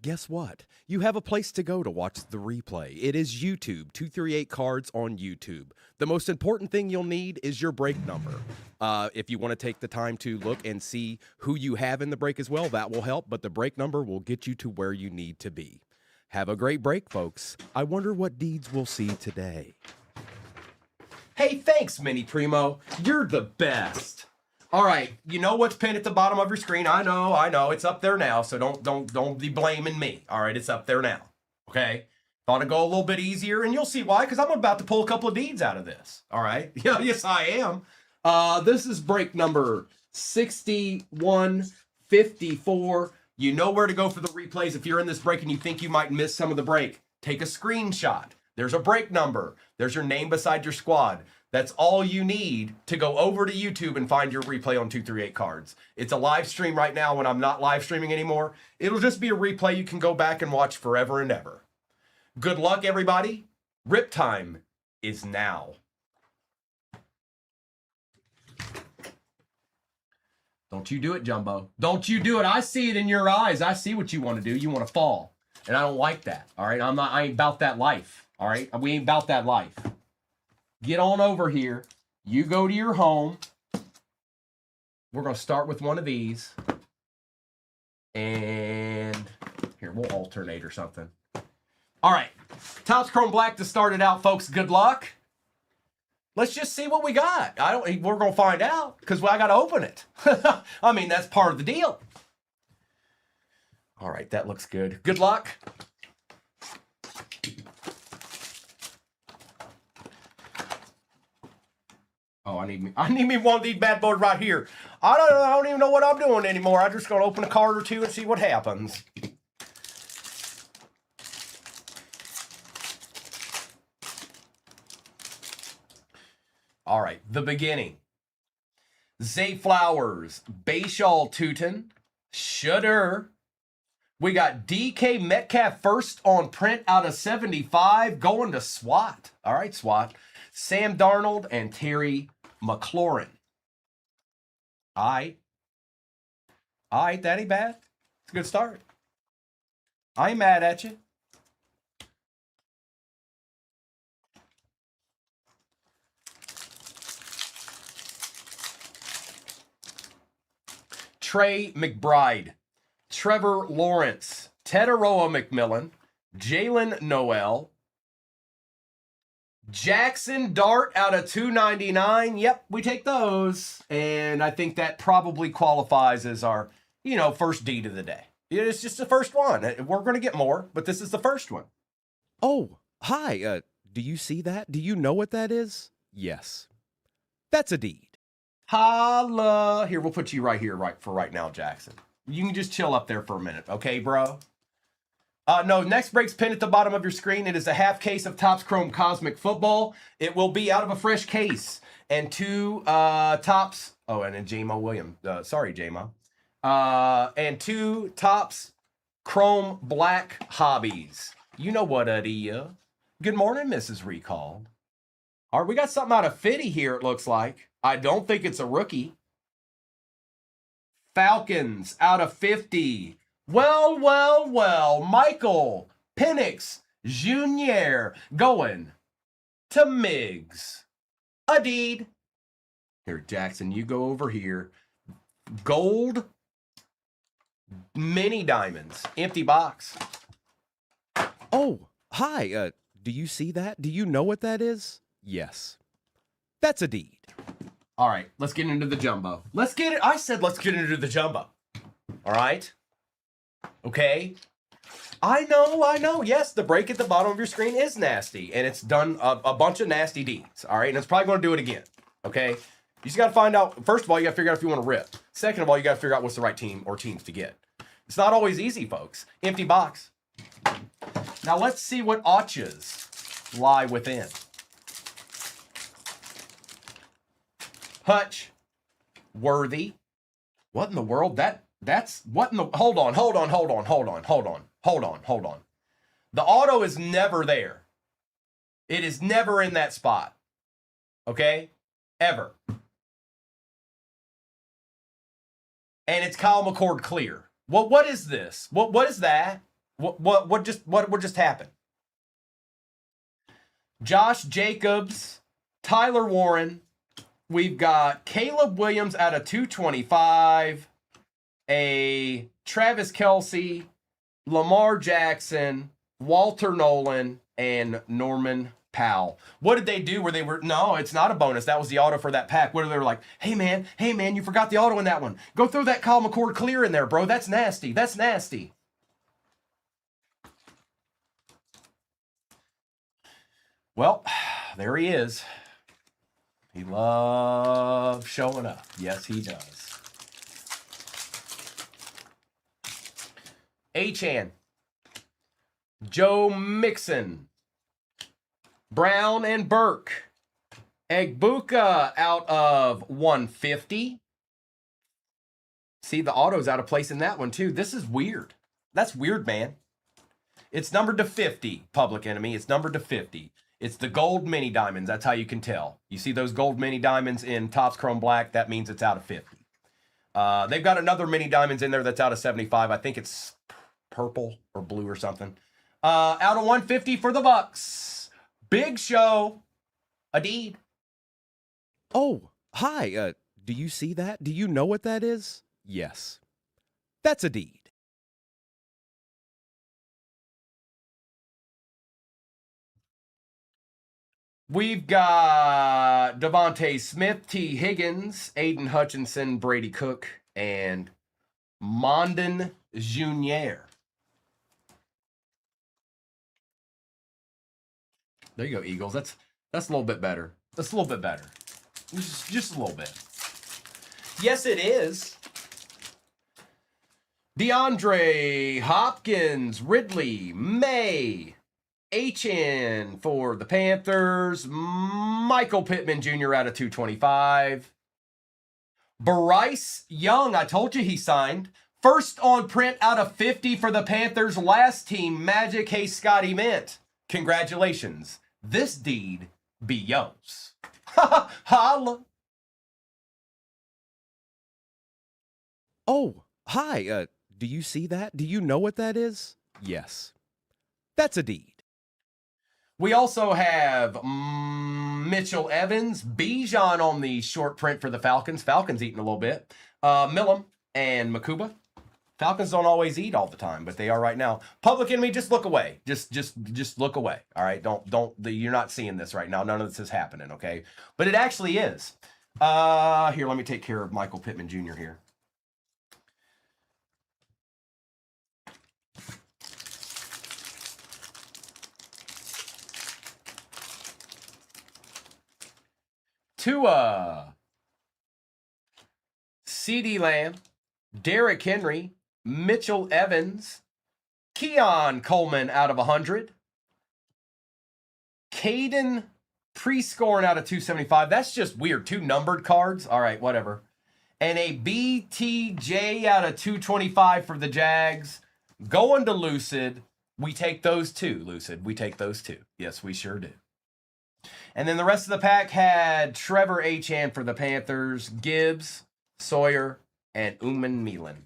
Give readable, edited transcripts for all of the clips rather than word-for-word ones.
guess what? You have a place to go to watch the replay. It is YouTube, 238 Cards on YouTube. The most important thing you'll need is your break number. If you want to take the time to look and see who you have in the break as well, that will help, but the break number will get you to where you need to be. Have a great break, folks. I wonder what deeds we'll see today. Hey, thanks, Mini Primo. You're the best. All right, you know what's pinned at the bottom of your screen. I know, it's up there now, so don't be blaming me. All right, it's up there now, okay? Thought it'd go a little bit easier, and you'll see why, because I'm about to pull a couple of deeds out of this, all right? Yeah, yes, I am. This is break number 6154. You know where to go for the replays. If you're in this break and you think you might miss some of the break, take a screenshot. There's a break number. There's your name beside your squad. That's all you need to go over to YouTube and find your replay on 238 Cards. It's a live stream right now when I'm not live streaming anymore. It'll just be a replay you can go back and watch forever and ever. Good luck, everybody. Rip time is now. Don't you do it, Jumbo. Don't you do it. I see it in your eyes. I see what you want to do. You want to fall. And I don't like that. All right. I ain't about that life. All right. We ain't about that life. Get on over here. You go to your home. We're going to start with one of these. And here, we'll alternate or something. All right. Topps Chrome Black to start it out, folks. Good luck. Let's just see what we got. We're going to find out because I got to open it. I mean, that's part of the deal. All right, that looks good. Good luck. Oh, I need me one of these bad boys right here. I don't even know what I'm doing anymore. I'm just going to open a card or two and see what happens. All right, the beginning. Zay Flowers, Bayshall Tootin, Shudder. We got DK Metcalf first on print out of 75 going to SWAT. All right, SWAT. Sam Darnold and Terry McLaurin. That ain't bad. It's a good start. I ain't mad at you. Trey McBride, Trevor Lawrence, Tetaroa McMillan, Jalen Noel, Jackson Dart out of 299. Yep, we take those. And I think that probably qualifies as our, first deed of the day. It's just the first one. We're going to get more, but this is the first one. Oh, hi. Do you see that? Do you know what that is? Yes. That's a deed. Holla. Here, we'll put you right here for right now, Jackson. You can just chill up there for a minute, okay, bro? No, next break's pinned at the bottom of your screen. It is a half case of Topps Chrome Cosmic Football. It will be out of a fresh case. And two Topps... Oh, and then J-Mo Williams. Sorry, J-Mo. And two Topps Chrome Black Hobbies. You know what it is. Good morning, Mrs. Recall. All right, we got something out of 50 here, it looks like. I don't think it's a rookie. Falcons out of 50. Well. Michael Penix Jr. going to Miggs. A deed. Here, Jackson, you go over here. Gold mini diamonds. Empty box. Oh, hi. Do you see that? Do you know what that is? Yes. That's a deed. All right, let's get into the jumbo. Let's get it. I said let's get into the jumbo. All right? Okay? I know. Yes, the break at the bottom of your screen is nasty, and it's done a bunch of nasty deeds. All right? And it's probably going to do it again. Okay? You just got to find out. First of all, you got to figure out if you want to rip. Second of all, you got to figure out what's the right team or teams to get. It's not always easy, folks. Empty box. Now, let's see what Otches lie within. Hutch, Worthy. What in the world? That's what in the, hold on. The auto is never there. It is never in that spot. Okay? Ever. And it's Kyle McCord clear. Well, what is this? What is that? What just happened? Josh Jacobs, Tyler Warren. We've got Caleb Williams out of 225, a Travis Kelce, Lamar Jackson, Walter Nolan, and Norman Powell. What did they do where they were, no, it's not a bonus. That was the auto for that pack. Where they were like, hey man, you forgot the auto in that one. Go throw that Kyle McCord clear in there, bro. That's nasty. That's nasty. Well, there he is. He loves showing up. Yes, he does. Achan, Joe Mixon, Brown and Burke, Egbuka out of 150. See, the auto's out of place in that one, too. This is weird. That's weird, man. It's numbered to 50, Public Enemy. It's numbered to 50. It's the gold mini diamonds. That's how you can tell. You see those gold mini diamonds in Topps Chrome Black? That means it's out of 50. They've got another mini diamonds in there that's out of 75. I think it's purple or blue or something. Out of 150 for the Bucks. Big Show. Adeed. Oh, hi. Do you see that? Do you know what that is? Yes. That's Adeed. We've got Devontae Smith, T. Higgins, Aiden Hutchinson, Brady Cook, and Mondon Junior. There you go, Eagles. That's a little bit better. That's a little bit better. Just a little bit. Yes, it is. DeAndre Hopkins, Ridley, May, HN for the Panthers, Michael Pittman Jr. out of 225. Bryce Young, I told you he signed. First on print out of 50 for the Panthers. Last team, Magic. Hey, Scotty Mint. Congratulations. This deed be yours. Holla. Oh, hi. Do you see that? Do you know what that is? Yes. That's Adeed. We also have Mitchell Evans, Bijan on the short print for the Falcons. Falcons eating a little bit. Millum and Makuba. Falcons don't always eat all the time, but they are right now. Public Enemy, just look away. Just look away. All right. You're not seeing this right now. None of this is happening. Okay. But it actually is. Here, let me take care of Michael Pittman Jr. here. Tua, CeeDee Lamb, Derrick Henry, Mitchell Evans, Keon Coleman out of 100, Caden pre-scoring out of 275. That's just weird. 2 numbered cards. All right, whatever. And a BTJ out of 225 for the Jags. Going to Lucid. We take those 2, Lucid. We take those 2. Yes, we sure do. And then the rest of the pack had Trevor Achan for the Panthers, Gibbs, Sawyer, and Uman Milan.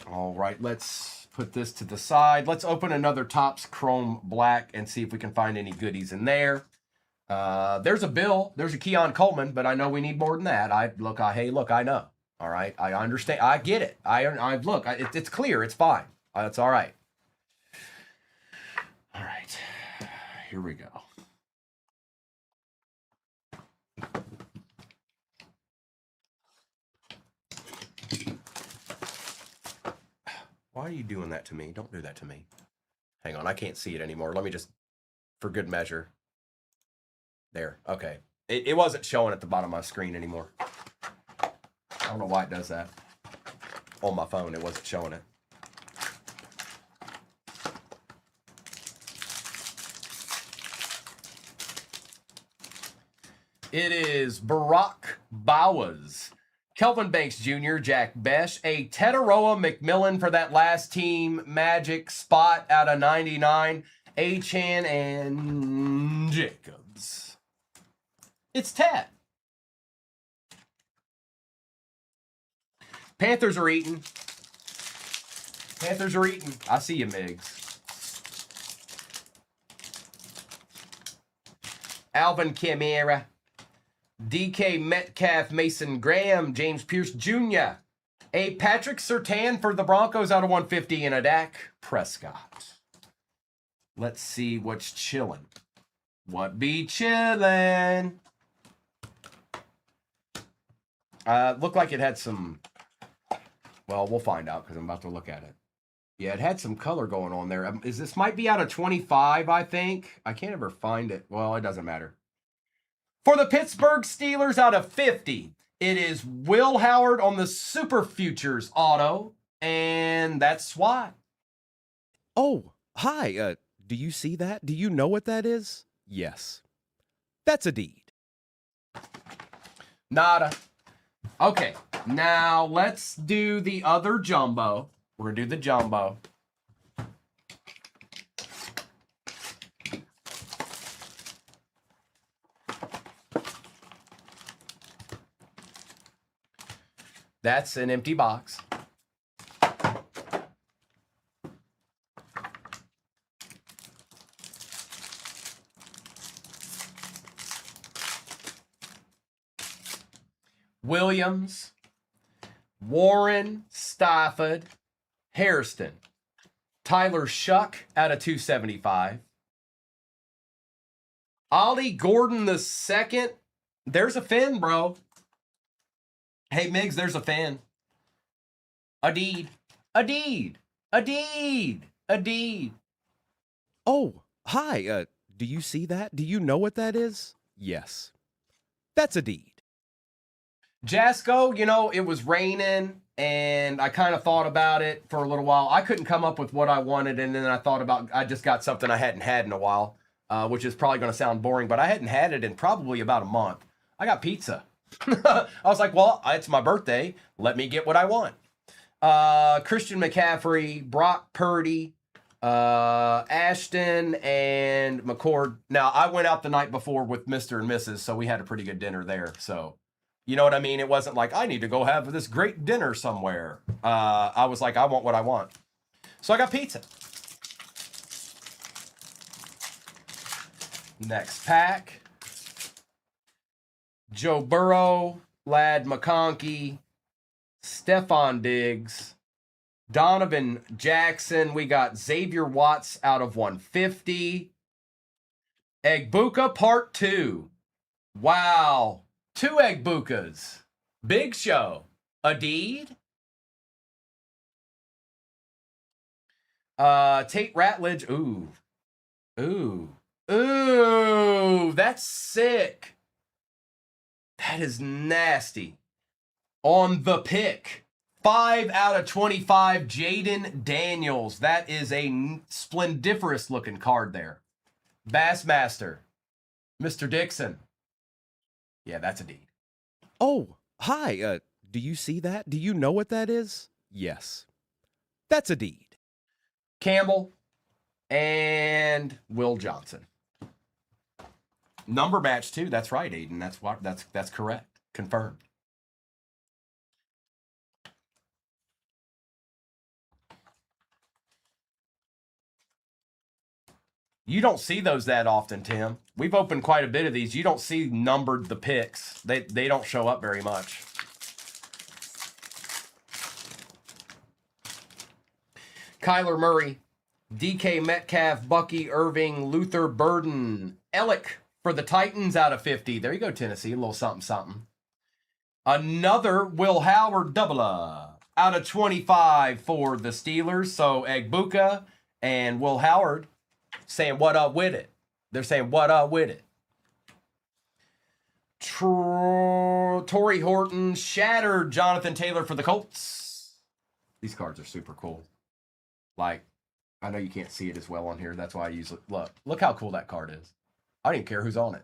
All right, let's put this to the side. Let's open another Topps Chrome Black and see if we can find any goodies in there. There's a Bill. There's a Keon Coleman, but I know we need more than that. Hey, look, I know. All right, I understand. I get it. It's clear. It's fine. It's all right. All right, here we go. Why are you doing that to me? Don't do that to me. Hang on, I can't see it anymore. Let me just, for good measure. There, okay. It wasn't showing at the bottom of my screen anymore. I don't know why it does that. On my phone, it wasn't showing it. It is Barack Bowers, Kelvin Banks Jr., Jack Besh, a Tetaroa McMillan for that last team Magic spot out of 99, Achan and Jacobs. It's Ted. Panthers are eating. Panthers are eating. I see you, Migs. Alvin Kamara. DK Metcalf, Mason Graham, James Pierce Jr. A Patrick Surtain for the Broncos out of 150 and a Dak Prescott. Let's see what's chilling. What be chilling? Looked like it had some... Well, we'll find out because I'm about to look at it. Yeah, it had some color going on there. This might be out of 25, I think. I can't ever find it. Well, it doesn't matter. For the Pittsburgh Steelers out of 50, it is Will Howard on the Super Futures auto, and that's why. Oh, hi. Do you see that? Do you know what that is? Yes. That's a deed. Nada. Okay, now let's do the other jumbo. We're going to do the jumbo. That's an empty box. Williams, Warren, Stafford, Hairston, Tyler Shuck out of 275. Ollie Gordon the second. There's a fin, bro. Hey, Migs, there's a fan. A deed. A deed. A deed. A deed. Oh, hi. Do you see that? Do you know what that is? Yes. That's a deed. Jasco, you know, it was raining, and I kind of thought about it for a little while. I couldn't come up with what I wanted, and then I thought about, I just got something I hadn't had in a while, which is probably going to sound boring, but I hadn't had it in probably about a month. I got pizza. I was like, well, it's my birthday. Let me get what I want. Christian McCaffrey, Brock Purdy, Ashton, and McCord. Now, I went out the night before with Mr. and Mrs., so we had a pretty good dinner there. So, you know what I mean? It wasn't like, I need to go have this great dinner somewhere. I was like, I want what I want. So I got pizza. Next pack. Joe Burrow, Lad McConkey, Stephon Diggs, Donovan Jackson. We got Xavier Watts out of 150. Egbuka Part 2. Wow. 2 Egbukas. Big show. A deed. Tate Ratledge. Ooh. Ooh. Ooh. That's sick. That is nasty. On the pick. 5 out of 25, Jaden Daniels. That is a splendiferous looking card there. Bassmaster. Mr. Dixon. Yeah, that's a deed. Oh, hi. Do you see that? Do you know what that is? Yes. That's a deed. Campbell and Will Johnson. Number match too. That's right, Aiden. That's correct. Confirmed. You don't see those that often, Tim. We've opened quite a bit of these. You don't see numbered the picks. They don't show up very much. Kyler Murray, DK Metcalf, Bucky Irving, Luther Burden, Ellick for the Titans out of 50. There you go, Tennessee. A little something, something. Another Will Howard doubler out of 25 for the Steelers. So Egbuka and Will Howard saying what up with it. They're saying what up with it. Torrey Horton, shattered Jonathan Taylor for the Colts. These cards are super cool. Like, I know you can't see it as well on here. That's why I use it. Look how cool that card is. I don't even care who's on it.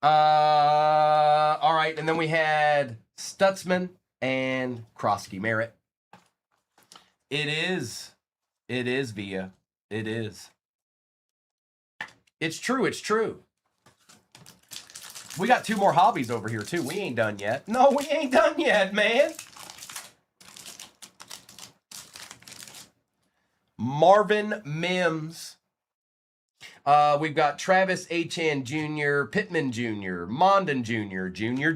All right, and then we had Stutzman and Krosky Merritt. It is Via. It is. It's true. We got 2 more hobbies over here, too. We ain't done yet. No, we ain't done yet, man. Marvin Mims. We've got Travis Achan Jr., Pittman Jr., Mondon Jr., Junior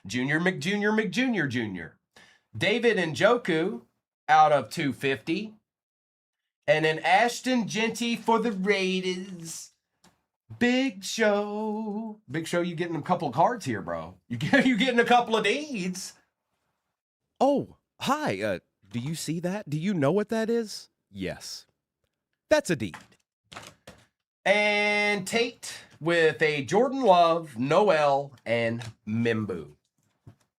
McJunior Jr., David Njoku out of 250. And then Ashton Genty for the Raiders. Big Show. Big Show, you getting a couple of cards here, bro. You getting a couple of deeds. Oh, hi. Do you see that? Do you know what that is? Yes. That's a deed. And Tate with a Jordan Love, Noel, and Mimbu.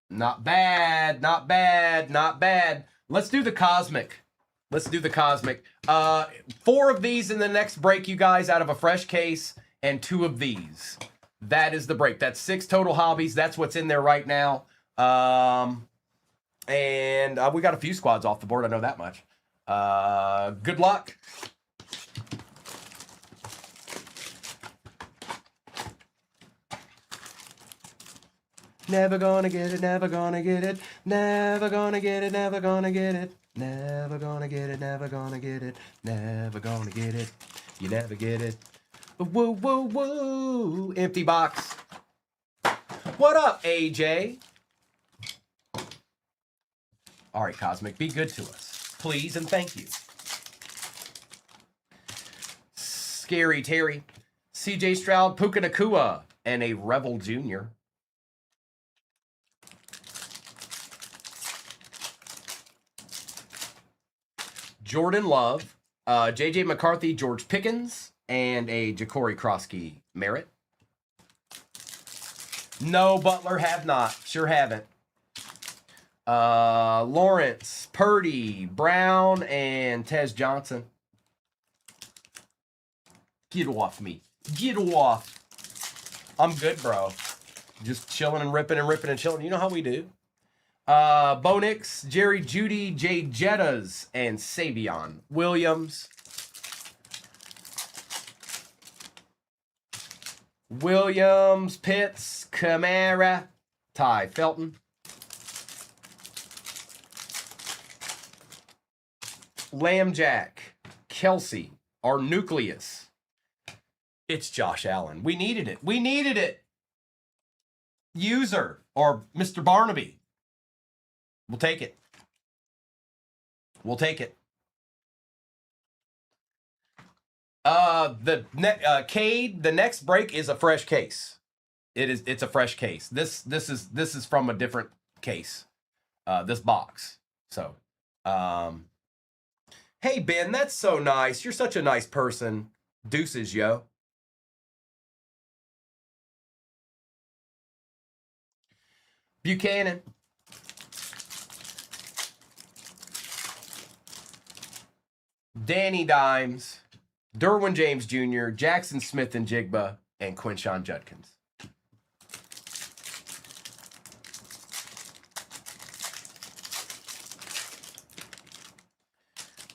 Not bad, not bad, not bad. Let's do the Cosmic. Let's do the Cosmic. 4 of these in the next break, you guys, out of a fresh case, and 2 of these. That is the break. That's 6 total hobbies. That's what's in there right now. And we got a few squads off the board. I know that much. Good luck. Never gonna get it, never gonna get it, never gonna get it, never gonna get it, never gonna get it, never gonna get it, never gonna get it, you never get it. Woo, woo, woo. Empty box. What up, AJ? All right, Cosmic, be good to us. Please and thank you. Scary Terry. CJ Stroud, Puka Nakua, and a Rebel Jr. Jordan Love, JJ McCarthy, George Pickens, and a Ja'Cory Krosky Merritt. No, Butler, have not. Sure haven't. Lawrence, Purdy, Brown, and Tez Johnson. Get off me. Get off. I'm good, bro. Just chilling and ripping and chilling. You know how we do. Bo Nix, Jerry Judy, Jay Jettas, and Savion Williams. Williams, Pitts, Kamara, Ty Felton. Lambjack, Kelsey, our nucleus. It's Josh Allen. We needed it. We needed it. User, or Mr. Barnaby. We'll take it. We'll take it. Cade, the next break is a fresh case. It's a fresh case. This is from a different case. This box. So, hey Ben, that's so nice. You're such a nice person. Deuces, yo. Buchanan. Danny Dimes, Derwin James Jr., Jackson Smith and Jigba, and Quinshon Judkins.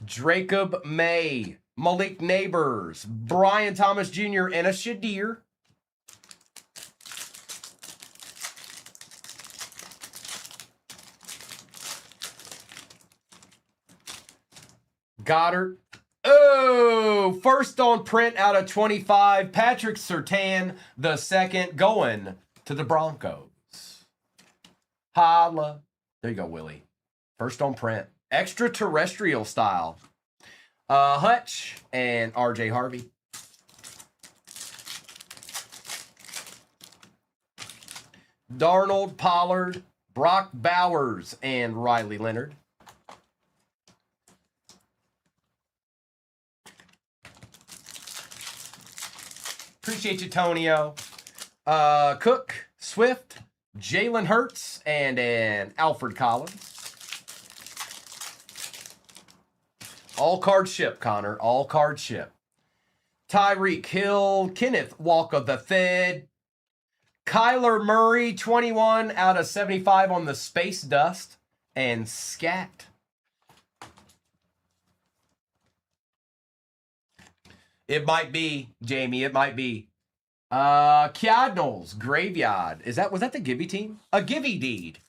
Jacob May, Malik Neighbors, Brian Thomas Jr., and a Shadir. Goddard. Oh, first on print out of 25. Patrick Surtain, the second, going to the Broncos. Holla. There you go, Willie. First on print. Extraterrestrial style. Hutch and RJ Harvey. Darnold, Pollard, Brock Bowers, and Riley Leonard. Appreciate you, Tonio. Cook, Swift, Jalen Hurts, and an Alfred Collins. All card ship, Connor. All card ship. Tyreek Hill, Kenneth Walker the Third. Kyler Murray, 21 out of 75 on the Space Dust. And Scat. It might be, Jamie, it might be. Cardinals, Graveyard. Was that the Gibby team? A Gibby deed.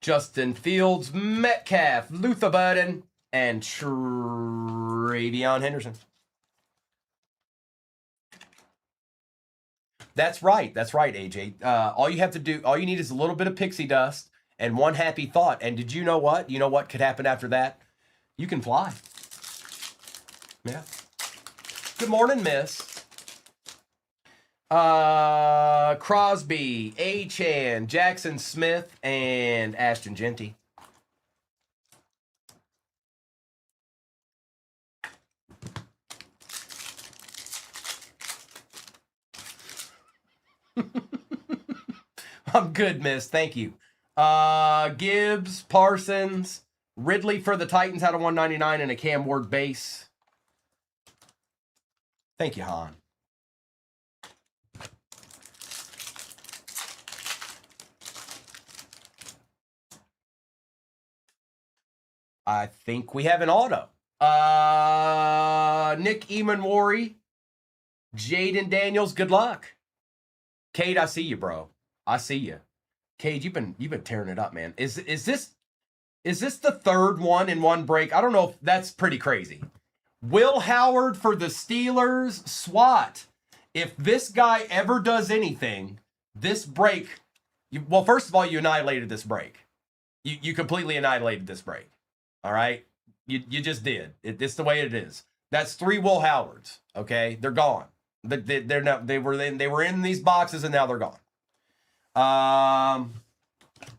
Justin Fields, Metcalf, Luther Burden, and Travion Henderson. That's right, AJ. All you need is a little bit of pixie dust and one happy thought. And did you know what? You know what could happen after that? You can fly. Yeah. Good morning, miss. Crosby, A-Chan, Jackson Smith, and Ashton Genty. I'm good, miss. Thank you. Gibbs, Parsons, Ridley for the Titans out of 199, and a Cam Ward base. Thank you, Han. I think we have an auto. Nick Emanwari, Jaden Daniels, good luck. Cade, I see you, bro. I see you. Cade, you've been tearing it up, man. Is this the third one in one break? I don't know if that's pretty crazy. Will Howard for the Steelers, SWAT. If this guy ever does anything, this break, well, first of all, you annihilated this break. You completely annihilated this break. All right? You just did. It's the way it is. That's 3 Will Howards, okay? They're gone. They were in these boxes and now they're gone.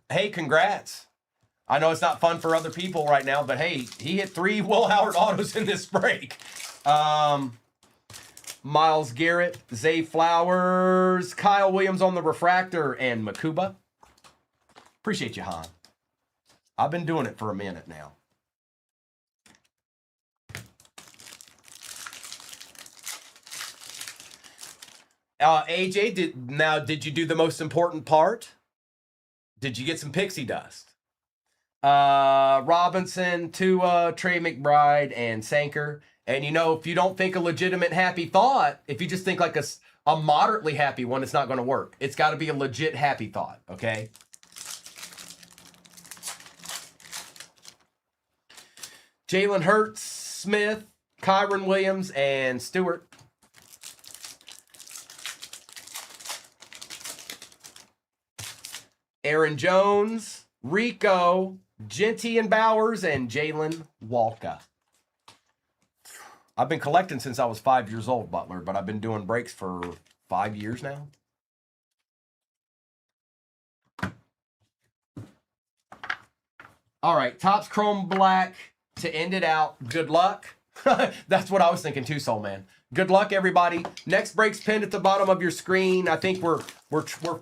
Hey, congrats. I know it's not fun for other people right now, but hey, he hit 3 Will Howard autos in this break. Myles Garrett, Zay Flowers, Kyle Williams on the refractor, and Makuba. Appreciate you, Han. I've been doing it for a minute now. AJ, did you do the most important part? Did you get some pixie dust? Robinson, Tua, Trey McBride, and Sanker. And if you don't think a legitimate happy thought, if you just think like a moderately happy one, it's not going to work. It's got to be a legit happy thought, okay? Jalen Hurts, Smith, Kyron Williams, and Stewart. Aaron Jones, Rico, Genty and Bowers, and Jalen Walker. I've been collecting since I was 5 years old, Butler, but I've been doing breaks for 5 years now. All right, Topps Chrome Black to end it out. Good luck. That's what I was thinking too, Soul Man. Good luck, everybody. Next break's pinned at the bottom of your screen. I think we're trying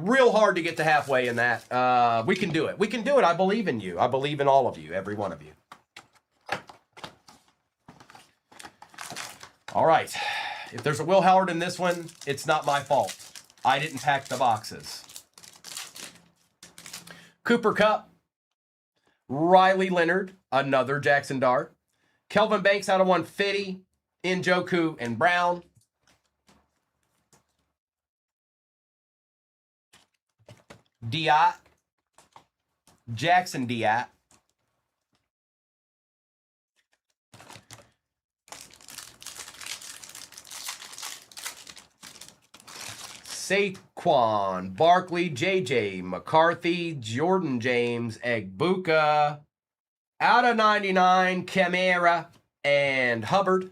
real hard to get to halfway in that. We can do it. We can do it. I believe in you. I believe in all of you, every one of you. All right. If there's a Will Howard in this one, it's not my fault. I didn't pack the boxes. Cooper Kupp, Riley Leonard, another Jackson Dart. Kelvin Banks out of 150, Njoku and Brown. Diat, Jackson Diat. Saquon, Barkley, JJ, McCarthy, Jordan James, Egbuka, out of 99, Camara, and Hubbard.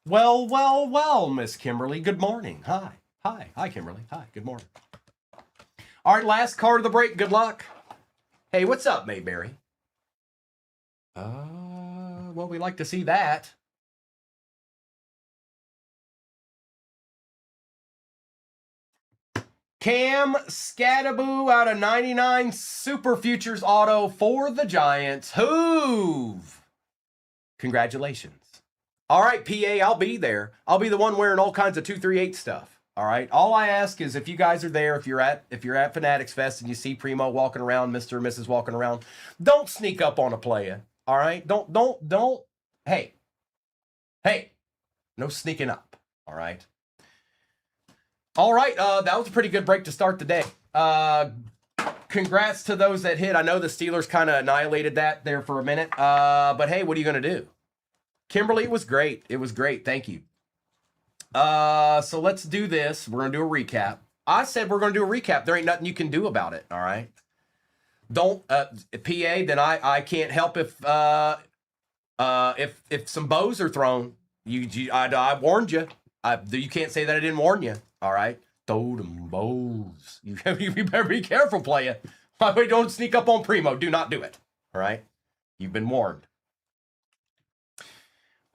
Well, Miss Kimberly. Good morning. Hi, Kimberly. Hi, good morning. All right, last card of the break. Good luck. Hey, what's up, Mayberry? Well, we like to see that. Cam Scattaboo out of 99 Super Futures Auto for the Giants. Hoove. Congratulations. All right, PA, I'll be there. I'll be the one wearing all kinds of 238 stuff. All right. All I ask is if you guys are there, if you're at Fanatics Fest and you see Primo walking around, Mr. or Mrs. walking around, don't sneak up on a playa. All right. Don't. Hey. No sneaking up. All right. All right. That was a pretty good break to start the day. Congrats to those that hit. I know the Steelers kind of annihilated that there for a minute. But hey, what are you going to do? Kimberly, it was great. It was great. Thank you. So let's do this. We're going to do a recap. I said we're going to do a recap. There ain't nothing you can do about it. All right. Don't PA. Then I can't help if some bows are thrown. I warned you. You can't say that I didn't warn you. All right. Throw them bows. You better be careful, playa. By the way, don't sneak up on Primo. Do not do it. All right. You've been warned.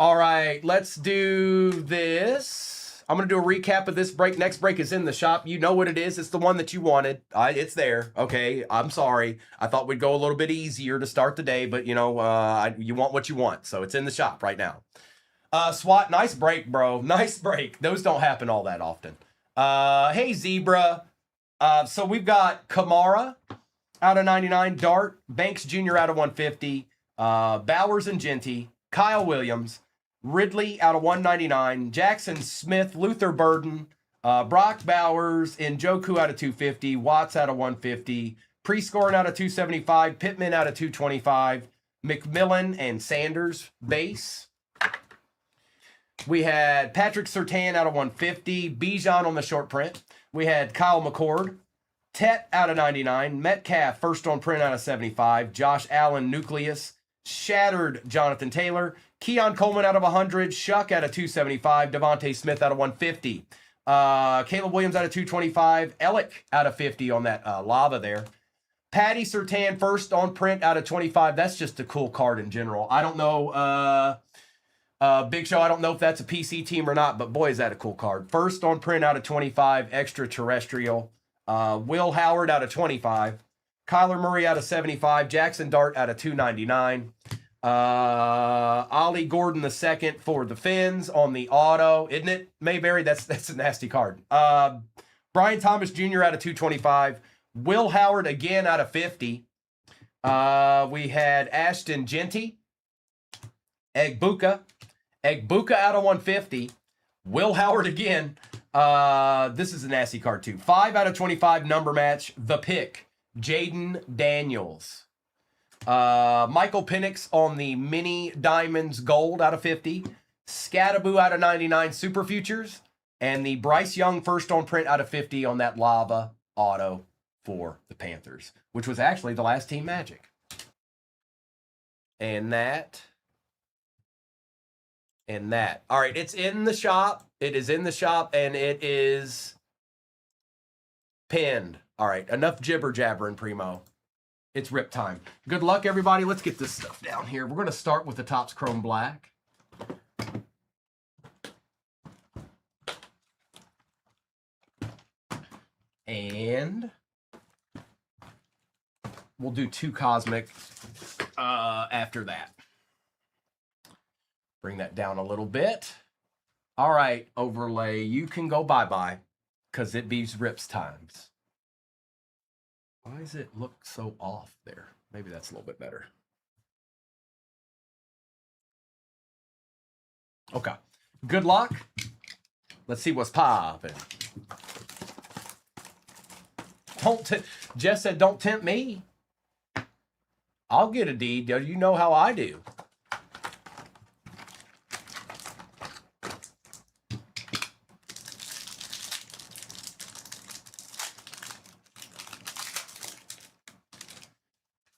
All right. Let's do this. I'm going to do a recap of this break. Next break is in the shop. You know what it is. It's the one that you wanted. It's there. Okay. I'm sorry. I thought we'd go a little bit easier to start the day, but you know, you want what you want. So it's in the shop right now. SWAT, nice break, bro. Nice break. Those don't happen all that often. Hey, Zebra. So we've got Kamara out of 99, Dart, Banks Jr. out of 150, Bowers and Genty, Kyle Williams, Ridley out of 199, Jackson Smith, Luther Burden, Brock Bowers, Njoku out of 250, Watts out of 150, Prescorin out of 275, Pittman out of 225, McMillan and Sanders base. We had Patrick Surtain out of 150, Bijan on the short print. We had Kyle McCord, Tet out of 99, Metcalf first on print out of 75, Josh Allen Nucleus, Shattered Jonathan Taylor, Keon Coleman out of 100, Shuck out of 275, Devontae Smith out of 150, Caleb Williams out of 225, Ellick out of 50 on that lava there. Patty Surtain first on print out of 25. That's just a cool card in general. I don't know, Big Show, I don't know if that's a PC team or not, but boy, is that a cool card. First on print out of 25, extraterrestrial. Will Howard out of 25. Kyler Murray out of 75. Jackson Dart out of 299. Ollie Gordon II for the Fins on the auto. Isn't it, Mayberry? That's a nasty card. Brian Thomas Jr. out of 225. Will Howard again out of 50. We had Ashton Genty. Egbuka out of 150. Will Howard again. This is a nasty card too. 5 out of 25 number match. The pick. Jaden Daniels. Michael Penix on the mini diamonds gold out of 50. Scattaboo out of 99 super futures. And the Bryce Young first on print out of 50 on that lava auto for the Panthers, which was actually the last Team Magic. And that. All right, it's in the shop. It is in the shop, and it is pinned. All right, enough jibber jabbering, Primo. It's rip time. Good luck, everybody. Let's get this stuff down here. We're going to start with the Topps Chrome Black. And we'll do 2 Cosmic after that. Bring that down a little bit. All right, overlay, you can go bye-bye because it beats rips times. Why does it look so off there? Maybe that's a little bit better. Okay, good luck. Let's see what's popping. Jess said, don't tempt me. I'll get a deed. You know how I do.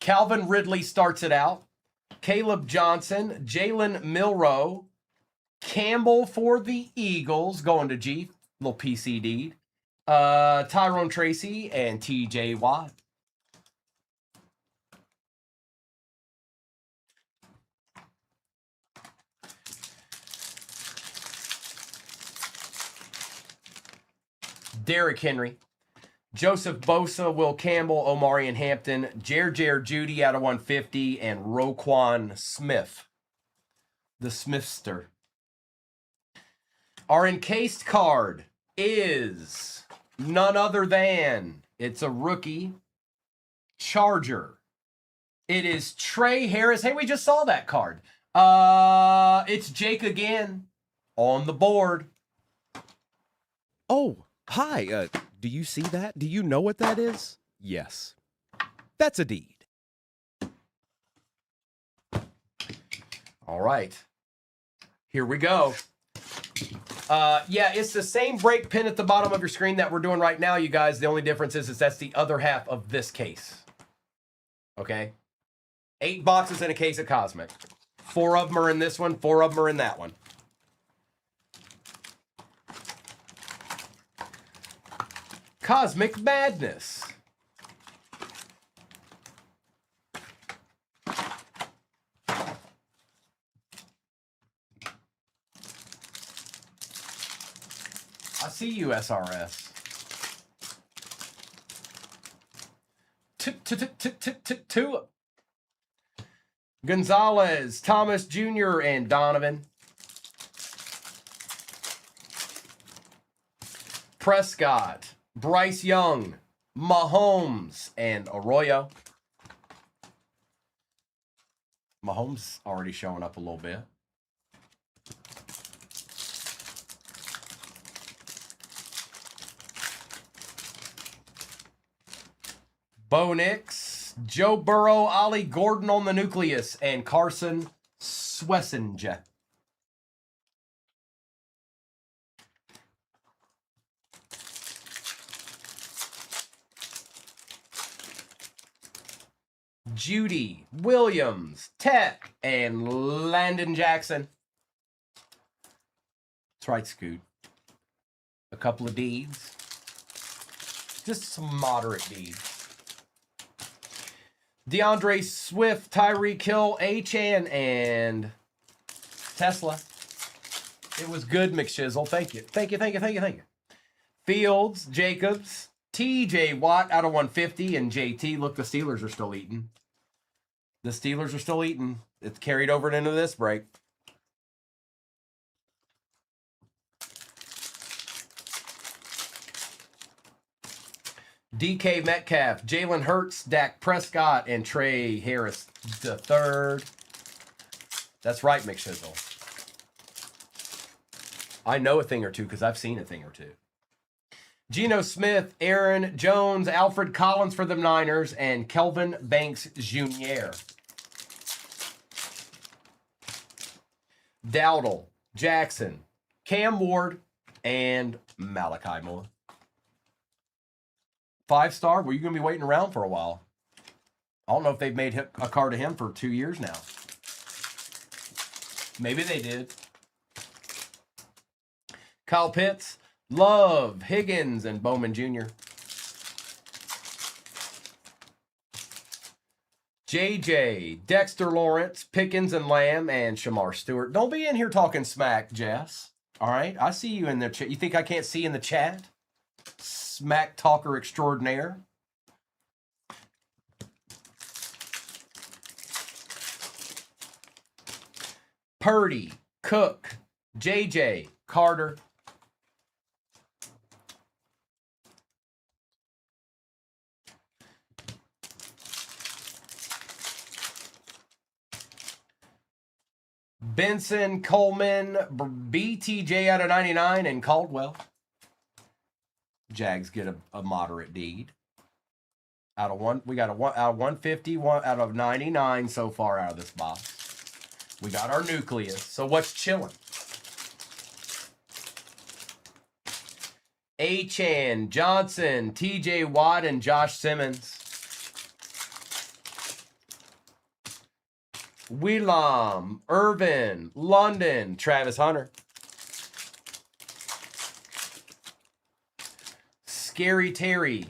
Calvin Ridley starts it out. Caleb Johnson, Jalen Milroe, Campbell for the Eagles, going to G, little PCD. Tyrone Tracy and TJ Watt. Derrick Henry, Joseph Bosa, Will Campbell, Omari and Hampton, Jer Judy out of 150, and Roquan Smith, the Smithster. Our encased card is none other than, it's a rookie, Charger, It is Trey Harris. Hey, we just saw that card. It's Jake again on the board. Oh, hi. Do you see that? Do you know what that is? Yes. That's a deed. All right. Here we go. Yeah, it's the same break pin at the bottom of your screen that we're doing right now, you guys. The only difference is that's the other half of this case. Okay? 8 boxes in a case of Cosmic. 4 of them are in this one. 4 of them are in that one. Cosmic Madness. I see you, SRS. Two. Gonzalez, Thomas Jr., and Donovan. Prescott, Bryce Young, Mahomes, and Arroyo. Mahomes already showing up a little bit. Bo Nix, Joe Burrow, Ollie Gordon on the nucleus, and Carson Swessinger. Judy, Williams, Tech, and Landon Jackson. That's right, Scoot. A couple of deeds. Just some moderate deeds. DeAndre Swift, Tyreek Hill, Achan, and Tesla. It was good, McShizzle. Thank you. Thank you. Fields, Jacobs, TJ Watt out of 150, and JT. Look, the Steelers are still eating. The Steelers are still eating. It's carried over into this break. DK Metcalf, Jalen Hurts, Dak Prescott, and Trey Harris the third. That's right, McShizzle. I know a thing or two because I've seen a thing or two. Geno Smith, Aaron Jones, Alfred Collins for the Niners, and Kelvin Banks Jr. Dowdle, Jackson, Cam Ward, and Malachi Moore. 5-star? Well, you're going to be waiting around for a while. I don't know if they've made a card of him for 2 years now. Maybe they did. Kyle Pitts, Love, Higgins, and Bowman Jr. JJ, Dexter Lawrence, Pickens and Lamb, and Shamar Stewart. Don't be in here talking smack, Jess. All right? I see you in the chat. You think I can't see in the chat? Smack talker extraordinaire. Purdy, Cook, JJ, Carter. Benson, Coleman, BTJ out of 99, and Caldwell. Jags get a moderate deed. Out of one, we got out of 150, out of 99 so far out of this box. We got our nucleus. So what's chilling? Achan, Johnson, TJ Watt, and Josh Simmons. Wheelam, Irvin, London, Travis Hunter. Scary Terry,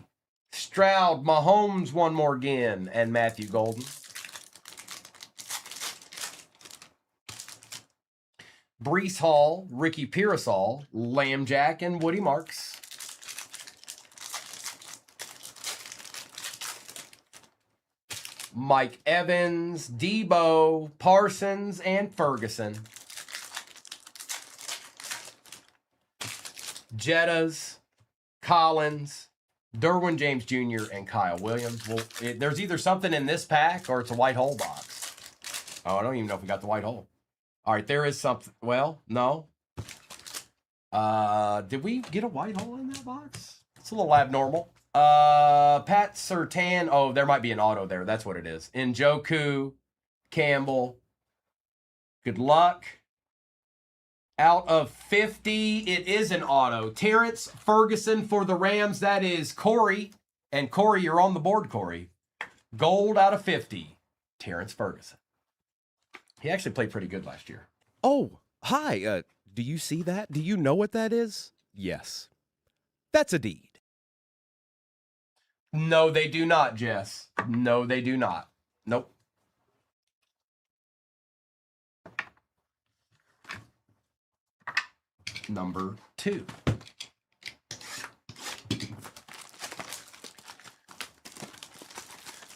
Stroud, Mahomes one more again, and Matthew Golden. Brees Hall, Ricky Pearsall, Lamb Jack, and Woody Marks. Mike Evans, Debo, Parsons, and Ferguson. Jettas, Collins, Derwin James Jr. and Kyle Williams. Well, there's either something in this pack or it's a white hole box. Oh, I don't even know if we got the white hole. All right, there is something. Well, no. Did we get a white hole in that box? It's a little abnormal. Pat Surtain. Oh, there might be an auto there. That's what it is. Njoku, Campbell. Good luck. Out of 50, it is an auto. Terrence Ferguson for the Rams. That is Corey. And Corey, you're on the board, Corey. Gold out of 50. Terrence Ferguson. He actually played pretty good last year. Oh, hi. Do you see that? Do you know what that is? Yes. That's a deed. No, they do not, Jess. No, they do not. Nope. Number 2.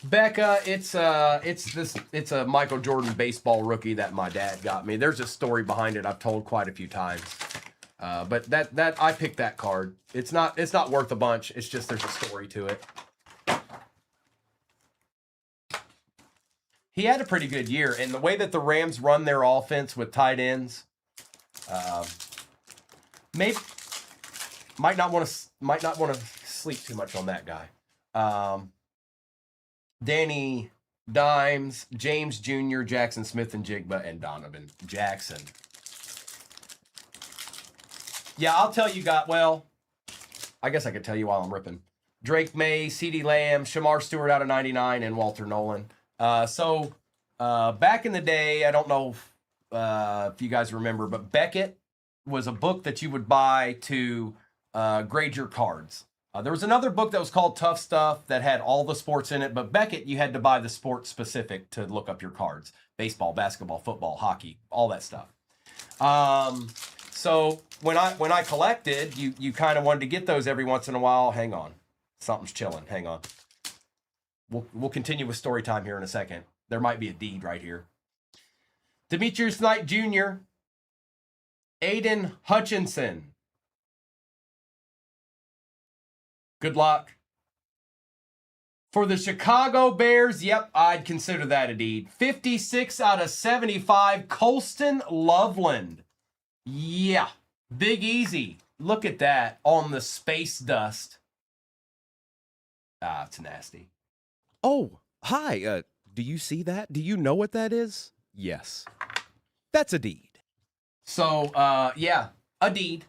Becca, it's a Michael Jordan baseball rookie that my dad got me. There's a story behind it I've told quite a few times. But that I picked that card. It's not worth a bunch. It's just there's a story to it. He had a pretty good year, and the way that the Rams run their offense with tight ends, maybe might not want to sleep too much on that guy. Danny Dimes, James Jr., Jackson Smith and Jigba, and Donovan Jackson. Yeah, I'll tell you, I guess I could tell you while I'm ripping. Drake May, CeeDee Lamb, Shamar Stewart out of 99, and Walter Nolan. So back in the day, I don't know if you guys remember, but Beckett was a book that you would buy to grade your cards. There was another book that was called Tough Stuff that had all the sports in it, but Beckett, you had to buy the sport specific to look up your cards. Baseball, basketball, football, hockey, all that stuff. So when I collected, you kind of wanted to get those every once in a while. Hang on. Something's chilling. Hang on. We'll continue with story time here in a second. There might be a deed right here. Demetrius Knight Jr., Aiden Hutchinson. Good luck. For the Chicago Bears, yep, I'd consider that a deed. 56 out of 75, Colston Loveland. Yeah, Big Easy. Look at that on the space dust. It's nasty. Oh, hi. Do you see that? Do you know what that is? Yes. That's a deed. So, yeah, a deed.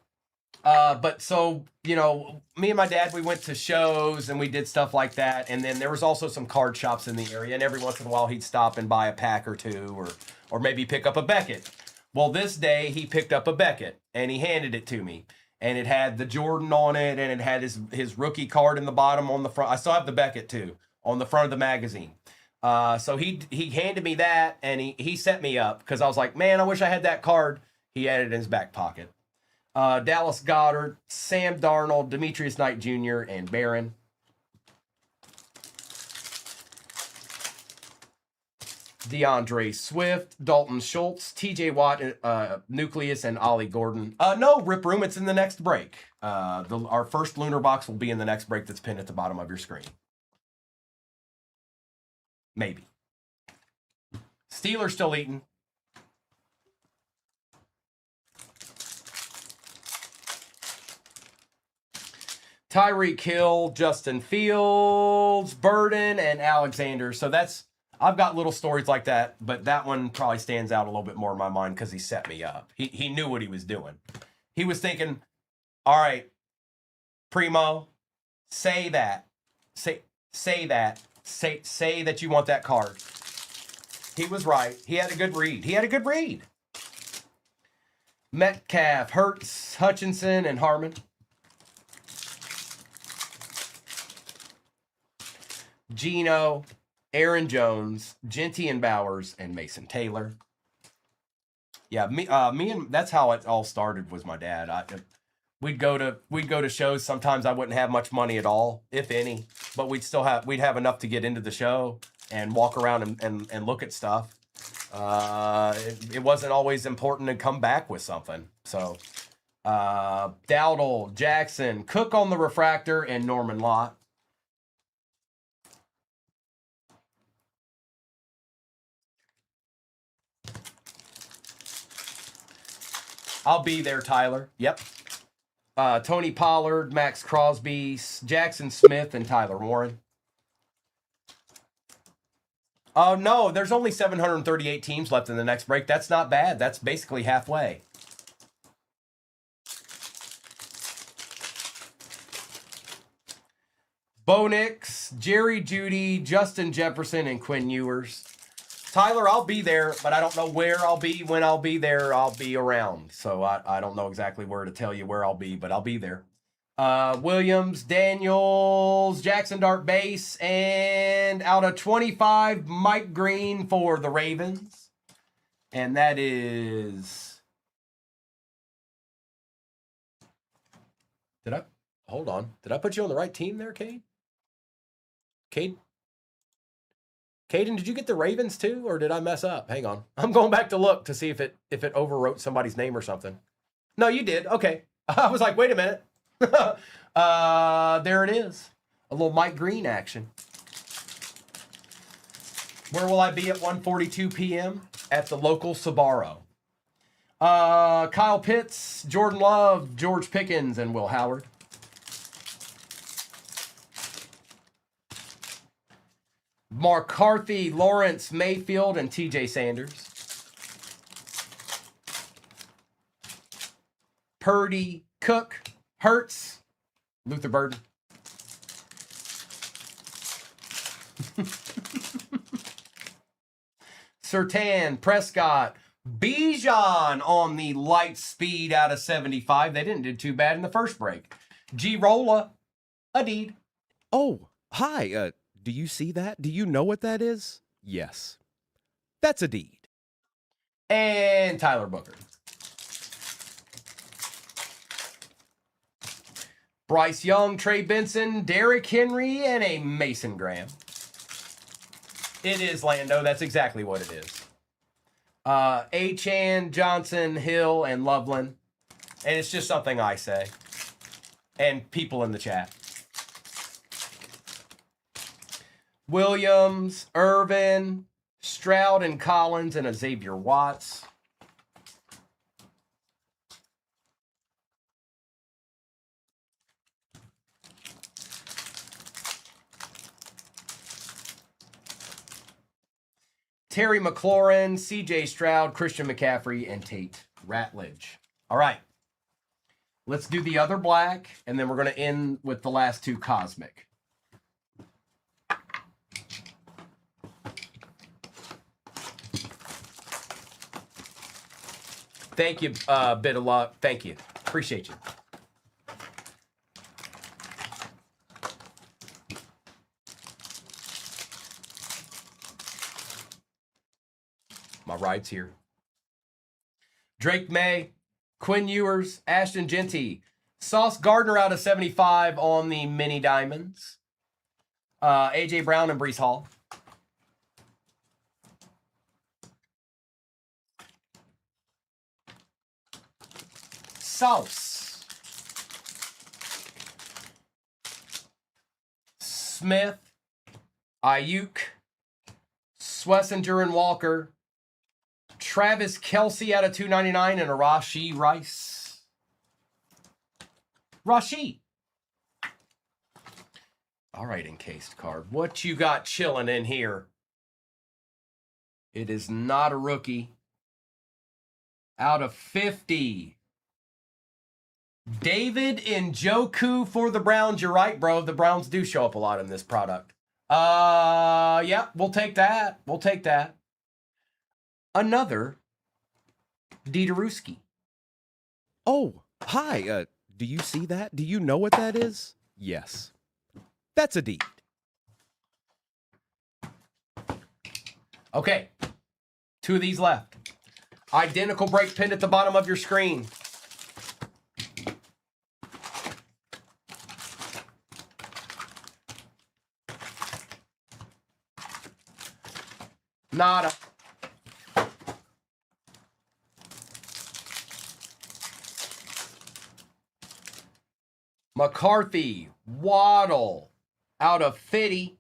But so, me and my dad, we went to shows and we did stuff like that. And then there was also some card shops in the area. And every once in a while he'd stop and buy a pack or two or maybe pick up a Beckett. Well, this day he picked up a Beckett and he handed it to me. And it had the Jordan on it and it had his rookie card in the bottom on the front. I still have the Beckett too on the front of the magazine. So he handed me that and he set me up because I was like, man, I wish I had that card. He had it in his back pocket. Dallas Goedert, Sam Darnold, Demetrius Knight Jr., and Barron. DeAndre Swift, Dalton Schultz, TJ Watt, Nucleus, and Ollie Gordon. No, Rip Room, it's in the next break. Our first lunar box will be in the next break that's pinned at the bottom of your screen. Maybe. Steelers still eating. Tyreek Hill, Justin Fields, Burden, and Alexander. So I've got little stories like that, but that one probably stands out a little bit more in my mind because he set me up. He knew what he was doing. He was thinking, all right, Primo, say that. Say that. Say that you want that card. He was right. He had a good read. Metcalf, Hurts, Hutchinson, and Harmon. Gino, Aaron Jones, Genty and Bowers, and Mason Taylor. Yeah, me and that's how it all started. Was my dad. We'd go to shows. Sometimes I wouldn't have much money at all, if any, but we'd have enough to get into the show and walk around and look at stuff. It wasn't always important to come back with something. So Dowdle, Jackson, Cook on the refractor, and Norman Lott. I'll be there, Tyler. Yep. Tony Pollard, Max Crosby, Jackson Smith, and Tyler Warren. Oh, no, there's only 738 teams left in the next break. That's not bad. That's basically halfway. Bo Nix, Jerry Jeudy, Justin Jefferson, and Quinn Ewers. Tyler, I'll be there, but I don't know where I'll be. When I'll be there, I'll be around. So I don't know exactly where to tell you where I'll be, but I'll be there. Williams, Daniels, Jackson Dart base, and out of 25, Mike Green for the Ravens. And that is... Hold on. Did I put you on the right team there, Cade? Caden, did you get the Ravens too, or did I mess up? Hang on. I'm going back to look to see if it overwrote somebody's name or something. No, you did. Okay. I was like, wait a minute. There it is. A little Mike Green action. Where will I be at 1:42 p.m.? At the local Sbarro. Kyle Pitts, Jordan Love, George Pickens, and Will Howard. McCarthy, Lawrence, Mayfield, and TJ Sanders. Purdy, Cook, Hurts, Luther Burden. Surtain, Prescott, Bijan on the light speed out of 75. They didn't do too bad in the first break. G-Rolla, Adeed. Oh, hi. Do you see that? Do you know what that is? Yes. That's a deed. And Tyler Booker. Bryce Young, Trey Benson, Derrick Henry, and a Mason Graham. It is Lando. That's exactly what it is. Achan, Johnson, Hill, and Loveland. And it's just something I say. And people in the chat. Williams, Irvin, Stroud and Collins, and a Xavier Watts. Terry McLaurin, CJ Stroud, Christian McCaffrey, and Tate Ratledge. All right. Let's do the other black, and then we're going to end with the last two cosmic. Thank you, Bit of Luck. Thank you. Appreciate you. My ride's here. Drake May, Quinn Ewers, Ashton Genty, Sauce Gardner out of 75 on the mini diamonds. AJ Brown and Brees Hall. Sauce. Smith, Ayuk, Swessinger and Walker, Travis Kelce out of 299, and a Rashee Rice. Rashee. All right, encased card. What you got chilling in here? It is not a rookie. Out of 50. David Njoku for the Browns. You're right, bro. The Browns do show up a lot in this product. Yeah, we'll take that. We'll take that. Another Dieterowski. Oh, hi. Do you see that? Do you know what that is? Yes. That's a deed. Okay. Two of these left. Identical break pinned at the bottom of your screen. Nada. McCarthy, Waddle, out of 50.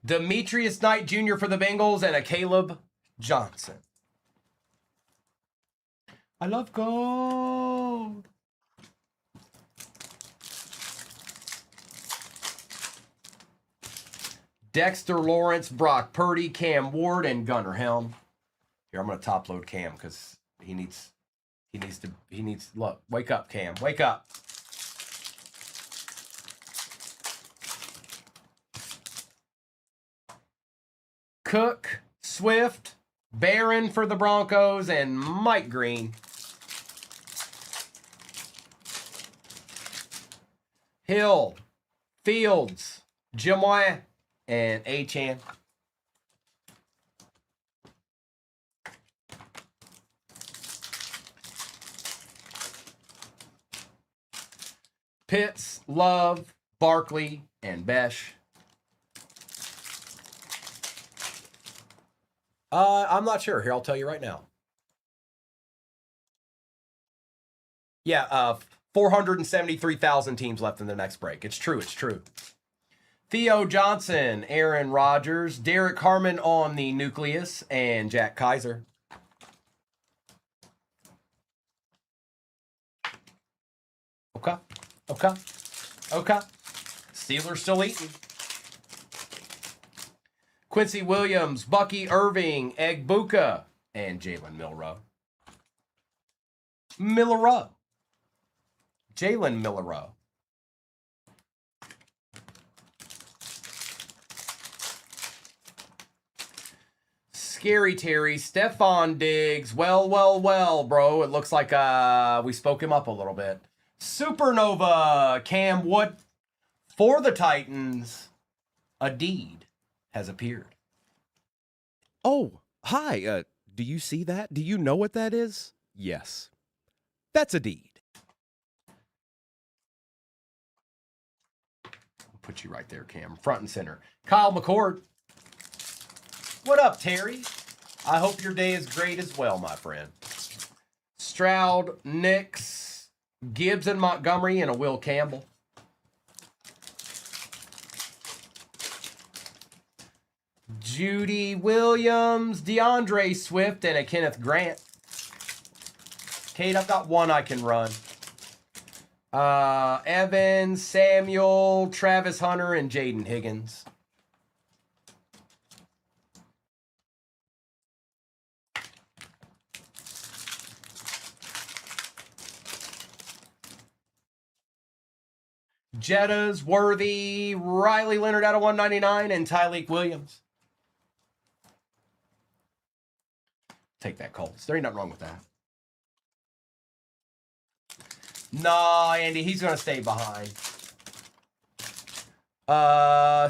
Demetrius Knight Jr. for the Bengals, and a Caleb Johnson. I love gold. Dexter Lawrence, Brock Purdy, Cam Ward, and Gunnar Helm. Here, I'm gonna top load Cam because he needs look, wake up, Cam. Wake up. Cook, Swift, Barron for the Broncos, and Mike Green. Hill, Fields, Jimoy, and Achan. Pitts, Love, Barkley, and Besh. I'm not sure. Here, I'll tell you right now. Yeah, 473,000 teams left in the next break. It's true. It's true. Theo Johnson, Aaron Rodgers, Derek Harmon on the nucleus, and Jack Kaiser. Okay. Steelers still eating. Quincy Williams, Bucky Irving, Egbuka, and Jalen Milroe. Jalen Milroe. Scary Terry, Stephon Diggs. Well, bro. It looks like we spoke him up a little bit. Supernova, Cam Wood. For the Titans, a deed has appeared. Oh, hi. Do you see that? Do you know what that is? Yes. That's a deed. I'll put you right there, Cam. Front and center. Kyle McCord. What up, Terry? I hope your day is great as well, my friend. Stroud, Nix, Gibbs and Montgomery, and a Will Campbell. Judy Williams, DeAndre Swift, and a Kenneth Grant. Kate, I've got one I can run. Evans, Samuel, Travis Hunter, and Jaden Higgins. Jettas, Worthy, Riley Leonard out of 199, and Tyleek Williams. Take that, Colts. There ain't nothing wrong with that. Nah, Andy, he's going to stay behind.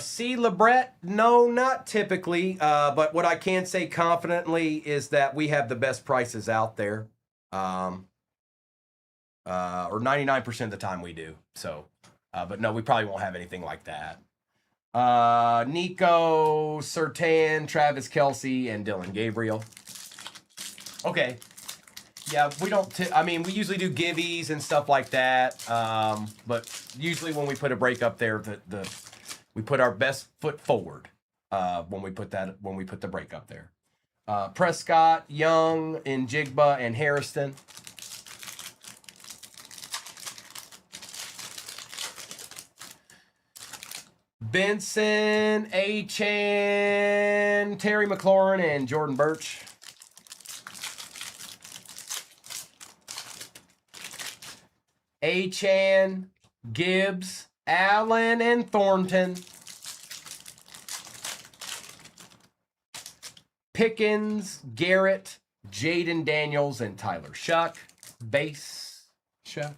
C. Lebret, no, not typically. But what I can say confidently is that we have the best prices out there. Or 99% of the time we do. So, but no, we probably won't have anything like that. Nico, Surtain, Travis Kelce, and Dylan Gabriel. Okay. Yeah, we don't. We usually do giveies and stuff like that. But usually when we put a break up there, we put our best foot forward. When we put the break up there. Prescott, Young, Njigba, and Harrison. Benson, Achan, Terry McLaurin, and Jordan Birch. Achan, Gibbs, Allen, and Thornton. Pickens, Garrett, Jaden Daniels, and Tyler Shuck. Base Shuck.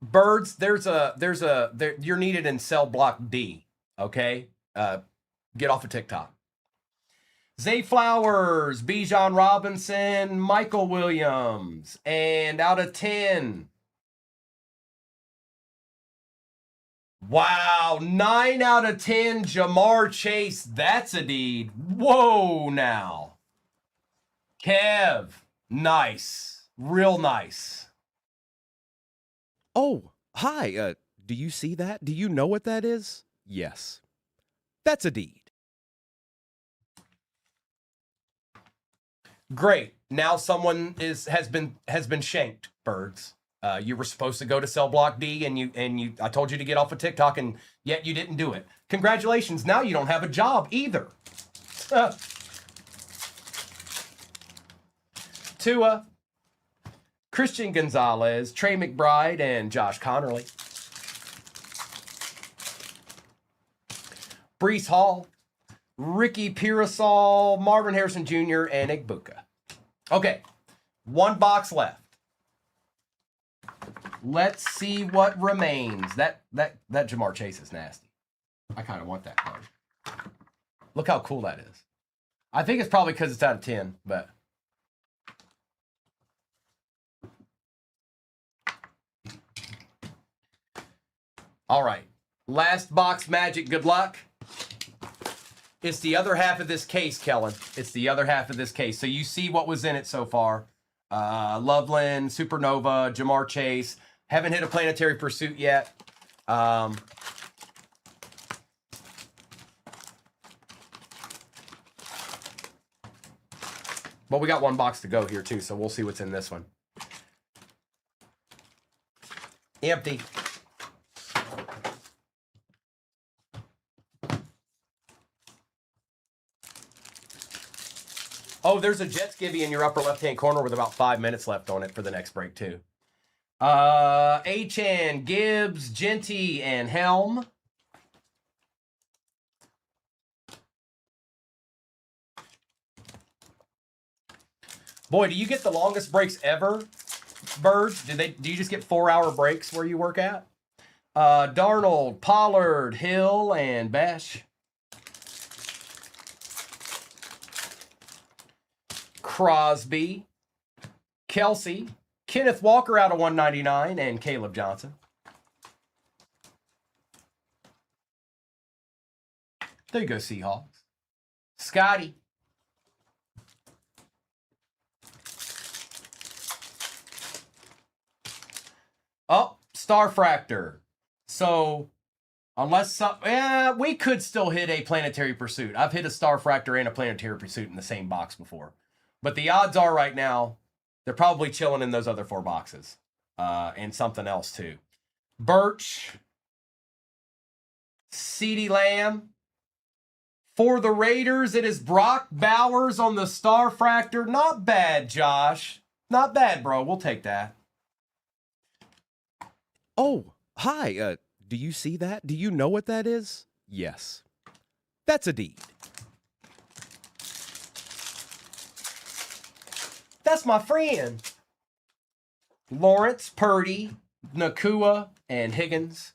Birds, you're needed in cell block D. Okay. Get off of TikTok. Zay Flowers, Bijan Robinson, Michael Williams, and out of 10. Wow, 9 out of 10, Jamar Chase. That's a deed. Whoa, now. Kev, nice. Real nice. Oh, hi. Do you see that? Do you know what that is? Yes. That's a deed. Great. Now someone has been shanked, Birds. You were supposed to go to cell block D, and I told you to get off of TikTok, and yet you didn't do it. Congratulations. Now you don't have a job either. Tua, Christian Gonzalez, Trey McBride, and Josh Connerly. Brees Hall, Ricky Pearsall, Marvin Harrison Jr., and Igbuka. Okay, one box left. Let's see what remains. That Jamar Chase is nasty. I kind of want that card. Look how cool that is. I think it's probably because it's out of 10, but... All right. Last box magic. Good luck. It's the other half of this case, Kellen. It's the other half of this case. So you see what was in it so far. Loveland, Supernova, Jamar Chase. Haven't hit a Planetary Pursuit yet. But we got one box to go here too, so we'll see what's in this one. Empty. Oh, there's a jet skivvy in your upper left-hand corner with about 5 minutes left on it for the next break, too. Achan, Gibbs, Genty, and Helm. Boy, do you get the longest breaks ever, Bird? Do you just get 4-hour breaks where you work at? Darnold, Pollard, Hill, and Bash. Crosby, Kelsey, Kenneth Walker out of 199, and Caleb Johnson. There you go, Seahawks. Scotty. Oh, Starfractor. So, unless we could still hit a Planetary Pursuit. I've hit a Starfractor and a Planetary Pursuit in the same box before. But the odds are right now, they're probably chilling in those other 4 boxes. And something else too. Birch. CeeDee Lamb. For the Raiders, it is Brock Bowers on the Starfractor. Not bad, Josh. Not bad, bro. We'll take that. Oh, hi. Do you see that? Do you know what that is? Yes. That's a deed. That's my friend. Lawrence, Purdy, Nakua, and Higgins.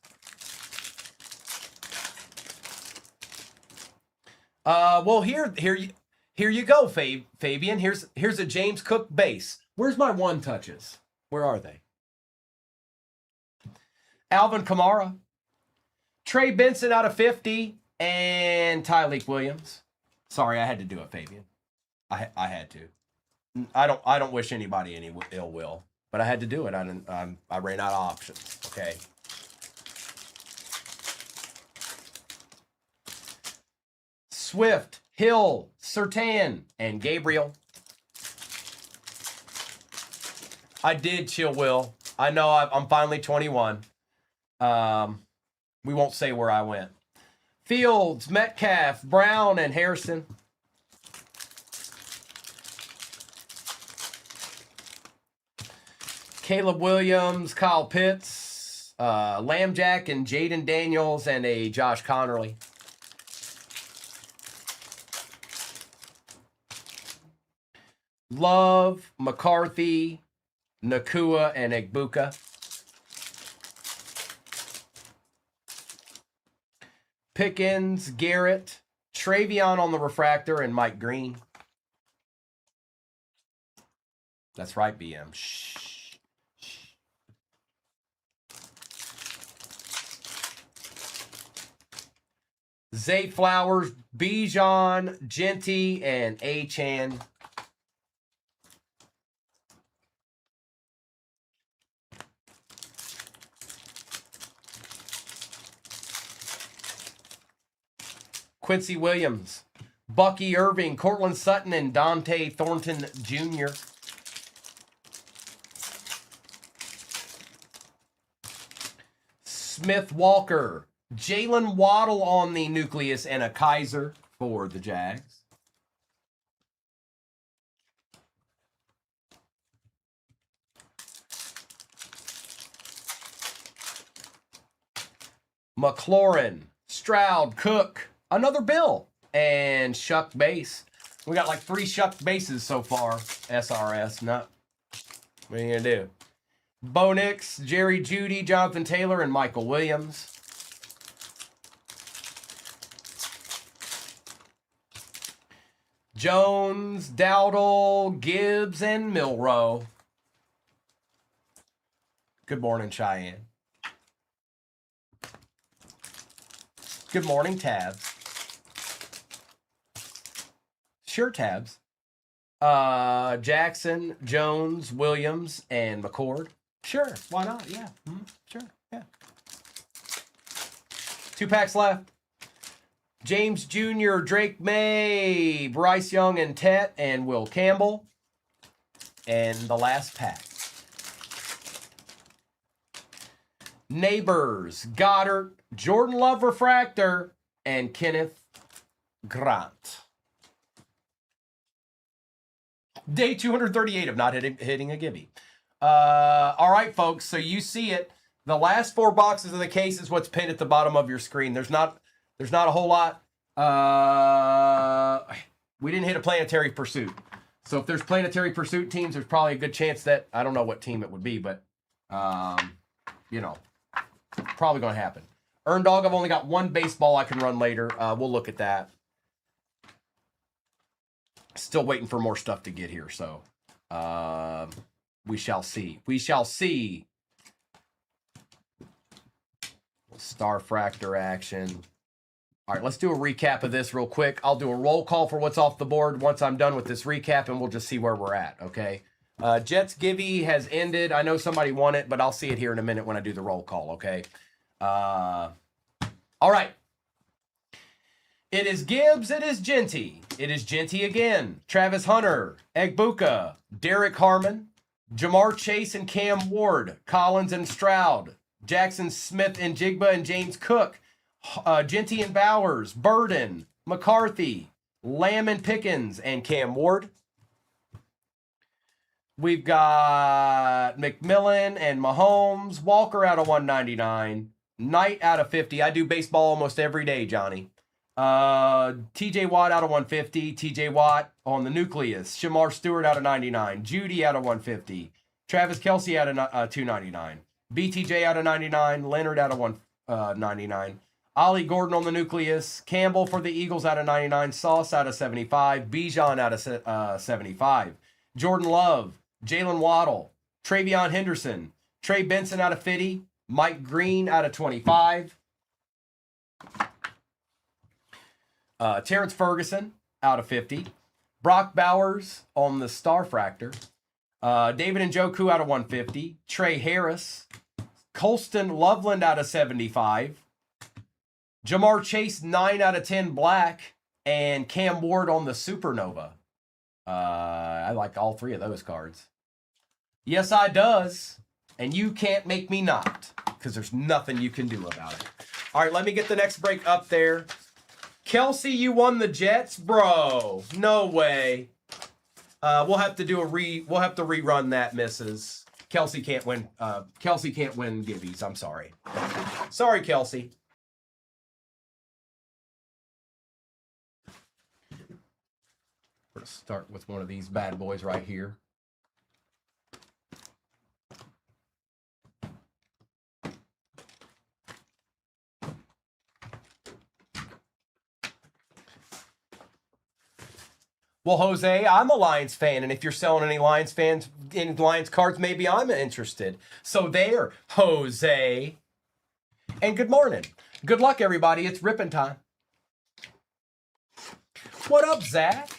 Well, here you go, Fabian. Here's a James Cook base. Where's my one touches? Where are they? Alvin Kamara, Trey Benson out of 50, and Tyleek Williams. Sorry, I had to do it, Fabian. I had to. I don't wish anybody any ill will, but I had to do it. I ran out of options. Okay. Swift, Hill, Surtain, and Gabriel. I did chill, Will. I know I'm finally 21. We won't say where I went. Fields, Metcalf, Brown, and Harrison. Caleb Williams, Kyle Pitts, Lambjack, and Jaden Daniels, and a Josh Connerly. Love, McCarthy, Nakua, and Igbuka. Pickens, Garrett, Travion on the refractor, and Mike Green. That's right, BM. Shh. Zay Flowers, Bijan, Genty, and Achan. Quincy Williams, Bucky Irving, Cortland Sutton, and Dante Thornton Jr. Smith Walker, Jalen Waddle on the nucleus, and a Kaiser for the Jags. McLaurin, Stroud, Cook, another Bill, and Shuck Base. We got like 3 Shuck Bases so far. SRS, what are you going to do? Bo Nix, Jerry Jeudy, Jonathan Taylor, and Michael Williams. Jones, Dowdle, Gibbs, and Milrow. Good morning, Cheyenne. Good morning, Tabs. Sure, Tabs. Jackson, Jones, Williams, and McCord. Sure, why not? Yeah, sure, yeah. 2 packs left. James Jr., Drake May, Bryce Young, and Tet, and Will Campbell. And the last pack. Neighbors, Goddard, Jordan Love Refractor, and Kenneth Grant. Day 238 of not hitting a Gibby. All right, folks, so you see it. The last 4 boxes of the case is what's pinned at the bottom of your screen. There's not a whole lot. We didn't hit a Planetary Pursuit. So if there's Planetary Pursuit teams, there's probably a good chance that, I don't know what team it would be, but, you know, probably going to happen. Earn Dog, I've only got 1 baseball I can run later. We'll look at that. Still waiting for more stuff to get here, so we shall see. We shall see. Starfractor action. All right, let's do a recap of this real quick. I'll do a roll call for what's off the board once I'm done with this recap, and we'll just see where we're at, okay? Jets Gibby has ended. I know somebody won it, but I'll see it here in a minute when I do the roll call, okay? All right. It is Gibbs. It is Genty. It is Genty again. Travis Hunter, Egbuka, Derek Harmon, Jamar Chase and Cam Ward, Collins and Stroud, Jackson Smith and Jigba and James Cook, Genty and Bowers, Burden, McCarthy, Lamb and Pickens, and Cam Ward. We've got McMillan and Mahomes, Walker out of 199, Knight out of 50. I do baseball almost every day, Johnny. TJ Watt out of 150, TJ Watt on the nucleus, Shamar Stewart out of 99, Judy out of 150, Travis Kelce out of 299, BTJ out of 99, Leonard out of 199, Ollie Gordon on the nucleus, Campbell for the Eagles out of 99, Sauce out of 75, Bijan out of 75, Jordan Love, Jalen Waddle, Travion Henderson, Trey Benson out of 50, Mike Green out of 25, Terrence Ferguson out of 50. Brock Bowers on the Starfractor. David Njoku out of 150. Trey Harris. Colston Loveland out of 75. Jamar Chase 9 out of 10 black. And Cam Ward on the Supernova. I like all 3 of those cards. Yes, I does. And you can't make me not. Because there's nothing you can do about it. All right, let me get the next break up there. Kelsey, you won the Jets, bro. No way. We'll have to rerun that, Mrs. Kelsey can't win. Kelsey can't win Gibbies. I'm sorry. Sorry, Kelsey. We're gonna start with one of these bad boys right here. Well, Jose, I'm a Lions fan, and if you're selling any Lions fans, any Lions cards, maybe I'm interested. So there, Jose. And good morning. Good luck, everybody. It's ripping time. What up, Zach?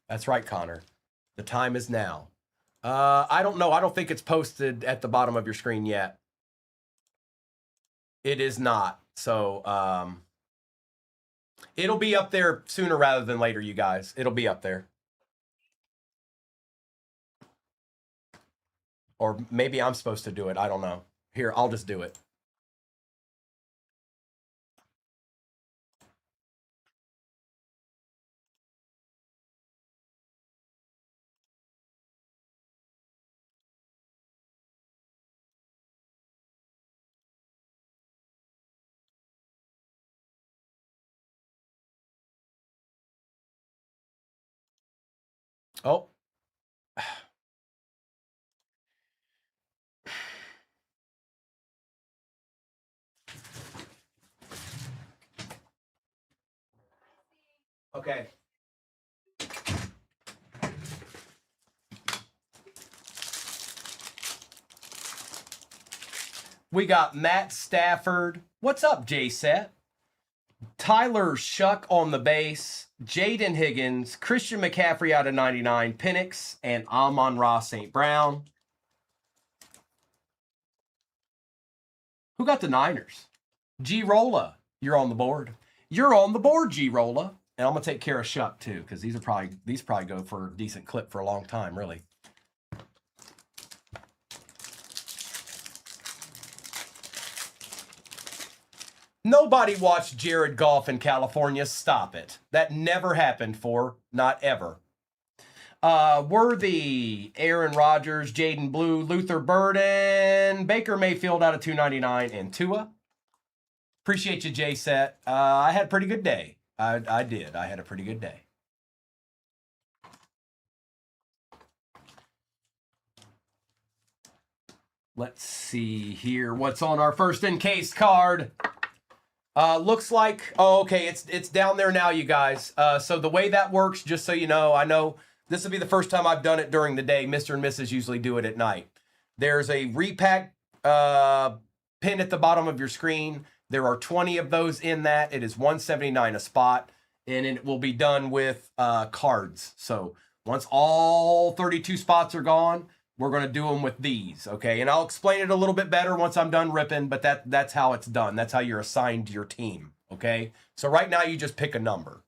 That's right, Connor. The time is now. I don't know. I don't think it's posted at the bottom of your screen yet. It is not. So it'll be up there sooner rather than later, you guys. It'll be up there. Or maybe I'm supposed to do it. I don't know. Here, I'll just do it. Oh. Okay. We got Matt Stafford. What's up, J-Set? Tyler Shuck on the base. Jaden Higgins. Christian McCaffrey out of 99. Penix and Amon-Ra St. Brown. Who got the Niners? G-Rolla. You're on the board. You're on the board, G-Rolla. And I'm going to take care of Shuck, too, because these probably go for a decent clip for a long time, really. Nobody watched Jared Goff in California. Stop it. That never happened not ever. Worthy, Aaron Rodgers, Jaden Blue, Luther Burden, Baker Mayfield out of 299, and Tua. Appreciate you, J-Set. I had a pretty good day. I did. I had a pretty good day. Let's see here. What's on our first encased card? Looks like, okay, it's down there now, you guys. So the way that works, just so you know, I know this will be the first time I've done it during the day. Mr. and Mrs. usually do it at night. There's a repack pin at the bottom of your screen. There are 20 of those in that. It is $179 a spot, and it will be done with cards. So once all 32 spots are gone, we're going to do them with these, okay? And I'll explain it a little bit better once I'm done ripping, but that's how it's done. That's how you're assigned to your team, okay? So right now you just pick a number.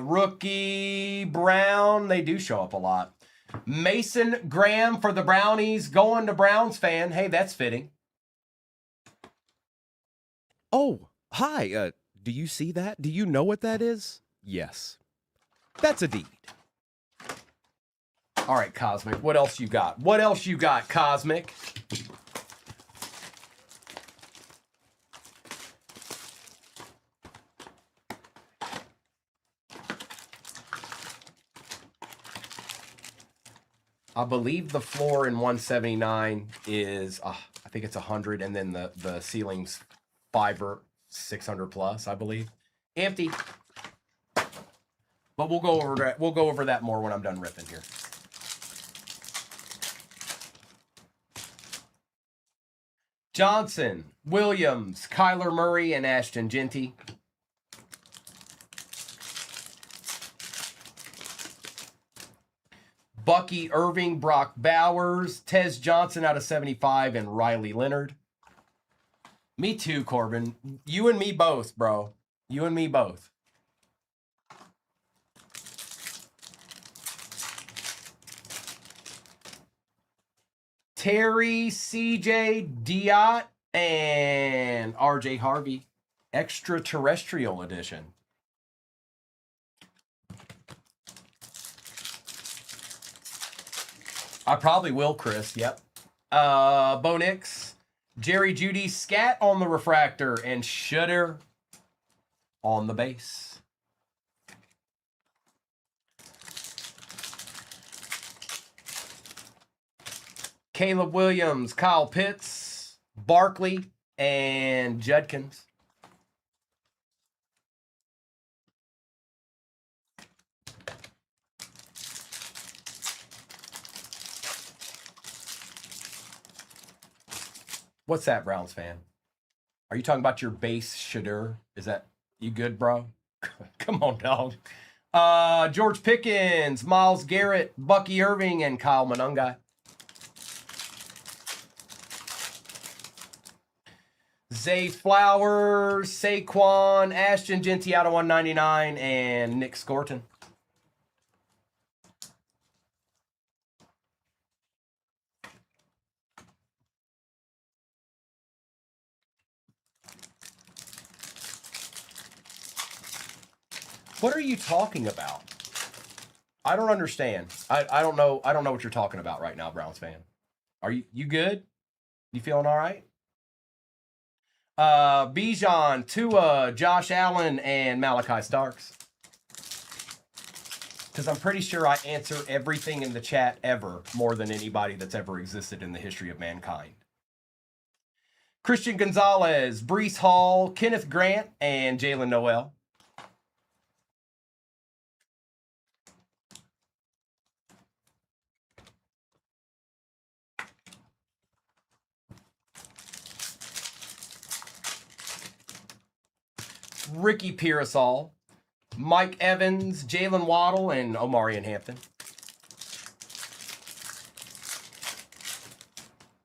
Rookie Brown, they do show up a lot. Mason Graham for the Brownies, going to Browns fan. Hey, that's fitting. Oh, hi. Do you see that? Do you know what that is? Yes. That's a deed. All right, Cosmic, what else you got? What else you got, Cosmic? I believe the floor in 179 is, I think it's 100, and then the ceiling's 500 or 600 plus, I believe. Empty. But we'll go over that. We'll go over that more when I'm done ripping here. Johnson, Williams, Kyler Murray, and Ashton Genty. Bucky Irving, Brock Bowers, Tez Johnson out of 75, and Riley Leonard. Me too, Corbin. You and me both, bro. You and me both. Terry, CJ, Diot, and RJ Harvey. Extraterrestrial edition. I probably will, Chris. Yep. Bo Nix, Jerry Judy, Scat on the refractor, and Shutter on the base. Caleb Williams, Kyle Pitts, Barkley, and Judkins. What's that, Browns fan? Are you talking about your base Shadur? Is that you good, bro? Come on, dog. George Pickens, Myles Garrett, Bucky Irving, and Kyle Monungai. Zay Flowers, Saquon, Ashton Genty out of 199, and Nick Scorton. What are you talking about? I don't understand. I don't know. I don't know what you're talking about right now, Browns fan. Are you good? You feeling all right? Bijan, Tua, Josh Allen, and Malachi Starks. Because I'm pretty sure I answer everything in the chat ever more than anybody that's ever existed in the history of mankind. Christian Gonzalez, Brees Hall, Kenneth Grant, and Jalen Noel. Ricky Pearsall, Mike Evans, Jalen Waddle, and Omarion Hampton.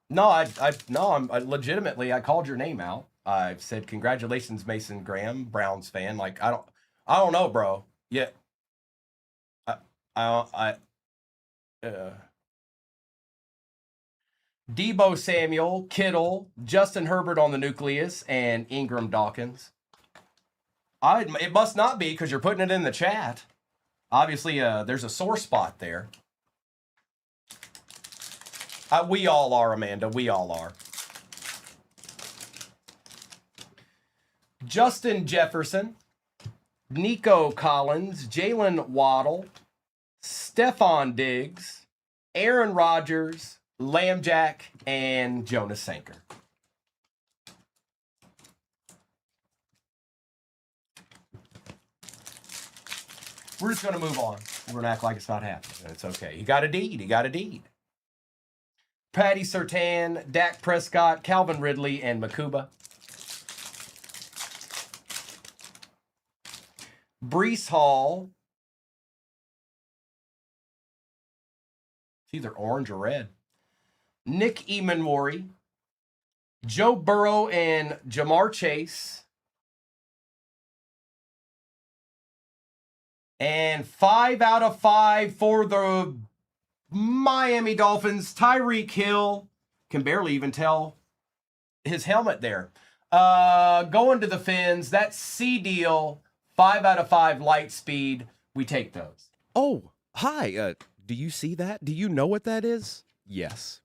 No, I'm legitimately. I called your name out. I said congratulations, Mason Graham, Browns fan. Like I don't know, bro. Yeah, Debo Samuel, Kittle, Justin Herbert on the nucleus, and Ingram Dawkins. It must not be because you're putting it in the chat. Obviously, there's a sore spot there. We all are, Amanda. We all are. Justin Jefferson, Nico Collins, Jalen Waddle, Stephon Diggs, Aaron Rodgers, Lambjack, and Jonas Sanker. We're just going to move on. We're going to act like it's not happening. It's okay. He got a deed. He got a deed. Patty Surtain, Dak Prescott, Calvin Ridley, and Makuba. Brees Hall. It's either orange or red. Nick Emanwari. Joe Burrow and Jamar Chase. And 5 out of 5 for the Miami Dolphins. Tyreek Hill. Can barely even tell his helmet there. Going to the Fins. That's C deal. 5 out of 5 light speed. We take those. Oh, hi. Do you see that? Do you know what that is? Yes.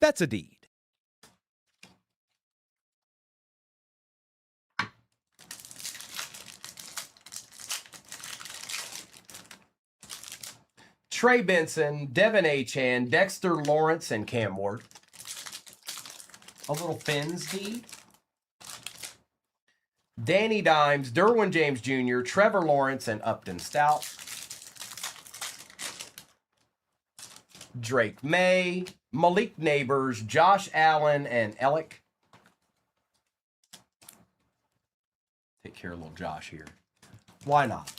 That's a deed. Trey Benson, Devin Achan, Dexter Lawrence, and Cam Ward. A little Fins deed. Danny Dimes, Derwin James Jr., Trevor Lawrence, and Upton Stout. Drake May, Malik Neighbors, Josh Allen, and Ellick. Take care of little Josh here. Why not?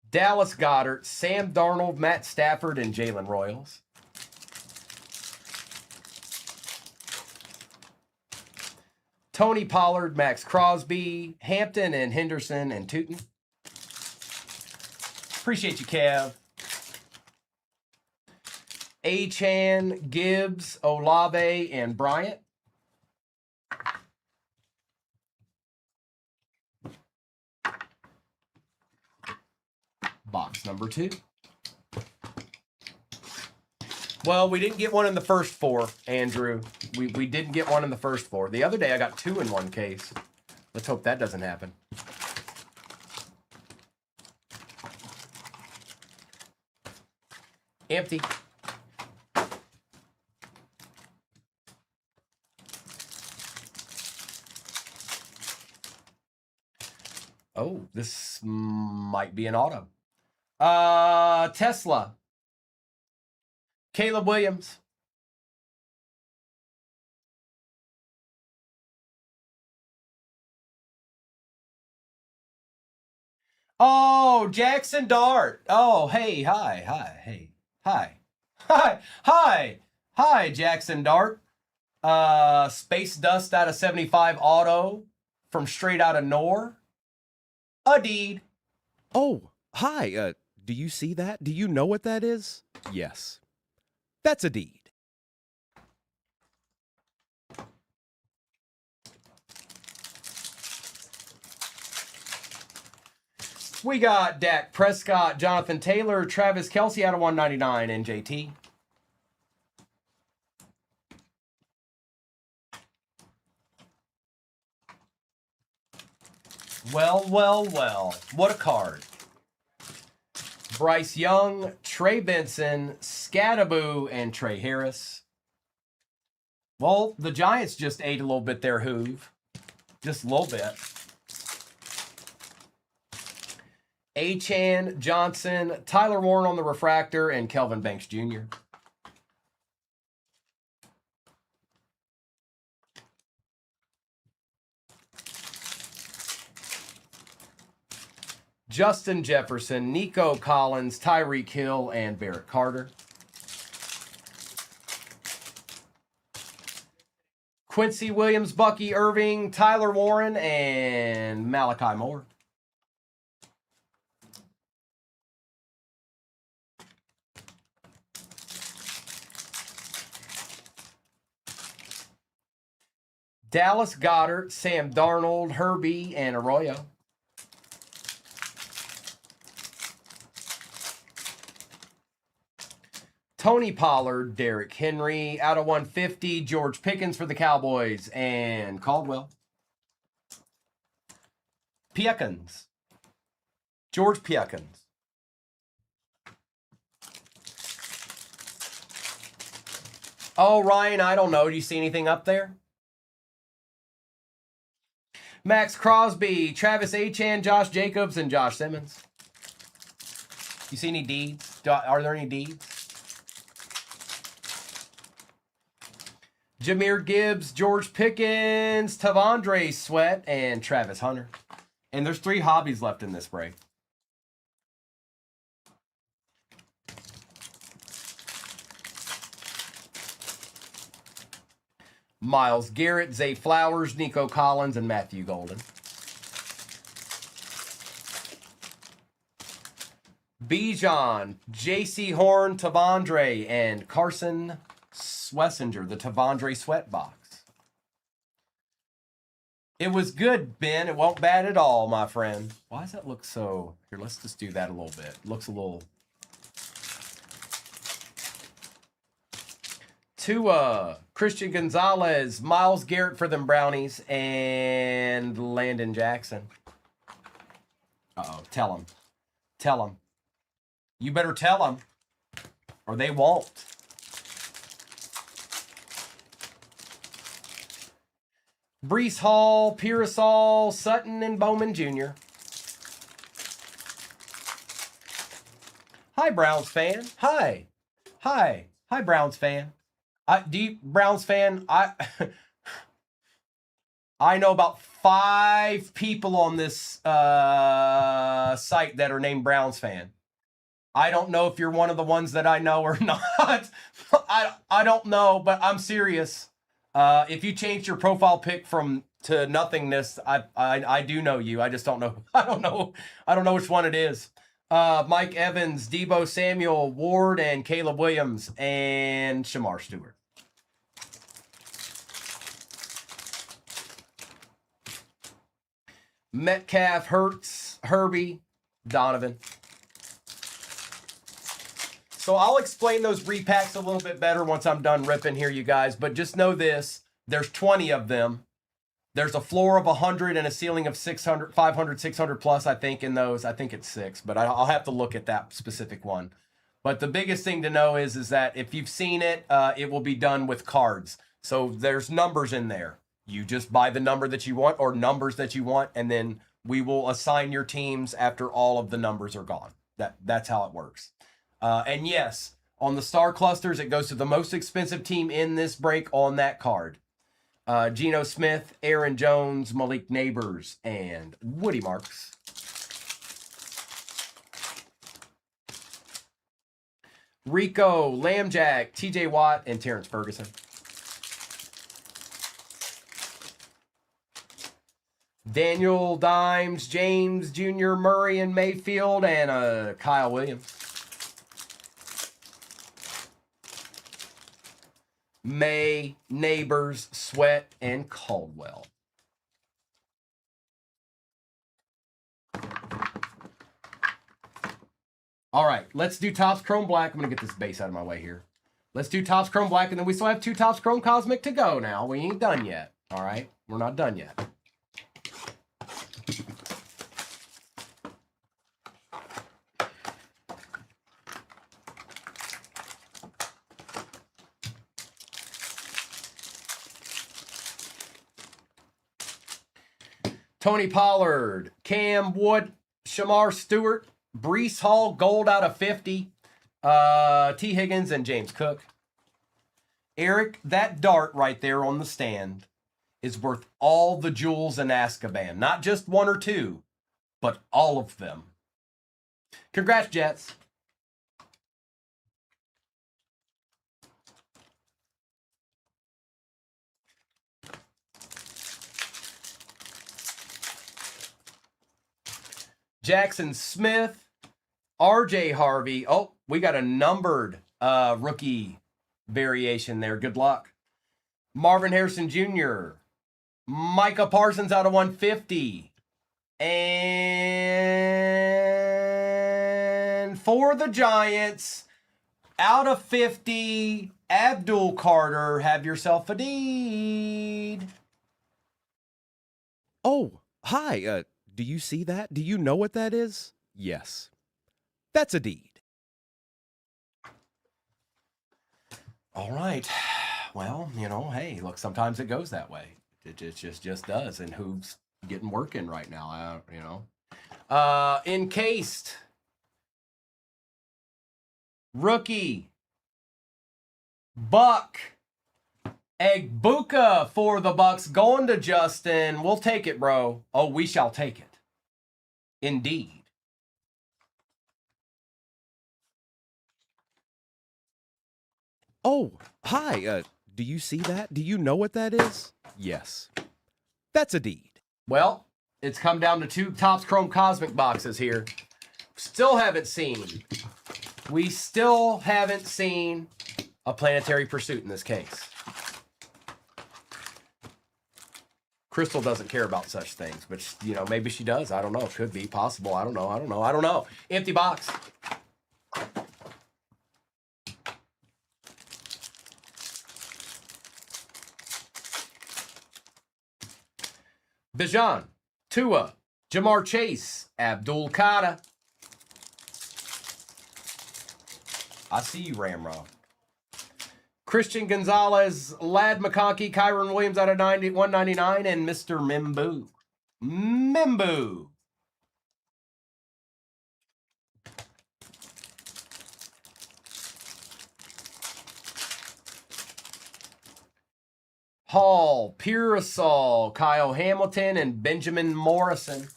Dallas Goedert, Sam Darnold, Matt Stafford, and Jalen Royals. Tony Pollard, Max Crosby, Hampton, and Henderson, and Tootin. Appreciate you, Kev. Achan, Gibbs, Olave, and Bryant. Box number 2. Well, we didn't get one in the first 4, Andrew. We didn't get one in the first 4. The other day I got 2 in one case. Let's hope that doesn't happen. Empty. Oh, this might be an auto. Tesla. Caleb Williams. Oh, Jackson Dart. Oh, hey, hey, hi, Jackson Dart. Space Dust out of 75 auto from straight out of Nor. A deed. Oh, hi. Do you see that? Do you know what that is? Yes. That's a deed. We got Dak Prescott, Jonathan Taylor, Travis Kelce out of 199, NJT. Well. What a card. Bryce Young, Trey Benson, Scattaboo, and Trey Harris. Well, the Giants just ate a little bit there, Hoove. Just a little bit. Achan, Johnson, Tyler Warren on the refractor, and Kelvin Banks Jr. Justin Jefferson, Nico Collins, Tyreek Hill, and Barrett Carter. Quincy Williams, Bucky Irving, Tyler Warren, and Malachi Moore. Dallas Goedert, Sam Darnold, Herbie, and Arroyo. Tony Pollard, Derrick Henry, out of 150, George Pickens for the Cowboys, and Caldwell. Pickens. George Pickens. Oh, Ryan, I don't know. Do you see anything up there? Max Crosby, Travis Achan, Josh Jacobs, and Josh Simmons. You see any deeds? Are there any deeds? Jahmyr Gibbs, George Pickens, Tavondre Sweat, and Travis Hunter. And there's 3 hobbies left in this break. Myles Garrett, Zay Flowers, Nico Collins, and Matthew Golden. Bijan, J.C. Horn, Tavondre, and Carson Swessinger, the Tavondre Sweat box. It was good, Ben. It won't bad at all, my friend. Why does that look so... Here, let's just do that a little bit. It looks a little... Tua, Christian Gonzalez, Myles Garrett for them Brownies, and Landon Jackson. Uh-oh, tell him. Tell him. You better tell him, or they won't. Brees Hall, Pearsall, Sutton, and Bowman Jr. Hi, Browns fan. Hi, Browns fan. Browns fan? I know about 5 people on this site that are named Browns fan. I don't know if you're one of the ones that I know or not. I don't know, but I'm serious. If you changed your profile pic to nothingness, I do know you. I just don't know. I don't know which one it is. Mike Evans, Debo Samuel, Ward, and Caleb Williams, and Shamar Stewart. Metcalf, Hurts, Herbie, Donovan. So I'll explain those repacks a little bit better once I'm done ripping here, you guys. But just know this. There's 20 of them. There's a floor of 100 and a ceiling of 600, 500, 600 plus, I think, in those. I think it's 6, but I'll have to look at that specific one. But the biggest thing to know is that if you've seen it, it will be done with cards. So there's numbers in there. You just buy the number that you want or numbers that you want, and then we will assign your teams after all of the numbers are gone. That's how it works. And yes, on the star clusters, it goes to the most expensive team in this break on that card. Geno Smith, Aaron Jones, Malik Neighbors, and Woody Marks. Rico, Lambjack, TJ Watt, and Terrence Ferguson. Daniel Dimes, James Jr., Murray, and Mayfield, and Kyle Williams. May, Neighbors, Sweat, and Caldwell. All right, let's do Topps Chrome Black. I'm going to get this base out of my way here. Let's do Topps Chrome Black, and then we still have 2 Topps Chrome Cosmic to go now. We ain't done yet. All right, we're not done yet. Tony Pollard, Cam Wood, Shamar Stewart, Brees Hall, gold out of 50. T. Higgins and James Cook. Eric, that dart right there on the stand is worth all the jewels in Azkaban. Not just 1 or 2, but all of them. Congrats, Jets. Jackson Smith, RJ Harvey. Oh, we got a numbered rookie variation there. Good luck. Marvin Harrison Jr., Micah Parsons out of 150. And for the Giants, out of 50, Abdul Carter. Have yourself a deed. Oh, hi. Do you see that? Do you know what that is? Yes. That's a deed. All right. Well, you know, hey, look, sometimes it goes that way. It just does. And who's getting working right now? You know. Encased. Rookie. Buck. Egbuka for the Bucks going to Justin. We'll take it, bro. Oh, we shall take it. Indeed. Oh, hi. Do you see that? Do you know what that is? Yes. That's a deed. Well, it's come down to 2 Topps Chrome Cosmic boxes here. Still haven't seen. We still haven't seen a Planetary Pursuit in this case. Crystal doesn't care about such things, but, you know, maybe she does. I don't know. Could be possible. I don't know. Empty box. Bijan, Tua, Jamar Chase, Abdul Qadir. I see you, Ramro. Christian Gonzalez, Lad McConkey, Kyron Williams out of 199, and Mr. Mimbu. Mimbu. Hall, Pearsall, Kyle Hamilton, and Benjamin Morrison.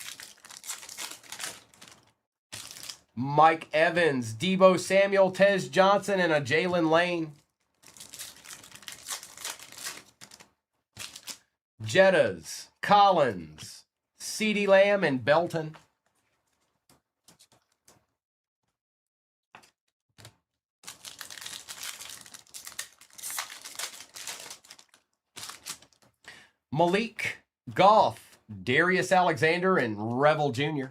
Mike Evans, Debo Samuel, Tez Johnson, and a Jalen Lane. Jettas, Collins, CeeDee Lamb, and Belton. Malik, Goff, Darius Alexander, and Revel Jr.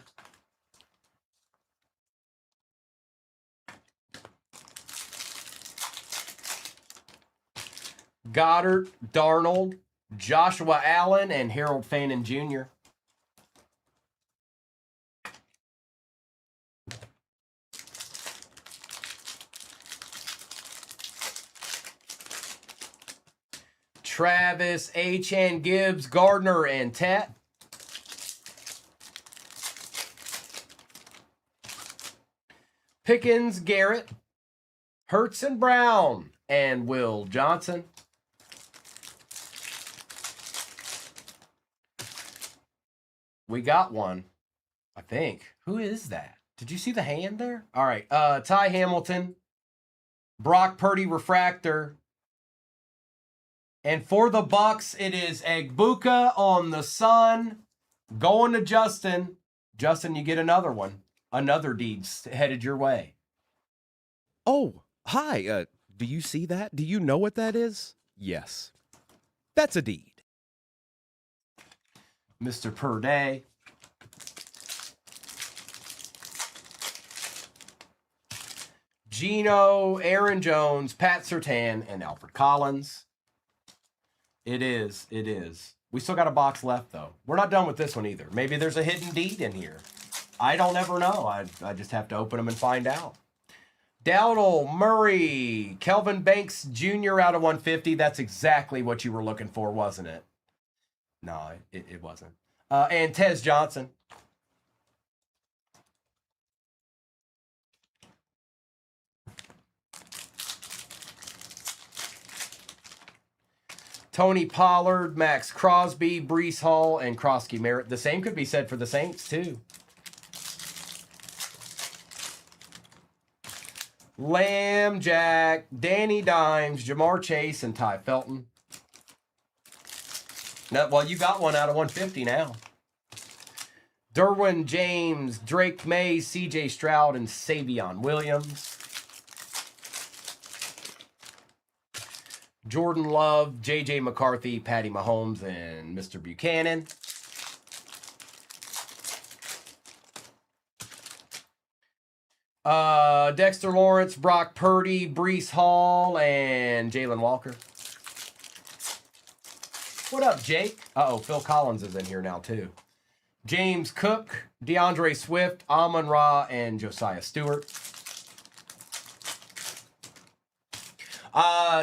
Goddard, Darnold, Joshua Allen, and Harold Fannin Jr. Travis, Achan, Gibbs, Gardner, and Tat. Pickens, Garrett, Hurts and Brown, and Will Johnson. We got one, I think. Who is that? Did you see the hand there? All right. Ty Hamilton, Brock Purdy refractor. And for the Bucks, it is Egbuka on the Sun. Going to Justin. Justin, you get another one. Another deed's headed your way. Oh, hi. Do you see that? Do you know what that is? Yes. That's a deed. Mr. Per Day. Gino, Aaron Jones, Pat Surtain, and Alfred Collins. It is. It is. We still got a box left, though. We're not done with this one either. Maybe there's a hidden deed in here. I don't ever know. I just have to open them and find out. Dowdle, Murray, Kelvin Banks Jr. out of 150. That's exactly what you were looking for, wasn't it? No, it wasn't. And Tez Johnson. Tony Pollard, Max Crosby, Breece Hall, and Krosky Merritt. The same could be said for the Saints, too. Lamb, Jack, Danny Dimes, Jamar Chase, and Ty Felton. Now, well, you got one out of 150 now. Derwin James, Drake May, C.J. Stroud, and Savion Williams. Jordan Love, J.J. McCarthy, Patty Mahomes, and Mr. Buchanan. Dexter Lawrence, Brock Purdy, Breece Hall, and Jalen Walker. What up, Jake? Uh-oh, Phil Collins is in here now, too. James Cook, DeAndre Swift, Amon-Ra, and Josiah Stewart.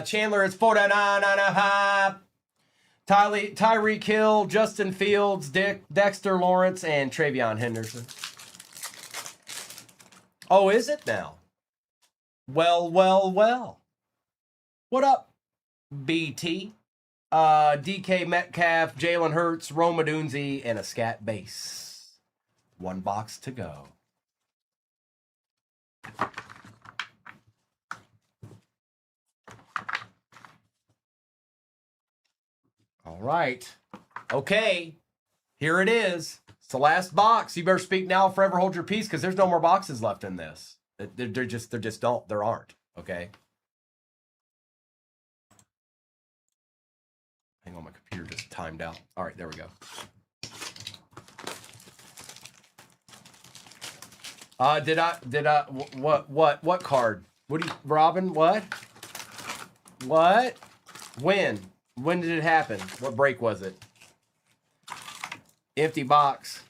Chandler, it's 49.5. Tyreek Hill, Justin Fields, Dexter Lawrence, and Travion Henderson. Oh, is it now? Well. What up, BT? DK Metcalf, Jalen Hurts, Rome Odunze, and a scat base. One box to go. All right. Okay. Here it is. It's the last box. You better speak now, forever hold your peace, because there's no more boxes left in this. There aren't. Okay. Hang on, my computer just timed out. All right, there we go. What card? What do you, Robin, what? When? When did it happen? What break was it? Empty box.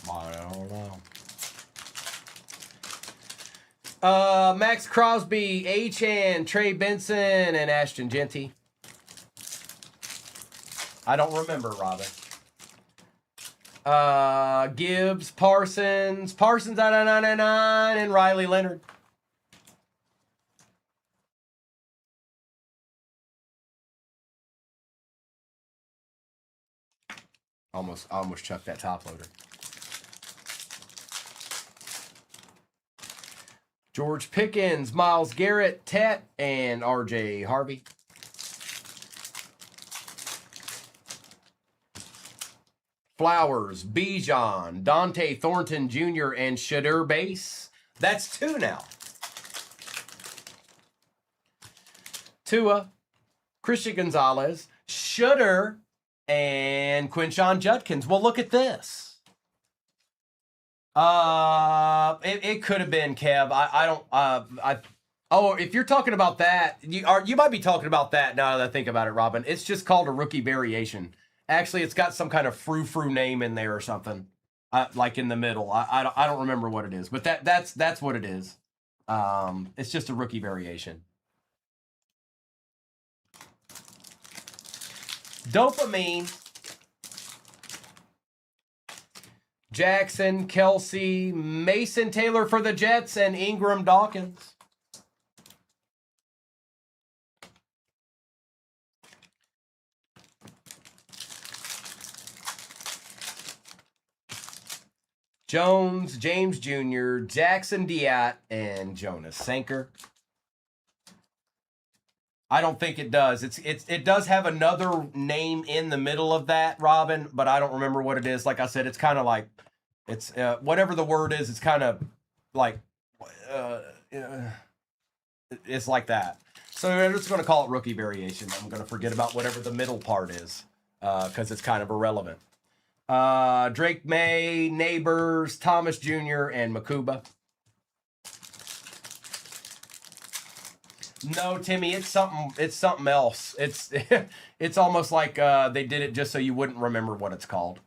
I don't know. Max Crosby, Achan, Trey Benson, and Ashton Genty. I don't remember, Robin. Gibbs, Parsons out of 99, and Riley Leonard. I almost chucked that top loader. George Pickens, Myles Garrett, Tet, and RJ Harvey. Flowers, Bijan, Dante Thornton Jr., and Shadur Base. That's two now. Tua, Christian Gonzalez, Shadur, and Quinshon Judkins. Well, look at this. It could have been Kev. Oh, if you're talking about that, you might be talking about that now that I think about it, Robin. It's just called a rookie variation. Actually, it's got some kind of frou-frou name in there or something, like in the middle. I don't remember what it is, but that's what it is. It's just a rookie variation. Dopamine. Jackson, Kelsey, Mason Taylor for the Jets, and Ingram Dawkins. Jones, James Jr., Jackson Diat, and Jonas Sanker. I don't think it does. It does have another name in the middle of that, Robin, but I don't remember what it is. Like I said, it's kind of like, it's whatever the word is, it's kind of like, it's like that. So I'm just going to call it rookie variation. I'm going to forget about whatever the middle part is because it's kind of irrelevant. Drake May, Neighbors, Thomas Jr., and Makuba. No, Timmy, it's something else. It's almost like they did it just so you wouldn't remember what it's called.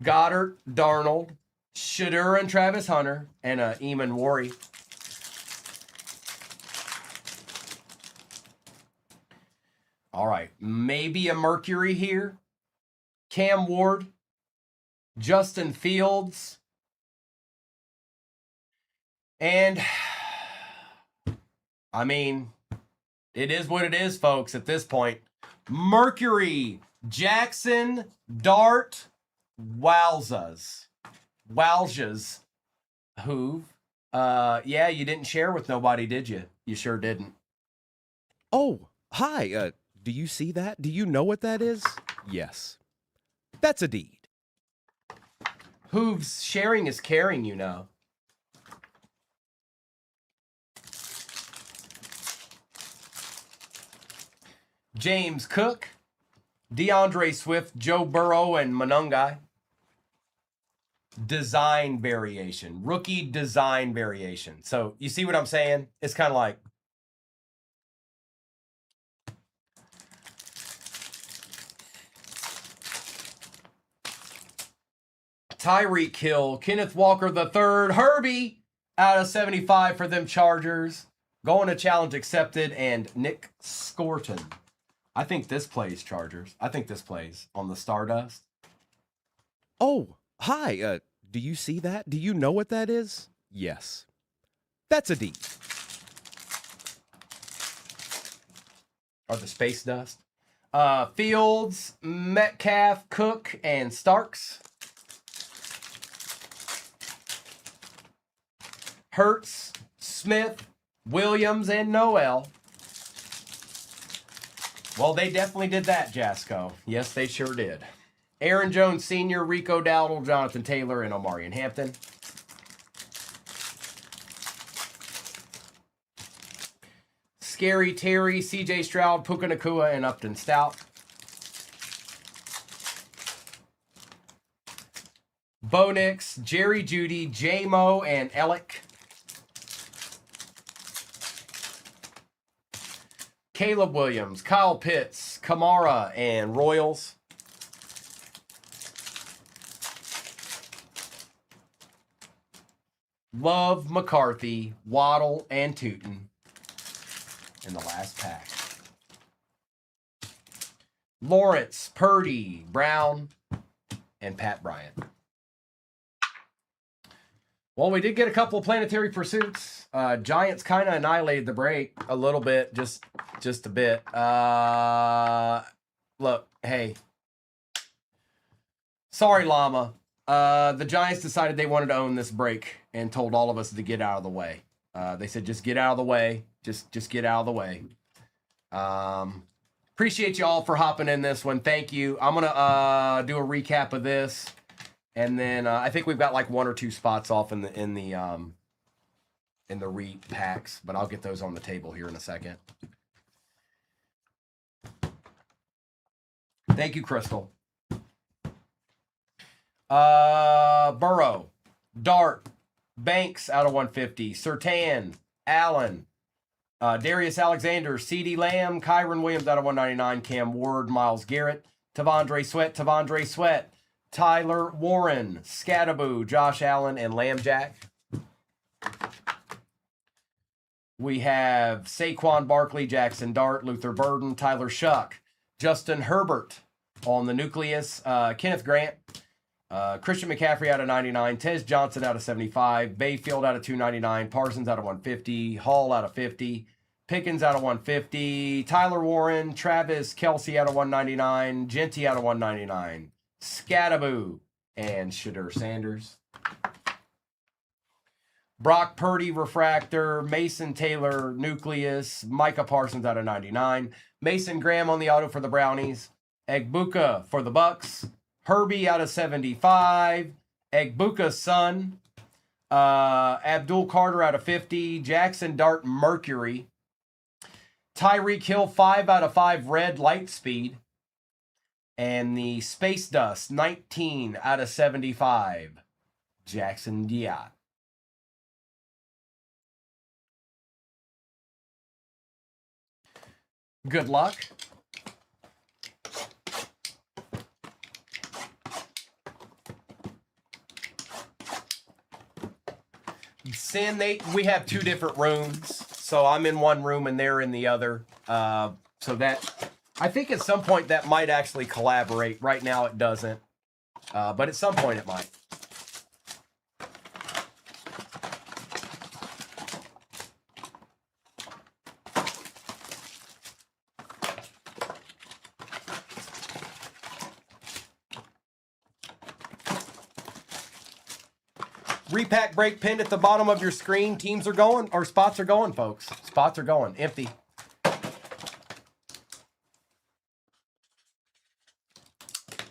Goddard, Darnold, Shadur and Travis Hunter, and Eamon Worry. All right, maybe a Mercury here. Cam Ward, Justin Fields, and I mean, it is what it is, folks, at this point. Mercury, Jackson, Dart, Wowzas. Who? Yeah, you didn't share with nobody, did you? You sure didn't. Oh, hi. Do you see that? Do you know what that is? Yes. That's a deed. Hooves, sharing is caring, you know. James Cook, DeAndre Swift, Joe Burrow, and Monungai. Design variation. Rookie design variation. So you see what I'm saying? It's kind of like Tyreek Hill, Kenneth Walker III, Herbie out of 75 for them Chargers. Going to challenge accepted, and Nick Scorton. I think this plays Chargers. I think this plays on the Stardust. Oh, hi. Do you see that? Do you know what that is? Yes. That's a deed. Or the Space Dust. Fields, Metcalf, Cook, and Starks. Hurts, Smith, Williams, and Noel. Well, they definitely did that, Jasco. Yes, they sure did. Aaron Jones Sr., Rico Dowdle, Jonathan Taylor, and Omarion Hampton. Scary Terry, CJ Stroud, Puka Nacua, and Upton Stout. Bo Nix, Jerry Jeudy, J-Mo, and Ellick. Caleb Williams, Kyle Pitts, Kamara, and Royals. Love, McCarthy, Waddle, and Tootin in the last pack. Lawrence, Purdy, Brown, and Pat Bryant. Well, we did get a couple of planetary pursuits. Giants kind of annihilated the break a little bit, just a bit. Look, hey. Sorry, Llama. The Giants decided they wanted to own this break and told all of us to get out of the way. They said, just get out of the way. Just get out of the way. Appreciate you all for hopping in this one. Thank you. I'm going to do a recap of this. And then I think we've got like 1 or 2 spots off in the repacks, but I'll get those on the table here in a second. Thank you, Crystal. Burrow, Dart, Banks out of 150, Surtain, Allen, Darius Alexander, CeeDee Lamb, Kyron Williams out of 199, Cam Ward, Myles Garrett, Tavondre Sweat, Tyler Warren, Scattaboo, Josh Allen, and Lamb Jack. We have Saquon Barkley, Jackson Dart, Luther Burden, Tyler Shuck, Justin Herbert on the nucleus, Kenneth Grant, Christian McCaffrey out of 99, Tez Johnson out of 75, Bayfield out of 299, Parsons out of 150, Hall out of 50, Pickens out of 150, Tyler Warren, Travis Kelce out of 199, Genty out of 199, Scattaboo, and Shadur Sanders. Brock Purdy refractor, Mason Taylor nucleus, Micah Parsons out of 99, Mason Graham on the auto for the Brownies, Egbuka for the Bucks, Herbie out of 75, Egbuka's son, Abdul Carter out of 50, Jackson Dart Mercury, Tyreek Hill 5 out of 5 red light speed, and the Space Dust 19 out of 75, Jackson Diott. Good luck. Sin, we have two different rooms, so I'm in one room and they're in the other. So that, I think at some point that might actually collaborate. Right now it doesn't, but at some point it might. Repack break pinned at the bottom of your screen. Teams are going, or spots are going, folks. Spots are going. Empty.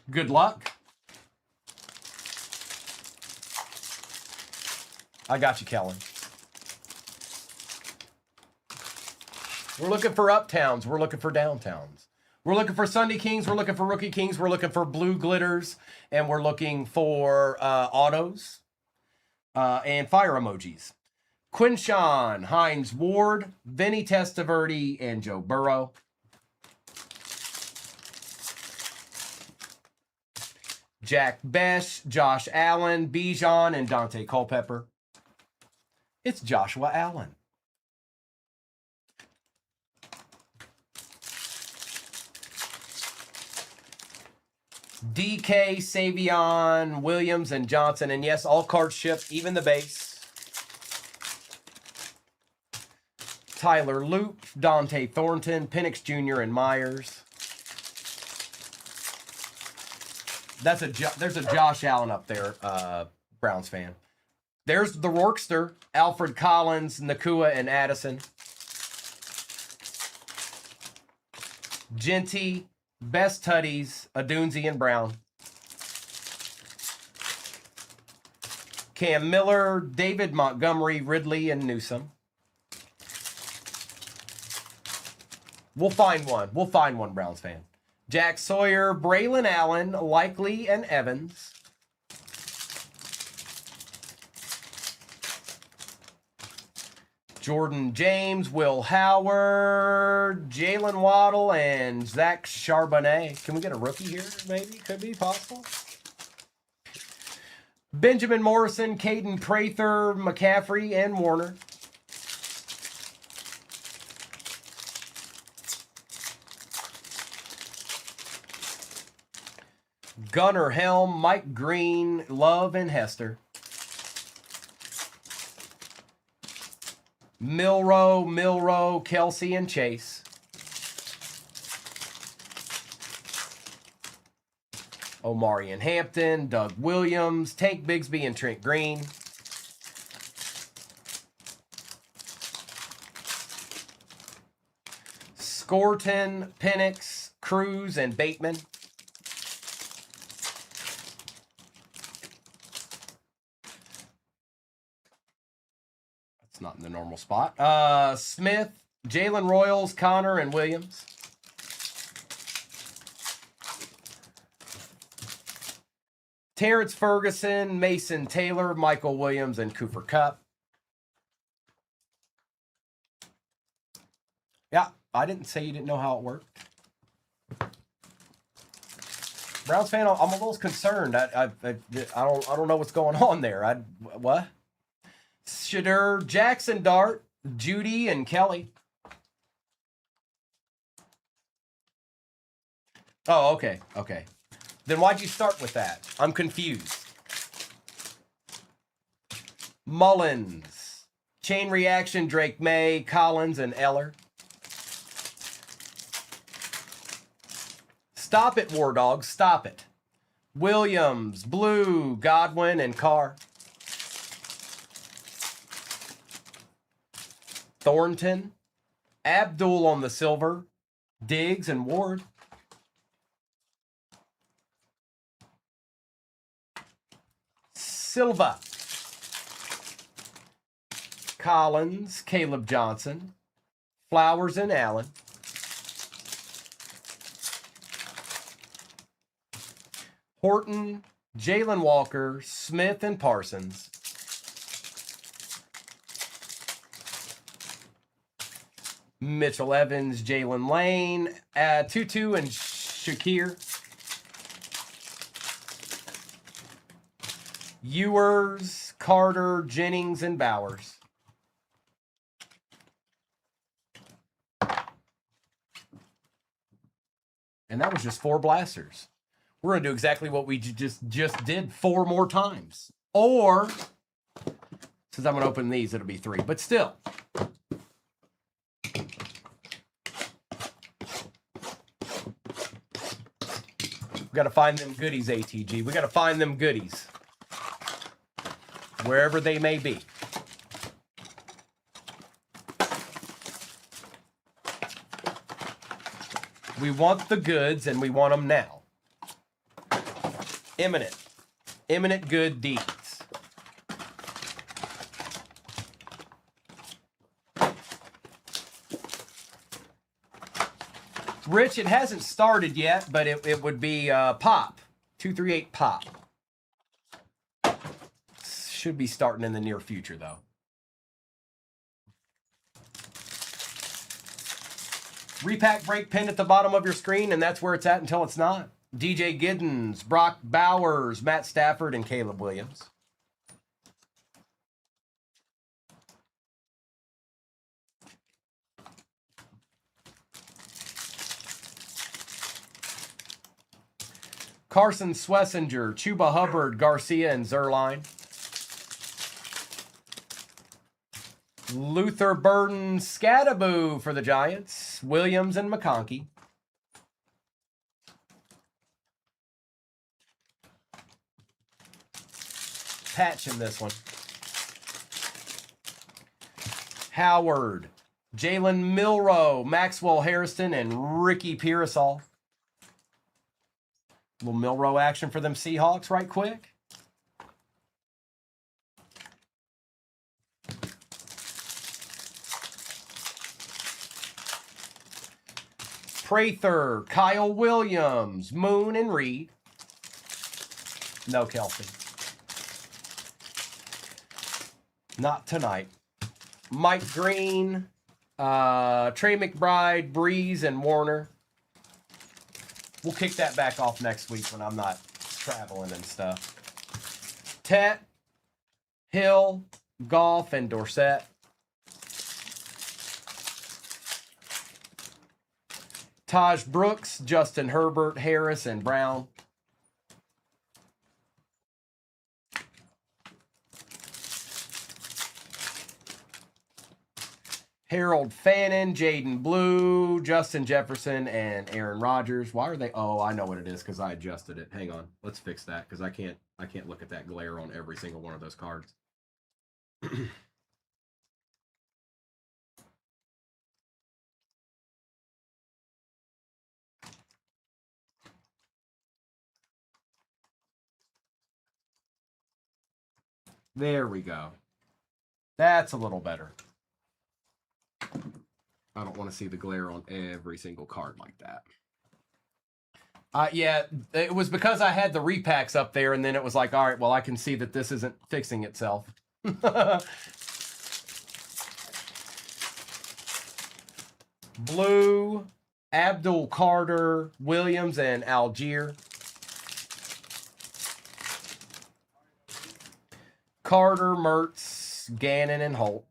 Good luck. I got you, Kellen. We're looking for uptowns. We're looking for downtowns. We're looking for Sunday Kings. We're looking for Rookie Kings. We're looking for blue glitters. And we're looking for autos. And fire emojis. Quinshawn, Hines Ward, Vinny Testaverde, and Joe Burrow. Jack Besh, Josh Allen, Bijan, and Dante Culpepper. It's Joshua Allen. DK, Savion, Williams, and Johnson. And yes, all cards shipped, even the base. Tyler Loop, Dante Thornton, Penix Jr., and Myers. There's a Josh Allen up there, Browns fan. There's the Rorkster, Alfred Collins, Nakua, and Addison. Genty, Best Tutties, Adunzi, and Brown. Cam Miller, David Montgomery, Ridley, and Newsome. We'll find one. We'll find one, Browns fan. Jack Sawyer, Braylon Allen, Likely, and Evans. Jordan James, Will Howard, Jalen Waddle, and Zach Charbonnet. Can we get a rookie here? Maybe. Could be possible. Benjamin Morrison, Caden Prather, McCaffrey, and Warner. Gunnar Helm, Mike Green, Love, and Hester. Milrow, Kelsey, and Chase. Omari and Hampton, Doug Williams, Tank Bigsby, and Trent Green. Scorton, Penix, Cruz, and Bateman. Not in the normal spot. Smith, Jalen Royals, Connor, and Williams. Terrence Ferguson, Mason Taylor, Michael Williams, and Cooper Kupp. Yeah, I didn't say you didn't know how it worked. Browns fan, I'm a little concerned. I don't know what's going on there. What? Shadur, Jackson Dart, Judy, and Kelly. Oh, okay. Okay. Then why'd you start with that? I'm confused. Mullins, Chain Reaction, Drake May, Collins, and Eller. Stop it, War Dogs. Stop it. Williams, Blue, Godwin, and Carr. Thornton, Abdul on the silver, Diggs and Ward. Silva, Collins, Caleb Johnson, Flowers and Allen. Horton, Jalen Walker, Smith and Parsons. Mitchell Evans, Jalen Lane, Tutu and Shakir. Ewers, Carter, Jennings, and Bowers. And that was just 4 blasters. We're going to do exactly what we just did 4 more times. Or, since I'm going to open these, it'll be 3. But still. We got to find them goodies, ATG. We got to find them goodies. Wherever they may be. We want the goods, and we want them now. Imminent. Imminent good deeds. Rich, it hasn't started yet, but it would be Pop. 238 Pop. Should be starting in the near future, though. Repack break pin at the bottom of your screen, and that's where it's at until it's not. DJ Giddens, Brock Bowers, Matt Stafford, and Caleb Williams. Carson Swessinger, Chuba Hubbard, Garcia, and Zerline. Luther Burden, Scattaboo for the Giants. Williams and McConkey. Patch in this one. Howard, Jalen Milroe, Maxwell Harrison, and Ricky Pearsall. Little Milroe action for them Seahawks right quick. Prather, Kyle Williams, Moon, and Reed. No Kelsey. Not tonight. Mike Green, Trey McBride, Breeze, and Warner. We'll kick that back off next week when I'm not traveling and stuff. Tet, Hill, Goff, and Dorsett. Taj Brooks, Justin Herbert, Harris, and Brown. Harold Fannin, Jaden Blue, Justin Jefferson, and Aaron Rodgers. Why are they? Oh, I know what it is because I adjusted it. Hang on, let's fix that because I can't look at that glare on every single one of those cards. There we go. That's a little better. I don't want to see the glare on every single card like that. Yeah, it was because I had the repacks up there, and then it was like, all right, well, I can see that this isn't fixing itself. Blue, Abdul Carter, Williams, and Algier. Carter, Mertz, Gannon, and Holt.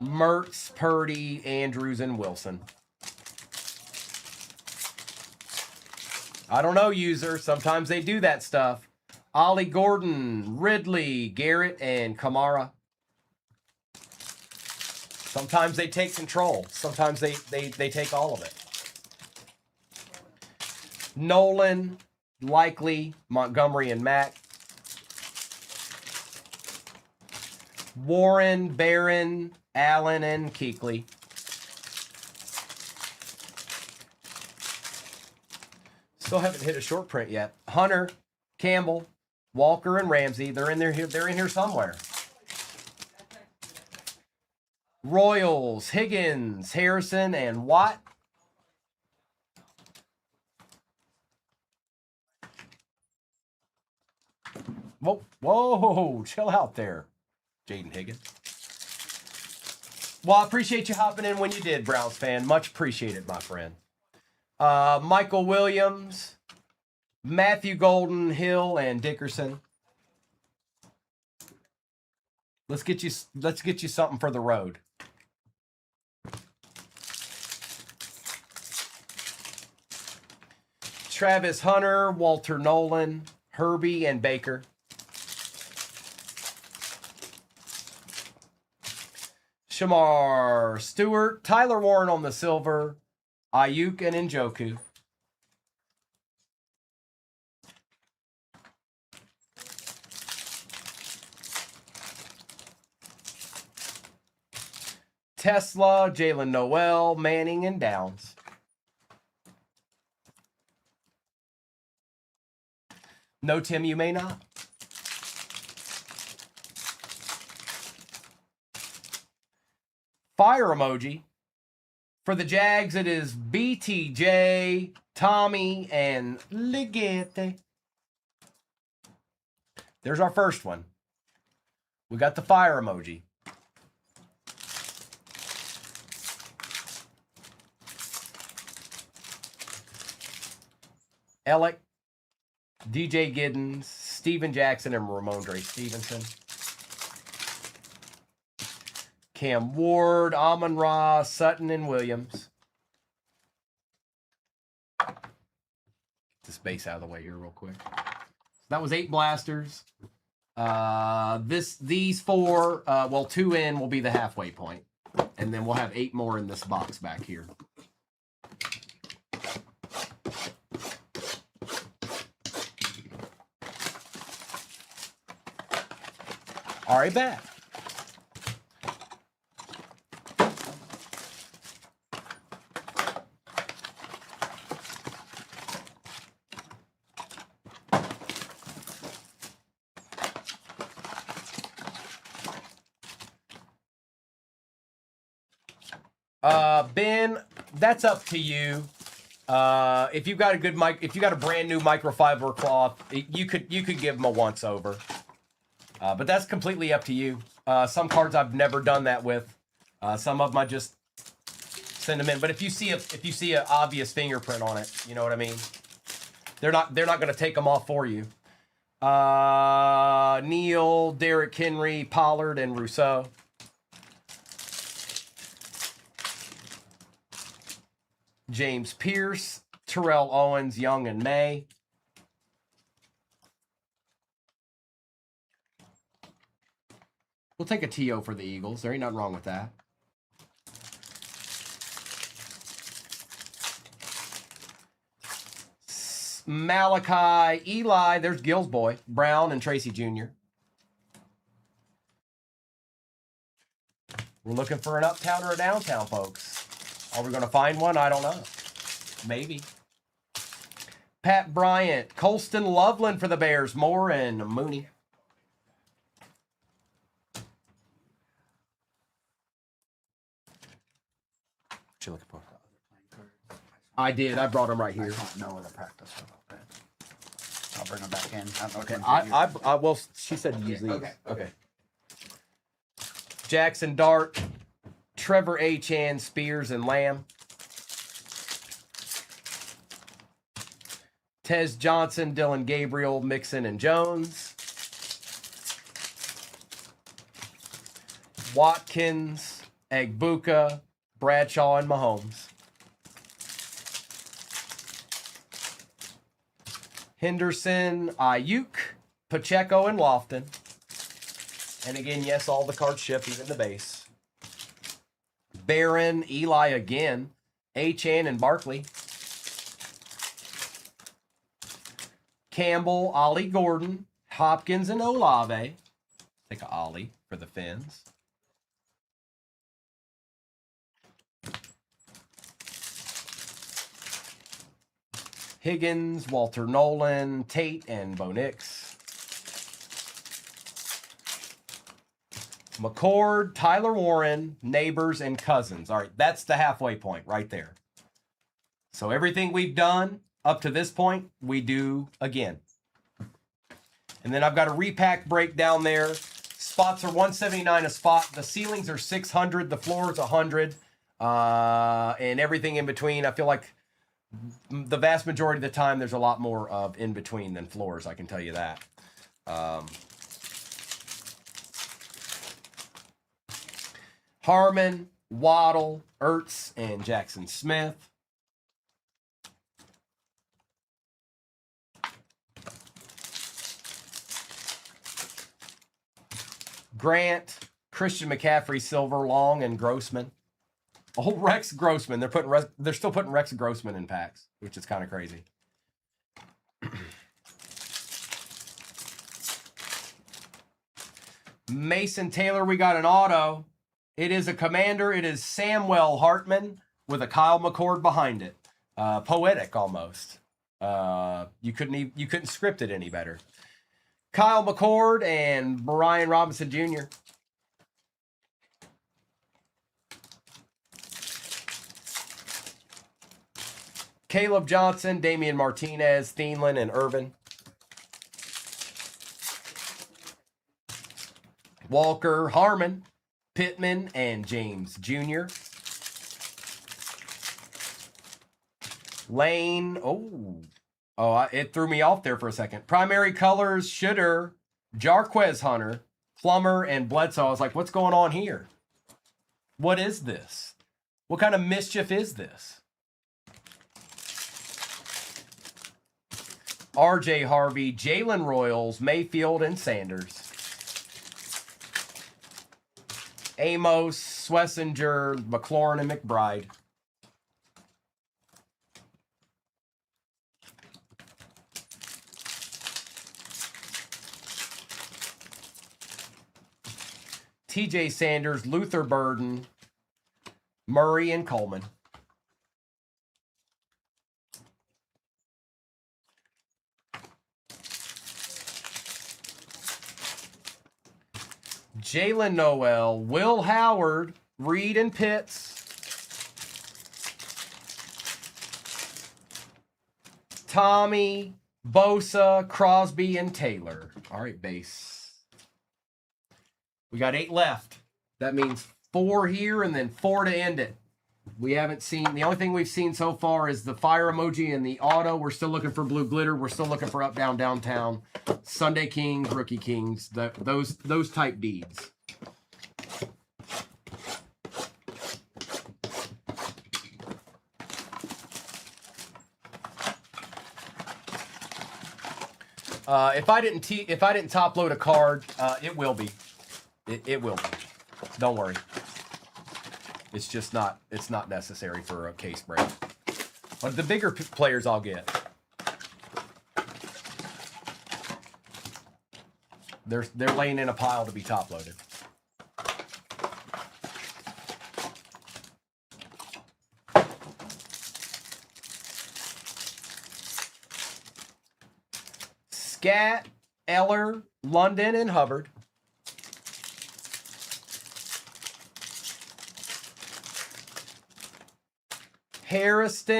Mertz, Purdy, Andrews, and Wilson. I don't know, user. Sometimes they do that stuff. Ollie Gordon, Ridley, Garrett, and Kamara. Sometimes they take control. Sometimes they take all of it. Nolan, Likely, Montgomery and Mack. Warren, Barron, Allen, and Kuechly. Still haven't hit a short print yet. Hunter, Campbell, Walker, and Ramsey. They're in there. They're in here somewhere. Royals, Higgins, Harrison, and Watt. Whoa, whoa, chill out there, Jaden Higgins. Well, I appreciate you hopping in when you did, Browns fan. Much appreciated, my friend. Michael Williams, Matthew Golden, Hill, and Dickerson. Let's get you something for the road. Travis Hunter, Walter Nolan, Herbie, and Baker. Shamar Stewart, Tyler Warren on the silver, Ayuk and Njoku. Tesla, Jalen Noel, Manning, and Downs. No, Tim, you may not. Fire emoji. For the Jags, it is BTJ, Tommy, and Ligete. There's our first one. We got the fire emoji. Alec, DJ Giddens, Steven Jackson, and Ramondre Stevenson. Cam Ward, Amon-Ra, Sutton, and Williams. Get this base out of the way here real quick. That was 8 blasters. These 4, well, 2 in will be the halfway point. And then we'll have 8 more in this box back here. All right, back. Ben, that's up to you. If you've got a good mic, if you got a brand new microfiber cloth, you could give them a once over. But that's completely up to you. Some cards I've never done that with. Some of them I just send them in. But if you see an obvious fingerprint on it, you know what I mean. They're not going to take them off for you. Neal, Derrick Henry, Pollard, and Rousseau. James Pierce, Terrell Owens, Young, and May. We'll take a TO for the Eagles. There ain't nothing wrong with that. Malachi, Eli, there's Gill's boy, Brown, and Tracy Jr. We're looking for an uptown or a downtown, folks. Are we going to find one? I don't know. Maybe. Pat Bryant, Colston Loveland for the Bears, Moore, and Mooney. What you looking for? I did. I brought them right here. I don't know where the practice was. I'll bring them back in. Okay. Well, she said to use these. Okay. Jackson Dart, Trevor Achan, Spears, and Lamb. Tez Johnson, Dylan Gabriel, Mixon, and Jones. Watkins, Egbuka, Bradshaw, and Mahomes. Henderson, Ayuk, Pacheco, and Lofton. And again, yes, all the cards ship, even the base. Barron, Eli again, Achan, and Barkley. Campbell, Ollie Gordon, Hopkins, and Olave. Take a Ollie for the Fins. Higgins, Walter Nolan, Tate, and Bo Nix. McCord, Tyler Warren, Neighbors, and Cousins. All right, that's the halfway point right there. So everything we've done up to this point, we do again. And then I've got a repack break down there. Spots are $179 a spot. The ceilings are $600. The floor is $100. And everything in between. I feel like the vast majority of the time, there's a lot more of in between than floors. I can tell you that. Harmon, Waddle, Ertz, and Jackson Smith. Grant, Christian McCaffrey, Silver, Long, and Grossman. Oh, Rex Grossman. They're still putting Rex Grossman in packs, which is kind of crazy. Mason Taylor, we got an auto. It is a Commander. It is Samuel Hartman with a Kyle McCord behind it. Poetic almost. You couldn't script it any better. Kyle McCord and Brian Robinson Jr. Caleb Johnson, Damian Martinez, Thielen, and Irvin. Walker, Harmon, Pittman, and James Jr. Lane, it threw me off there for a second. Primary colors, Shooter, Jarquez Hunter, Plummer, and Bledsoe. I was like, what's going on here? What is this? What kind of mischief is this? R.J. Harvey, Jalen Royals, Mayfield, and Sanders. Amos, Swessinger, McLaurin, and McBride. TJ Sanders, Luther Burden, Murray, and Coleman. Jalen Noel, Will Howard, Reed, and Pitts. Tommy, Bosa, Crosby, and Taylor. All right, base. We got 8 left. That means 4 here and then 4 to end it. We haven't seen, the only thing we've seen so far is the fire emoji and the auto. We're still looking for blue glitter. We're still looking for up, down, downtown. Sunday Kings, Rookie Kings, those type deeds. If I didn't top load a card, it will be. It will be. Don't worry. It's just not. It's not necessary for a case break. But the bigger players I'll get. They're laying in a pile to be top loaded. Scat, Eller, London, and Hubbard. Harrison,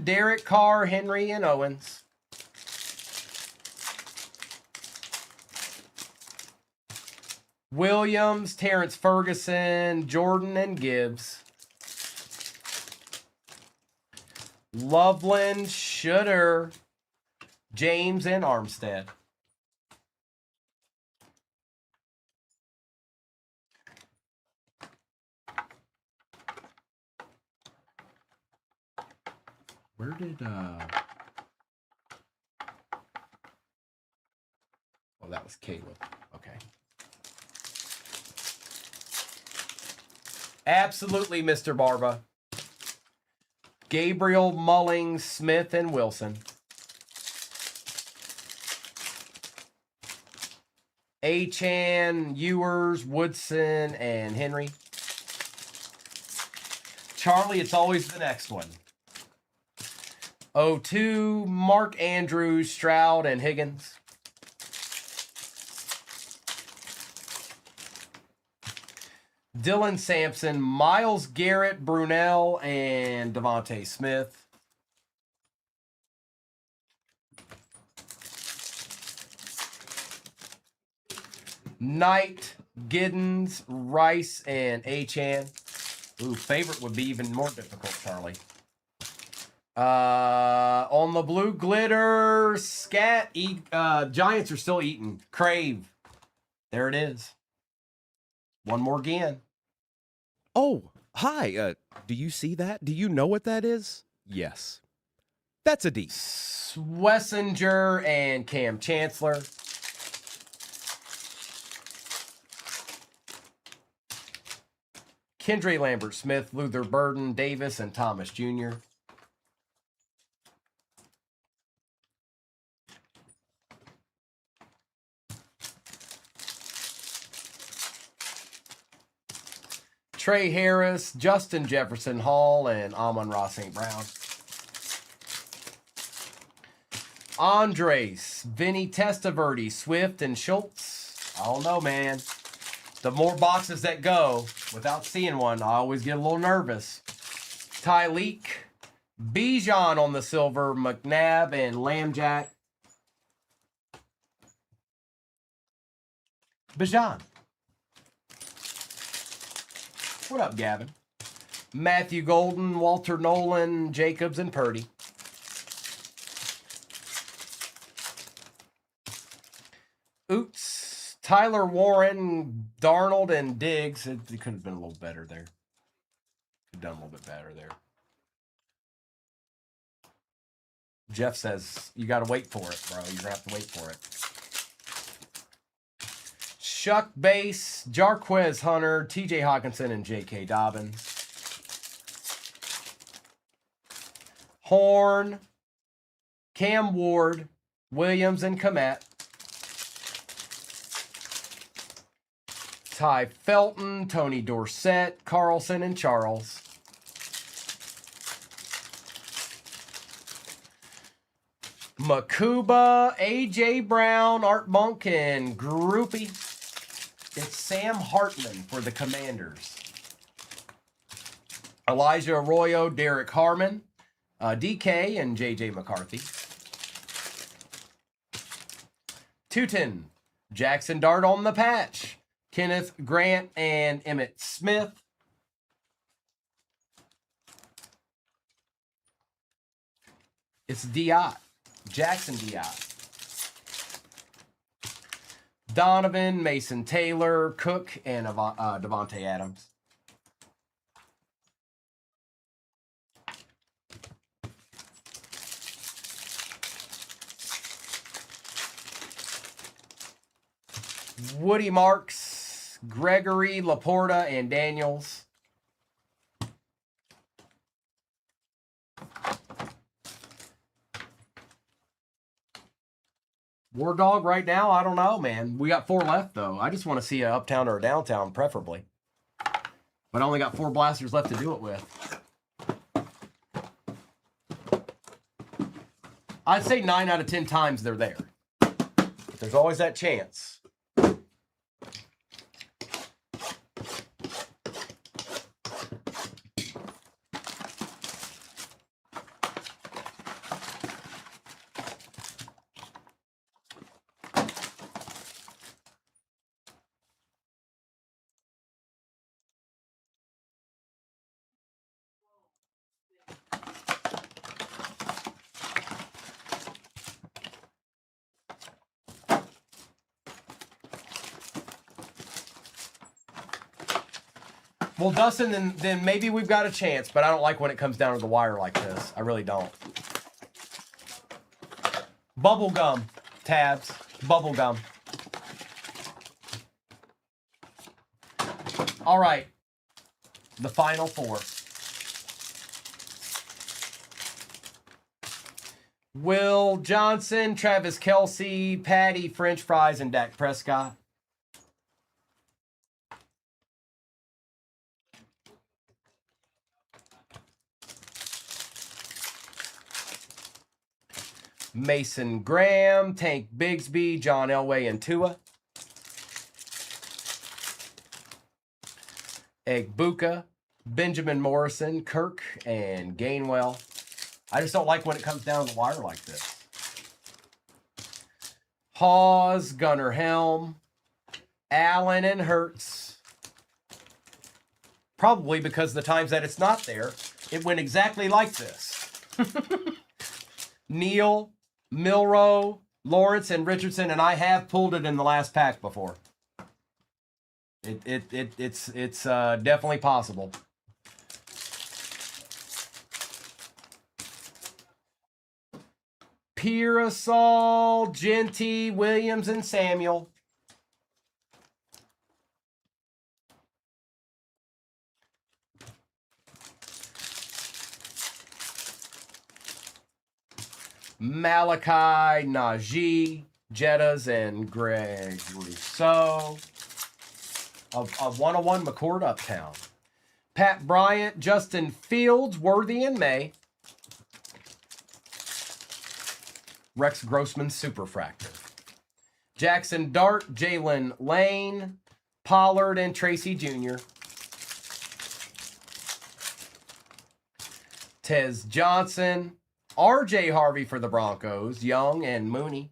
Derek Carr, Henry, and Owens. Williams, Terrence Ferguson, Jordan, and Gibbs. Loveland, Shooter, James, and Armstead. Where did, oh, that was Caleb. Okay. Absolutely, Mr. Barba. Gabriel, Mullings, Smith, and Wilson. Achan, Ewers, Woodson, and Henry. Charlie, it's always the next one. 02, Mark Andrews, Stroud, and Higgins. Dylan Sampson, Miles Garrett, Brunell, and Devontae Smith. Knight, Giddens, Rice, and Achan. Ooh, favorite would be even more difficult, Charlie. On the blue glitter, Scat, Giants are still eating. Crave. There it is. One more again. Oh, hi. Do you see that? Do you know what that is? Yes. That's a D. Swessinger and Cam Chancellor. Kendra Lambert Smith, Luther Burden, Davis, and Thomas Jr. Trey Harris, Justin Jefferson Hall, and Amon-Ra St. Brown. Andres, Vinny Testaverde, Swift, and Schultz. I don't know, man. The more boxes that go without seeing one, I always get a little nervous. Tyleek, Bijan on the silver, McNabb, and Lambjack. Bijan. What up, Gavin? Matthew Golden, Walter Nolan, Jacobs, and Purdy. Oots, Tyler Warren, Darnold, and Diggs. It could have been a little better there. Could have done a little bit better there. Jeff says, you got to wait for it, bro. You're going to have to wait for it. Chuck Base, Jarquez Hunter, TJ Hawkinson, and J.K. Dobbins. Horn, Cam Ward, Williams, and Komet. Ty Felton, Tony Dorsett, Carlson, and Charles. Makuba, A.J. Brown, Art Monk, and Groupie. It's Sam Hartman for the Commanders. Elijah Arroyo, Derek Harmon, DK, and J.J. McCarthy. Tootin, Jackson Dart on the patch, Kenneth Grant, and Emmett Smith. It's Diot, Jackson Diot. Donovan, Mason Taylor, Cook, and Devontae Adams. Woody Marks, Gregory, Laporta, and Daniels. War Dog right now, I don't know, man. We got 4 left, though. I just want to see an uptown or a downtown, preferably. But I only got 4 blasters left to do it with. I'd say 9 out of 10 times they're there. But there's always that chance. Well, Dustin, then maybe we've got a chance, but I don't like when it comes down to the wire like this. I really don't. Bubblegum tabs. Bubblegum. All right. The final 4. Will Johnson, Travis Kelce, Patty, French Fries, and Dak Prescott. Mason Graham, Tank Bigsby, John Elway, and Tua. Egbuka, Benjamin Morrison, Kirk, and Gainwell. I just don't like when it comes down the wire like this. Hawes, Gunnar Helm, Allen, and Hurts. Probably because the times that it's not there, it went exactly like this. Neal, Milrow, Lawrence, and Richardson, and I have pulled it in the last pack before. It's definitely possible. Pearsall, Genty, Williams, and Samuel. Malachi, Najee, Jettas, and Greg Rousseau. Of 101 McCord Uptown. Pat Bryant, Justin Fields, Worthy, and May. Rex Grossman, Superfractor. Jackson Dart, Jalen Lane, Pollard, and Tracy Jr. Tez Johnson, R.J. Harvey for the Broncos, Young, and Mooney.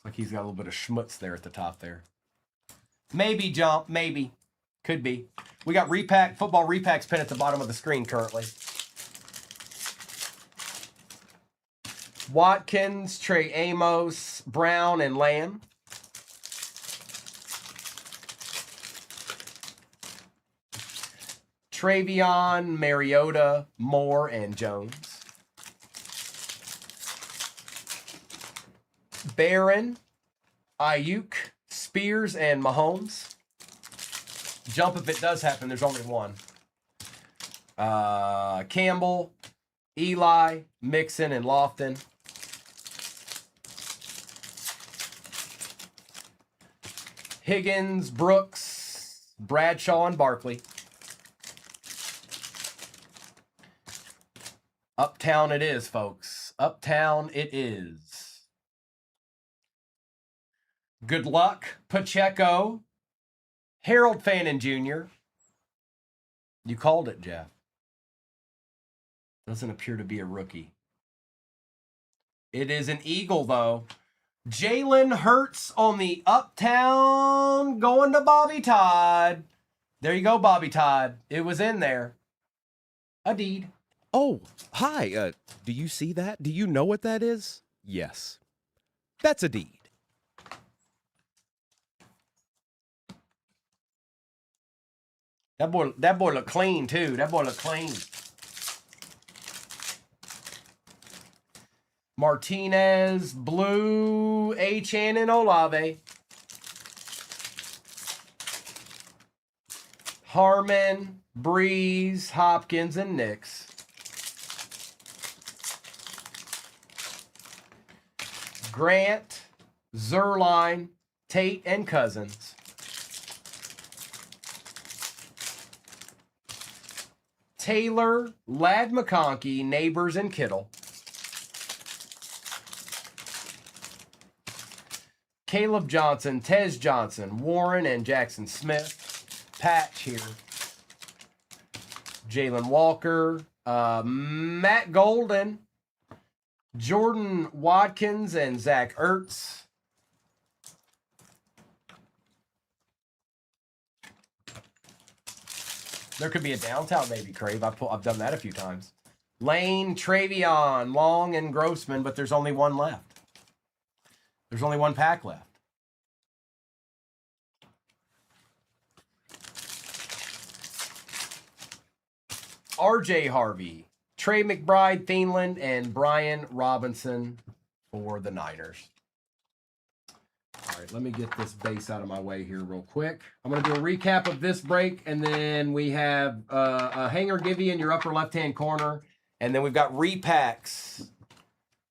Like he's got a little bit of schmutz there at the top there. Maybe jump, maybe. Could be. We got repack, football repacks pinned at the bottom of the screen currently. Watkins, Trey Amos, Brown, and Lamb. Travion, Mariota, Moore, and Jones. Barron, Ayuk, Spears, and Mahomes. Jump if it does happen. There's only one. Campbell, Eli, Mixon, and Lofton. Higgins, Brooks, Bradshaw, and Barkley. Uptown it is, folks. Uptown it is. Good luck, Pacheco, Harold Fannin Jr. You called it, Jeff. Doesn't appear to be a rookie. It is an Eagle, though. Jalen Hurts on the Uptown going to Bobby Todd. There you go, Bobby Todd. It was in there. A deed. Oh, hi. Do you see that? Do you know what that is? Yes. That's a deed. That boy looked clean, too. That boy looked clean. Martinez, Blue, Achan, and Olave. Harmon, Breeze, Hopkins, and Nix. Grant, Zerline, Tate, and Cousins. Taylor, Ladd McConkey, Neighbors, and Kittle. Caleb Johnson, Tez Johnson, Warren, and Jackson Smith. Patch here. Jalen Walker, Matt Golden, Jordan Watkins, and Zach Ertz. There could be a downtown maybe, Crave. I've done that a few times. Lane, Travion, Long, and Grossman, but there's only one left. There's only one pack left. R.J. Harvey, Trey McBride, Thielen, and Brian Robinson for the Niners. All right, let me get this base out of my way here real quick. I'm going to do a recap of this break, and then we have a hanger give-you in your upper left-hand corner, and then we've got repacks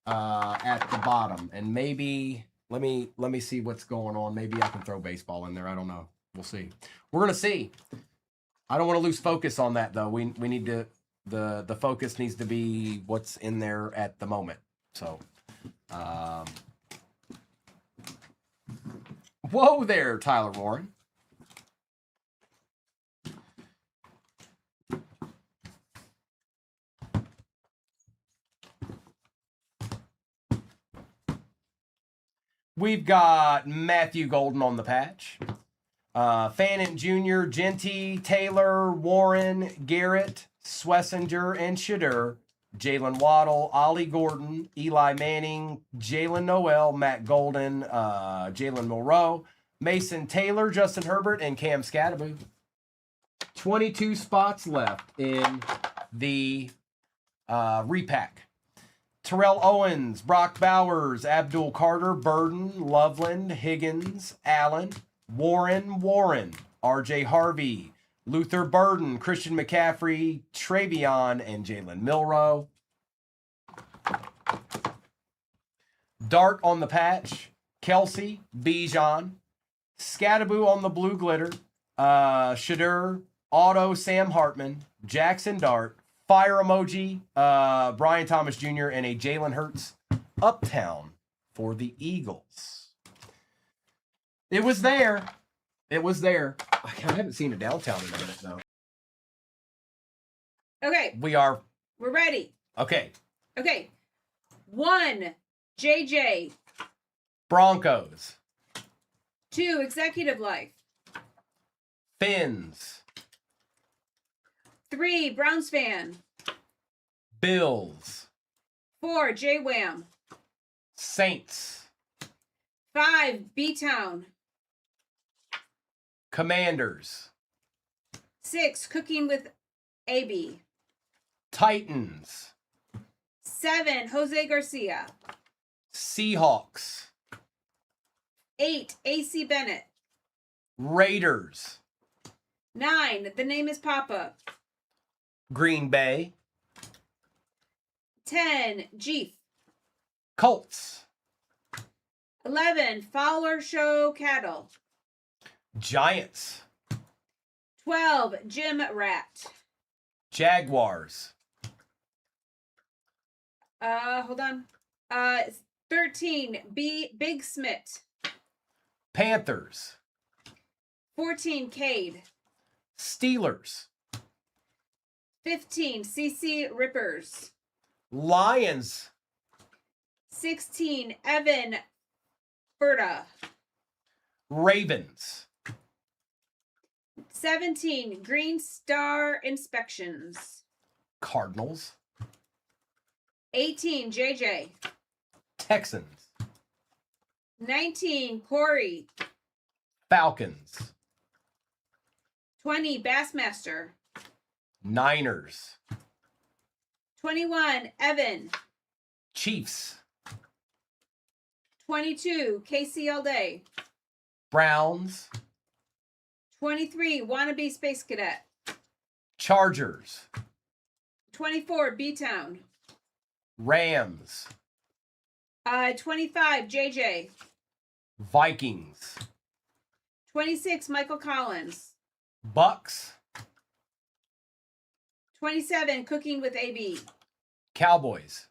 at the bottom. And maybe, let me see what's going on. Maybe I can throw baseball in there. I don't know. We'll see. We're going to see. I don't want to lose focus on that, though. We need to The focus needs to be what's in there at the moment. So, whoa there, Tyler Warren. We've got Matthew Golden on the patch. Fannin Jr., Genty, Taylor, Warren, Garrett, Swessinger, and Shadur. Jalen Waddle, Ollie Gordon, Eli Manning, Jalen Noel, Matt Golden, Jalen Monroe, Mason Taylor, Justin Herbert, and Cam Scatterbo. 22 spots left in the repack. Terrell Owens, Brock Bowers, Abdul Carter, Burden, Loveland, Higgins, Allen, Warren, RJ Harvey, Luther Burden, Christian McCaffrey, Travion, and Jalen Milroe. Dark on the patch, Kelsey, Bijan, Scattaboo on the blue glitter, Shadur, Otto, Sam Hartman, Jackson Dart, fire emoji, Brian Thomas Jr., and a Jalen Hurts Uptown for the Eagles. It was there. It was there. I haven't seen a downtown in a minute, though. Okay. We're ready. Okay. Okay. 1, JJ. Broncos. 2, Executive Life. Finns. 3, Browns fan. Bills. 4, J-Wham. Saints. 5, B-Town. Commanders. 6, Cooking with AB. Titans. 7, Jose Garcia. Seahawks. 8, AC Bennett. Raiders. 9, The Name is Papa. Green Bay. 10, Jeef. Colts. 11, Fowler Show Cattle. Giants. 12, Jim Rat. Jaguars. Hold on. 13, Big Smith. Panthers. 14, Cade. Steelers. 15, CC Rippers. Lions. 16, Evan Furta. Ravens. 17, Green Star Inspections. Cardinals. 18, JJ. Texans. 19, Corey. Falcons. 20, Bassmaster. Niners. 21, Evan. Chiefs. 22, Casey All Day. Browns. 23, Wannabe Space Cadet. Chargers. 24, B-Town. Rams. 25, JJ. Vikings. 26, Michael Collins. Bucks. 27, Cooking with AB. Cowboys.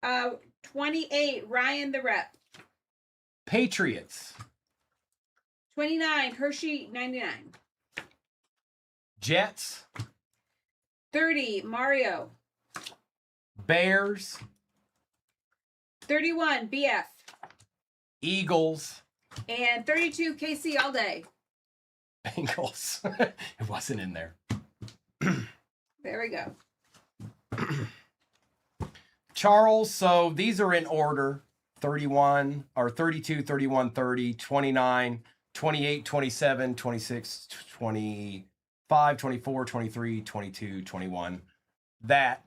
28, Ryan the Rep. Patriots. 29, Hershey 99. Jets. 30, Mario. Bears. 31, BF. Eagles. And 32, KC All Day. Bengals. It wasn't in there. There we go. Charles, so these are in order. 31 or 32, 31, 30, 29, 28, 27, 26, 25, 24, 23, 22, 21. That.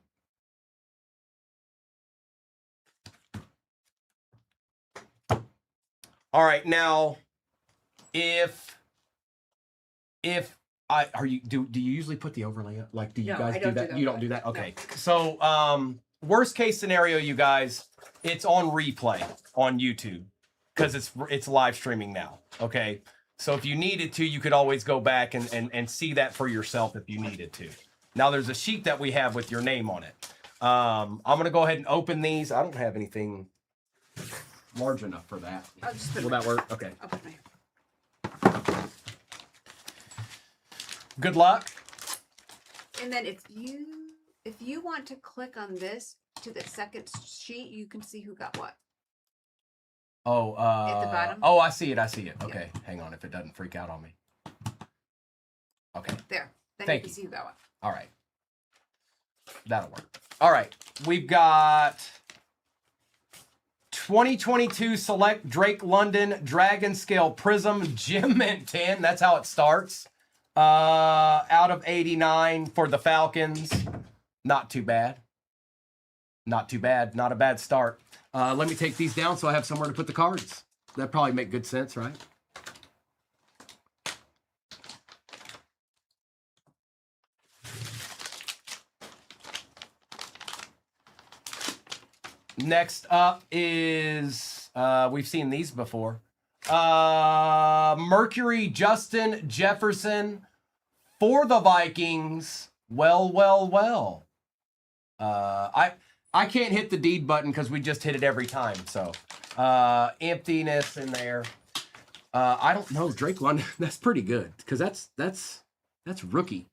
All right, now if I are you do you usually put the overlay up? Like do you No, guys I do don't that? do the You don't overlay. do that? No. Okay. So worst case scenario, you guys, it's on replay on YouTube because it's live streaming now. Okay. So if you needed to, you could always go back and see that for yourself if you needed to. Now there's a sheet that we have with your name on it. I'm going to go ahead and open these. I don't have anything large enough for that. I'll just put Will that work? Okay. I'll put it right here. Good luck. And then if you want to click on this to the second sheet, you can see who got what. Oh, at the bottom. Oh, I see it. Okay, Yeah. hang on if it doesn't freak out on me. Okay. There. Then Thank you can you. see who got what. All right. That'll work. All right. We've got 2022 Select Drake London Dragon Scale Prism Gem Mint 10. That's how it starts. Out of 89 for the Falcons. Not too bad. Not too bad. Not a bad start. Let me take these down so I have somewhere to put the cards. That'd probably make good sense, right? Next up is, we've seen these before. Mercury Justin Jefferson for the Vikings. Well. I can't hit the deed button because we just hit it every time. So emptiness in there. I don't know, Drake London. That's pretty good because that's rookie.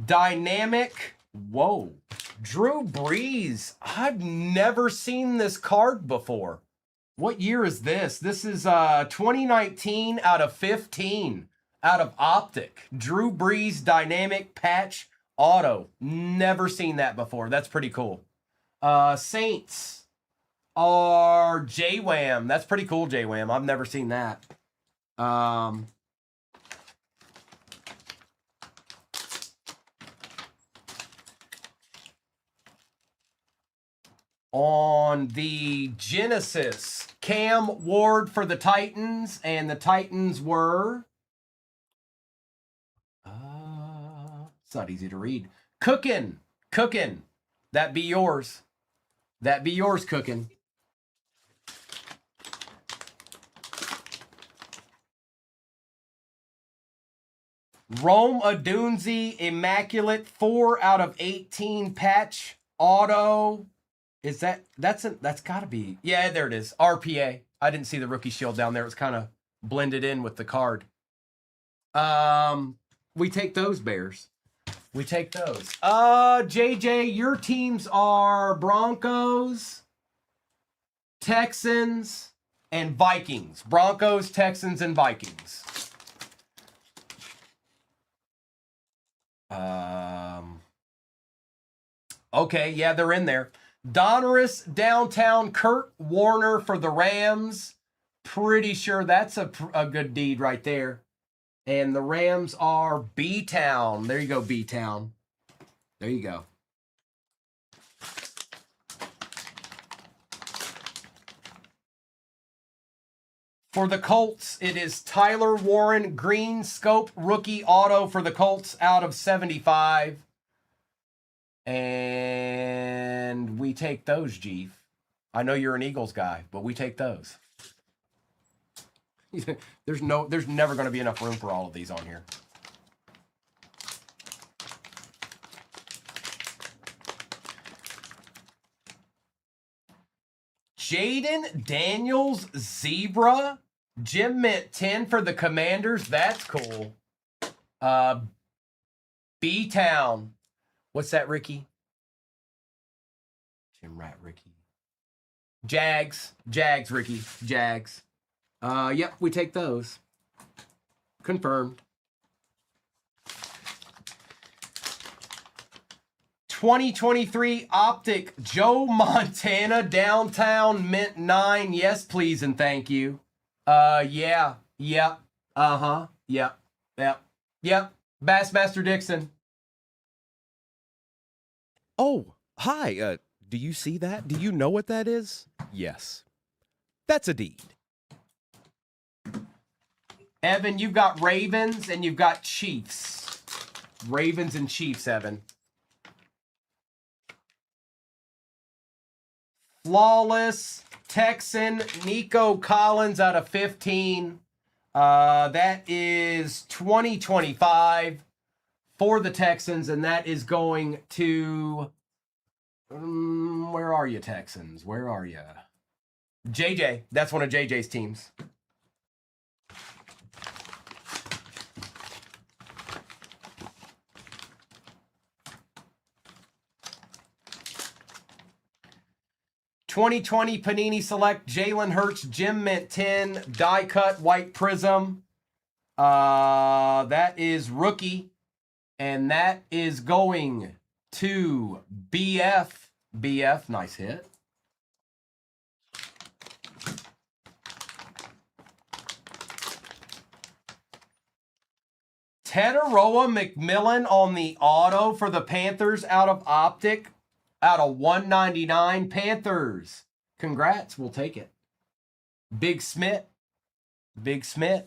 Dynamic. Whoa. Drew Brees. I've never seen this card before. What year is this? This is 2019 out of 15 out of Optic. Drew Brees Dynamic Patch Auto. Never seen that before. That's pretty cool. Saints are J-Wham. That's pretty cool, J-Wham. I've never seen that. On the Genesis, Cam Ward for the Titans, and the Titans were... it's not easy to read. Cookin. That be yours. Cookin. Rome Odunze Immaculate 4 out of 18 patch auto. Is that's gotta be, yeah, there it is. RPA. I didn't see the rookie shield down there. It was kind of blended in with the card. We take those, Bears. We take those. JJ, your teams are Broncos, Texans, and Vikings. Broncos, Texans, and Vikings. Okay, yeah, they're in there. Donruss Downtown Kurt Warner for the Rams. Pretty sure that's a good deed right there. And the Rams are B-Town. There you go, B-Town. There you go. For the Colts, it is Tyler Warren Green Scope Rookie Auto for the Colts out of 75. And we take those, Jeef. I know you're an Eagles guy, but we take those. There's never going to be enough room for all of these on here. Jaden Daniels Zebra Gem Mint 10 for the Commanders. That's cool. B-Town. What's that, Ricky? Jim Rat Ricky. Jags, Ricky. Jags. Yep, we take those. Confirmed. 2023 Optic Joe Montana Downtown Mint 9. Yes, please and thank you. Yeah. Yep. Uh-huh. Yep. Bassmaster Dixon. Oh, hi. Do you see that? Do you know what that is? Yes. That's a deed. Evan, you've got Ravens and you've got Chiefs. Ravens and Chiefs, Evan. Flawless Texan Nico Collins out of 15. That is 2025 for the Texans, and that is going to... where are you, Texans? Where are you? JJ. That's one of JJ's teams. (2020) Panini Select Jalen Hurts Gem Mint 10 die cut white prism. That is rookie, and that is going to BF. BF, nice hit. Tetaroa McMillan on the auto for the Panthers out of Optic, out of 199 Panthers. Congrats, we'll take it. Big Smith. Big Smith.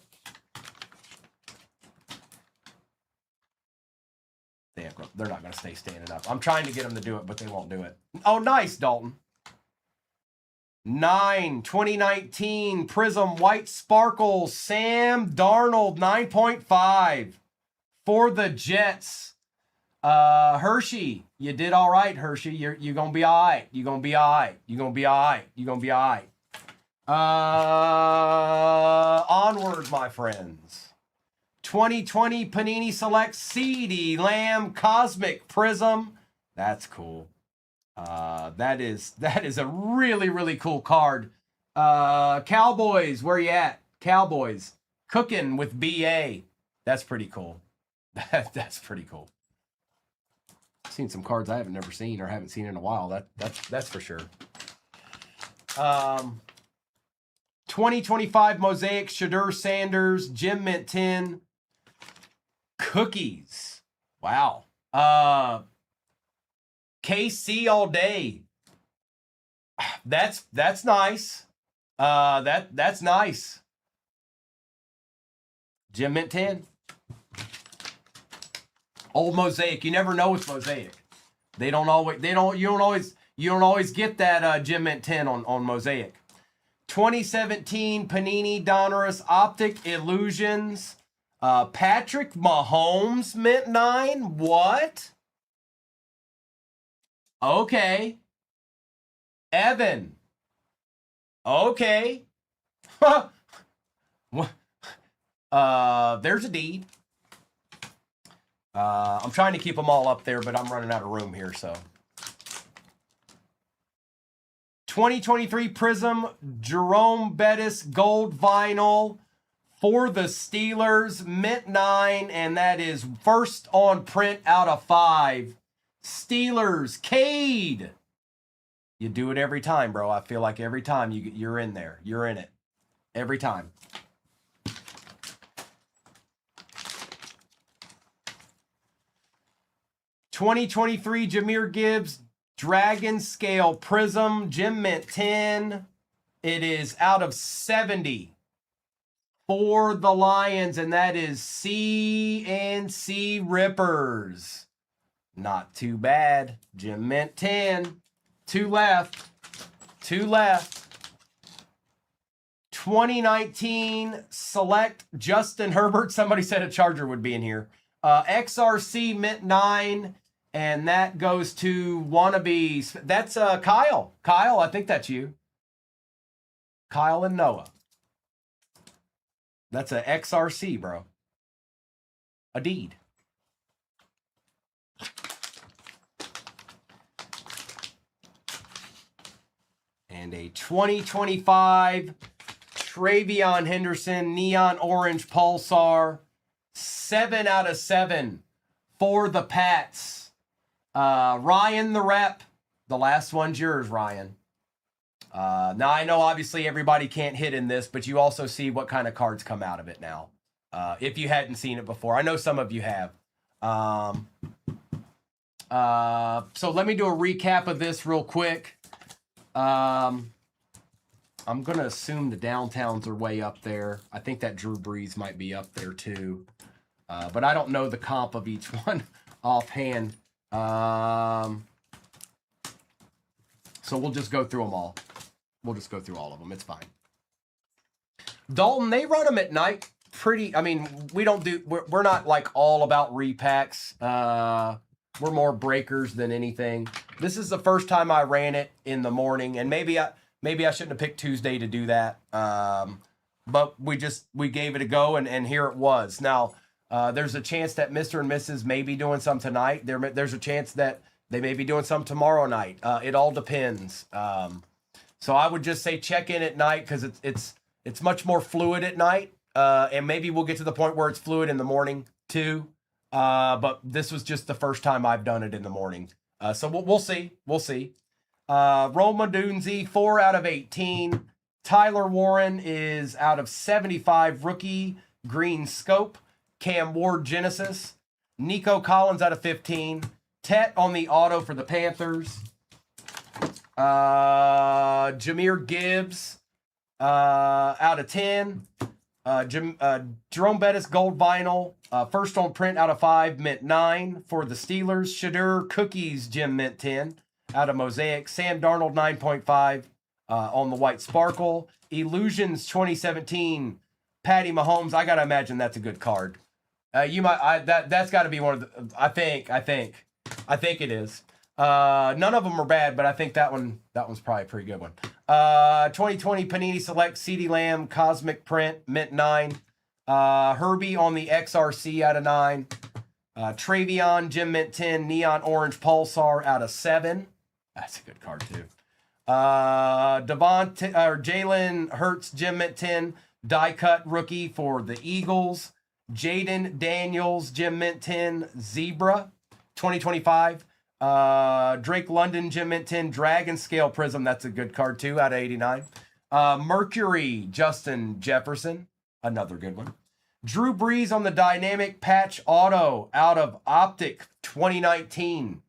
They're not going to stay standing up. I'm trying to get them to do it, but they won't do it. Oh, nice, Dalton. 2019 Prism White Sparkle Sam Darnold 9.5 for the Jets. Hershey, you did all right, Hershey. You're going to be all right. You're going to be all right. You're going to be all right. You're going to be all right. Onward, my friends. 2020 Panini Select CeeDee Lamb Cosmic Prism. That's cool. That is a really, really cool card. Cowboys, where you at? Cowboys. Cooking with BA. That's pretty cool. That's pretty cool. I've seen some cards I haven't seen in a while. That's for sure. 2025 Mosaic Shadur Sanders Gem Mint 10 Cookies. Wow. KC all day. That's nice. That's nice. Gem Mint 10. Old Mosaic. You never know with Mosaic. You don't always get that Gem Mint 10 on Mosaic. 2017 Panini Donruss Optic Illusions. Patrick Mahomes Mint 9. What? Okay. Evan. Okay. There's a deed. I'm trying to keep them all up there, but I'm running out of room here, so. 2023 Prism Jerome Bettis Gold Vinyl for the Steelers, Mint 9, and that is first on print out of 5. Steelers, Cade. You do it every time, bro. I feel like every time you're in there. You're in it. Every time. (2023) Jahmyr Gibbs Dragon Scale Prism Gem Mint 10. It is out of 70 for the Lions, and that is CNC Rippers. Not too bad. Gem Mint 10. 2 left. 2 left. 2019 Select Justin Herbert. Somebody said a Charger would be in here. XRC Mint 9. And that goes to Wannabes. That's Kyle. Kyle, I think that's you. Kyle and Noah. That's a XRC, bro. A deed. And a 2025 Travion Henderson Neon Orange Pulsar. 7 out of 7 for the Pats. Ryan the Rep. The last one's yours, Ryan. Now, I know obviously everybody can't hit in this, but you also see what kind of cards come out of it now. If you hadn't seen it before. I know some of you have. So let me do a recap of this real quick. I'm going to assume the downtowns are way up there. I think that Drew Brees might be up there too. But I don't know the comp of each one offhand. So we'll just go through them all. We'll just go through all of them. It's fine. Dalton, they run them at night. pretty. I mean, we don't do. We're not like all about repacks. We're more breakers than anything. This is the first time I ran it in the morning, and maybe I shouldn't have picked Tuesday to do that. But we gave it a go, and here it was. Now there's a chance that Mr. and Mrs. may be doing some tonight. There's a chance that they may be doing some tomorrow night. It all depends. So I would just say check in at night because it's much more fluid at night. And maybe we'll get to the point where it's fluid in the morning too. But this was just the first time I've done it in the morning. So we'll see. We'll see. Roma Dunze, 4 out of 18. Tyler Warren is out of 75. Rookie, Green Scope. Cam Ward, Genesis. Nico Collins out of 15. Tet on the auto for the Panthers. Jameer Gibbs out of 10. Jerome Bettis gold vinyl. First on print out of 5, mint 9 for the Steelers. Shadur Cookies gem mint 10 out of Mosaic. Sam Darnold 9.5 on the white sparkle. Illusions 2017. Patty Mahomes. I gotta imagine that's a good card. That's got to be one of the. I think it is. None of them are bad, but I think that one's probably a pretty good one. 2020 Panini Select CeeDee Lamb Cosmic Print mint 9. Herbie on the XRC out of 9. Travion Gem mint 10. Neon Orange Pulsar out of 7. That's a good card too. Jalen Hurts Gem mint 10. Die cut rookie for the Eagles. Jaden Daniels Gem mint 10. Zebra 2025. Drake London Gem mint 10. Dragon Scale Prism. That's a good card too out of 89. Mercury Justin Jefferson. Another good one. Drew Brees on the Dynamic Patch Auto out of Optic 2019.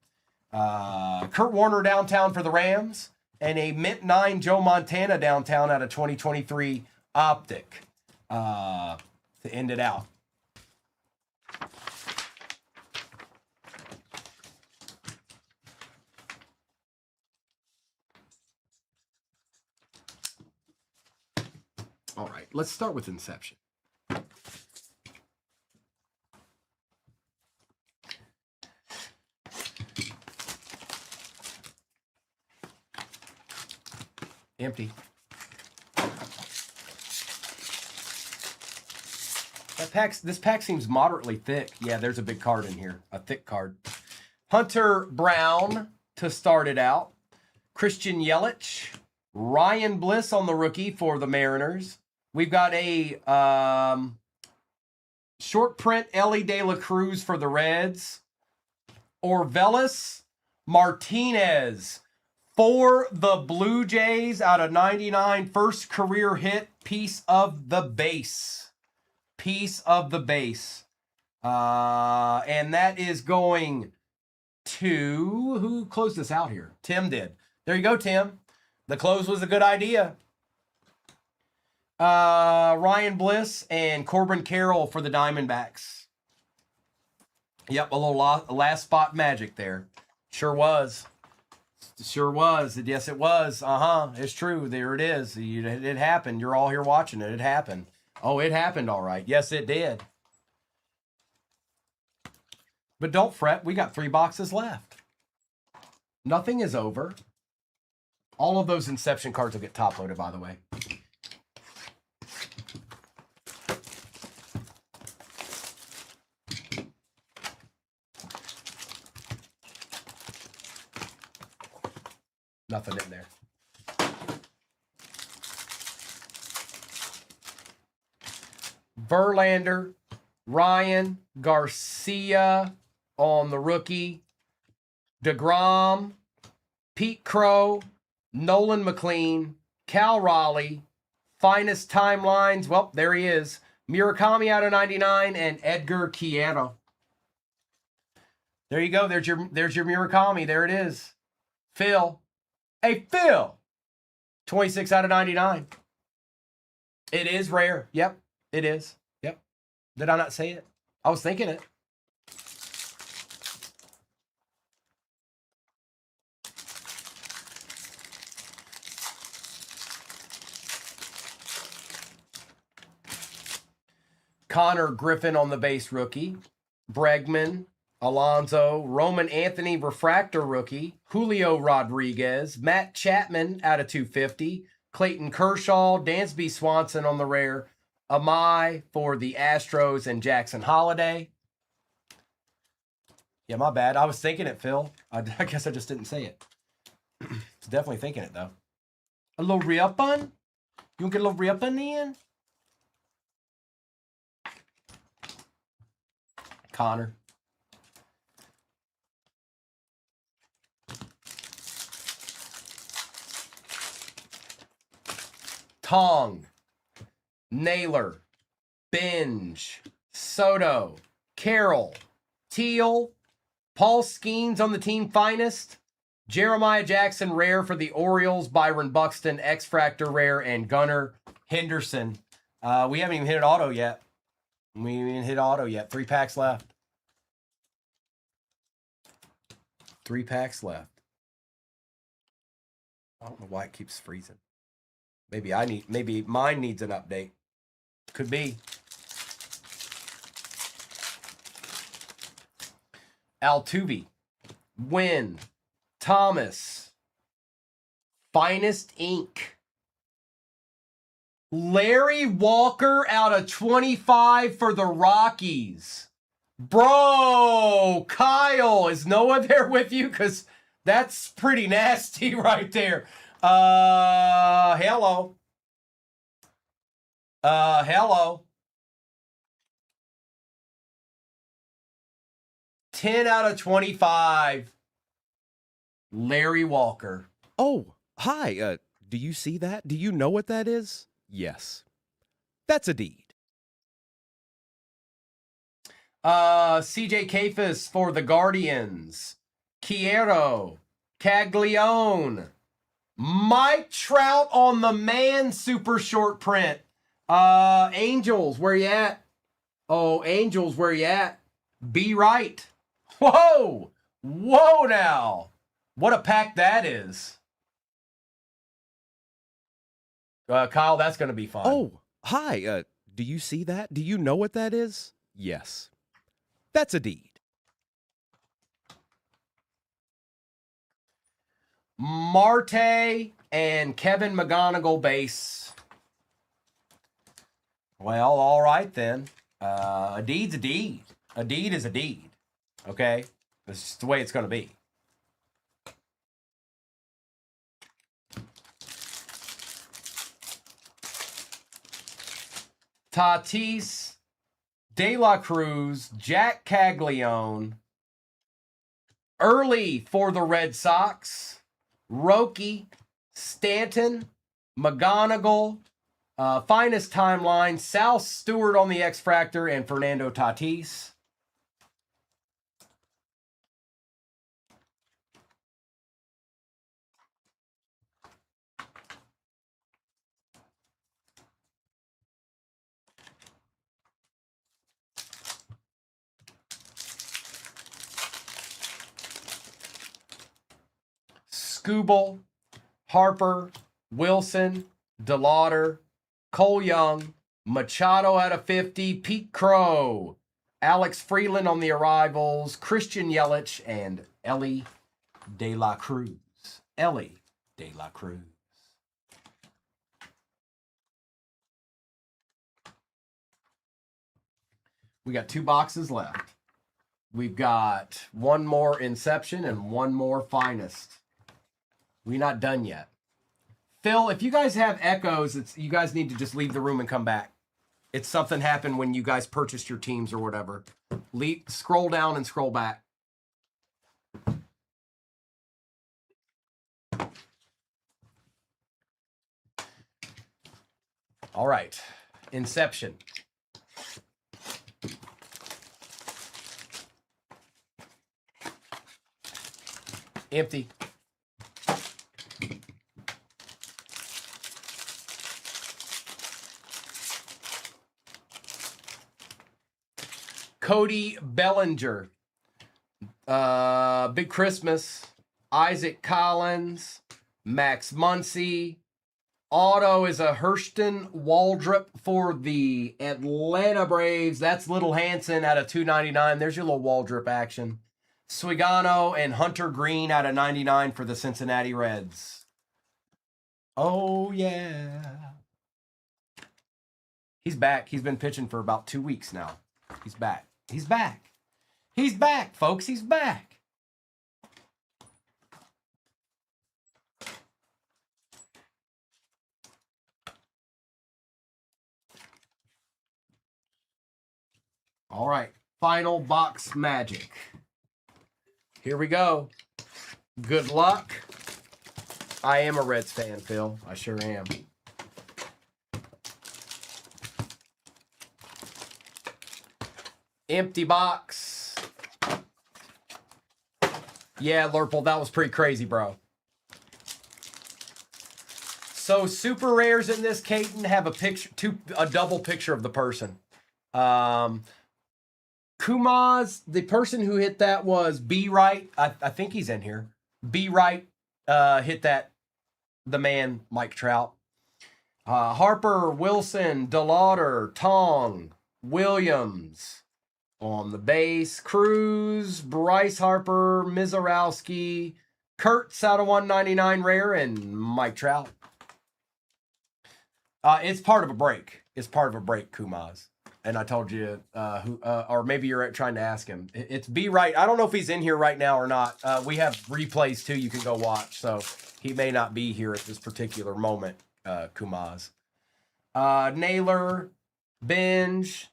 Kurt Warner downtown for the Rams. And a mint 9 Joe Montana downtown out of 2023 Optic to end it out. All right, let's start with Inception. Empty. This pack seems moderately thick. Yeah, there's a big card in here, a thick card. Hunter Brown to start it out. Christian Yelich. Ryan Bliss on the rookie for the Mariners. We've got a short print Ellie De La Cruz for the Reds. Orvelis Martinez for the Blue Jays out of 99. First career hit, piece of the base. Piece of the base. And that is going to... Who closed this out here? Tim did. There you go, Tim. The close was a good idea. Ryan Bliss and Corbin Carroll for the Diamondbacks. Yep, a little last spot magic there. Sure was. Sure was. Yes, it was. It's true. There it is. It happened. You're all here watching it. It happened. Oh, it happened all right. Yes, it did. But don't fret. We got 3 boxes left. Nothing is over. All of those Inception cards will get top loaded, by the way. Nothing in there. Verlander, Ryan, Garcia on the rookie. DeGrom, Pete Crow, Nolan McLean, Cal Raleigh, finest timelines. Well, there he is. Murakami out of 99 and Edgar Quiero. There you go. There's your Murakami. There it is. Phil. Hey, Phil. 26 out of 99. It is rare. Yep, it is. Yep. Did I not say it? I was thinking it. Connor Griffin on the base rookie. Bregman, Alonso, Roman Anthony refractor rookie. Julio Rodriguez, Matt Chapman out of 250. Clayton Kershaw, Dansby Swanson on the rare. Amai for the Astros and Jackson Holiday. Yeah, my bad. I was thinking it, Phil. I guess I just didn't say it. It's definitely thinking it, though. A little real fun? You want to get a little real fun in? Connor. Tong. Naylor. Binge. Soto. Carroll. Teal. Paul Skeens on the team finest. Jeremiah Jackson rare for the Orioles. Byron Buxton X-Fractor rare. And Gunnar Henderson. We haven't even hit an auto yet. We haven't even hit auto yet. 3 packs left. 3 packs left. I don't know why it keeps freezing. Maybe mine needs an update. Could be. Altuve, Wynn, Thomas, Finest Ink. Larry Walker out of 25 for the Rockies. Bro, Kyle, is Noah there with you? Because that's pretty nasty right there. Hello. Hello. 10 out of 25. Larry Walker. Oh, hi. Do you see that? Do you know what that is? Yes. That's a deed. CJ Kafis for the Guardians. Quiero. Caglione. Mike Trout on the man super short print. Angels, where you at? Oh, Angels, where you at? Be right. Whoa! Whoa now! What a pack that is. Kyle, that's going to be fun. Oh, hi. Do you see that? Do you know what that is? Yes. That's a deed. Marte and Kevin McGonigal base. Well, all right then. A deed's a deed. A deed is a deed. Okay? That's just the way it's going to be. Tatis, De La Cruz, Jack Caglione. Early for the Red Sox. Roki, Stanton, McGonigal, finest timeline, Sal Stewart on the X-Fractor, and Fernando Tatis. Skubal, Harper, Wilson, DeLauder, Cole Young, Machado out of 50, Pete Crow, Alex Freeland on the arrivals, Christian Yelich, and Ellie De La Cruz. Ellie De La Cruz. We got 2 boxes left. We've got 1 more Inception and 1 more Finest. We're not done yet. Phil, if you guys have echoes, you guys need to just leave the room and come back. It's something happened when you guys purchased your teams or whatever. Scroll down and scroll back. All right. Inception. Empty. Cody Bellinger. Big Christmas. Isaac Collins. Max Muncy. Auto is a Hurston Waldrop for the Atlanta Braves. That's Little Hansen out of 299. There's your little Waldrop action. Swigano and Hunter Green out of 99 for the Cincinnati Reds. Oh, yeah. He's back. He's been pitching for about 2 weeks now. He's back. He's back. He's back, folks. He's back. All right. Final box magic. Here we go. Good luck. I am a Reds fan, Phil. I sure am. Empty box. Yeah, Lurple, that was pretty crazy, bro. So super rares in this, Caton, have a picture, a double picture of the person. Kumaz, the person who hit that was B Right. I think he's in here. B Right hit that, the man, Mike Trout. Harper, Wilson, DeLauder, Tong, Williams on the base. Cruz, Bryce Harper, Mizorowski, Kurtz out of 199 rare, and Mike Trout. It's part of a break. It's part of a break, Kumaz. And I told you who, or maybe you're trying to ask him. It's B Right. I don't know if he's in here right now or not. We have replays too. You can go watch. So he may not be here at this particular moment, Kumaz. Naylor, Binge,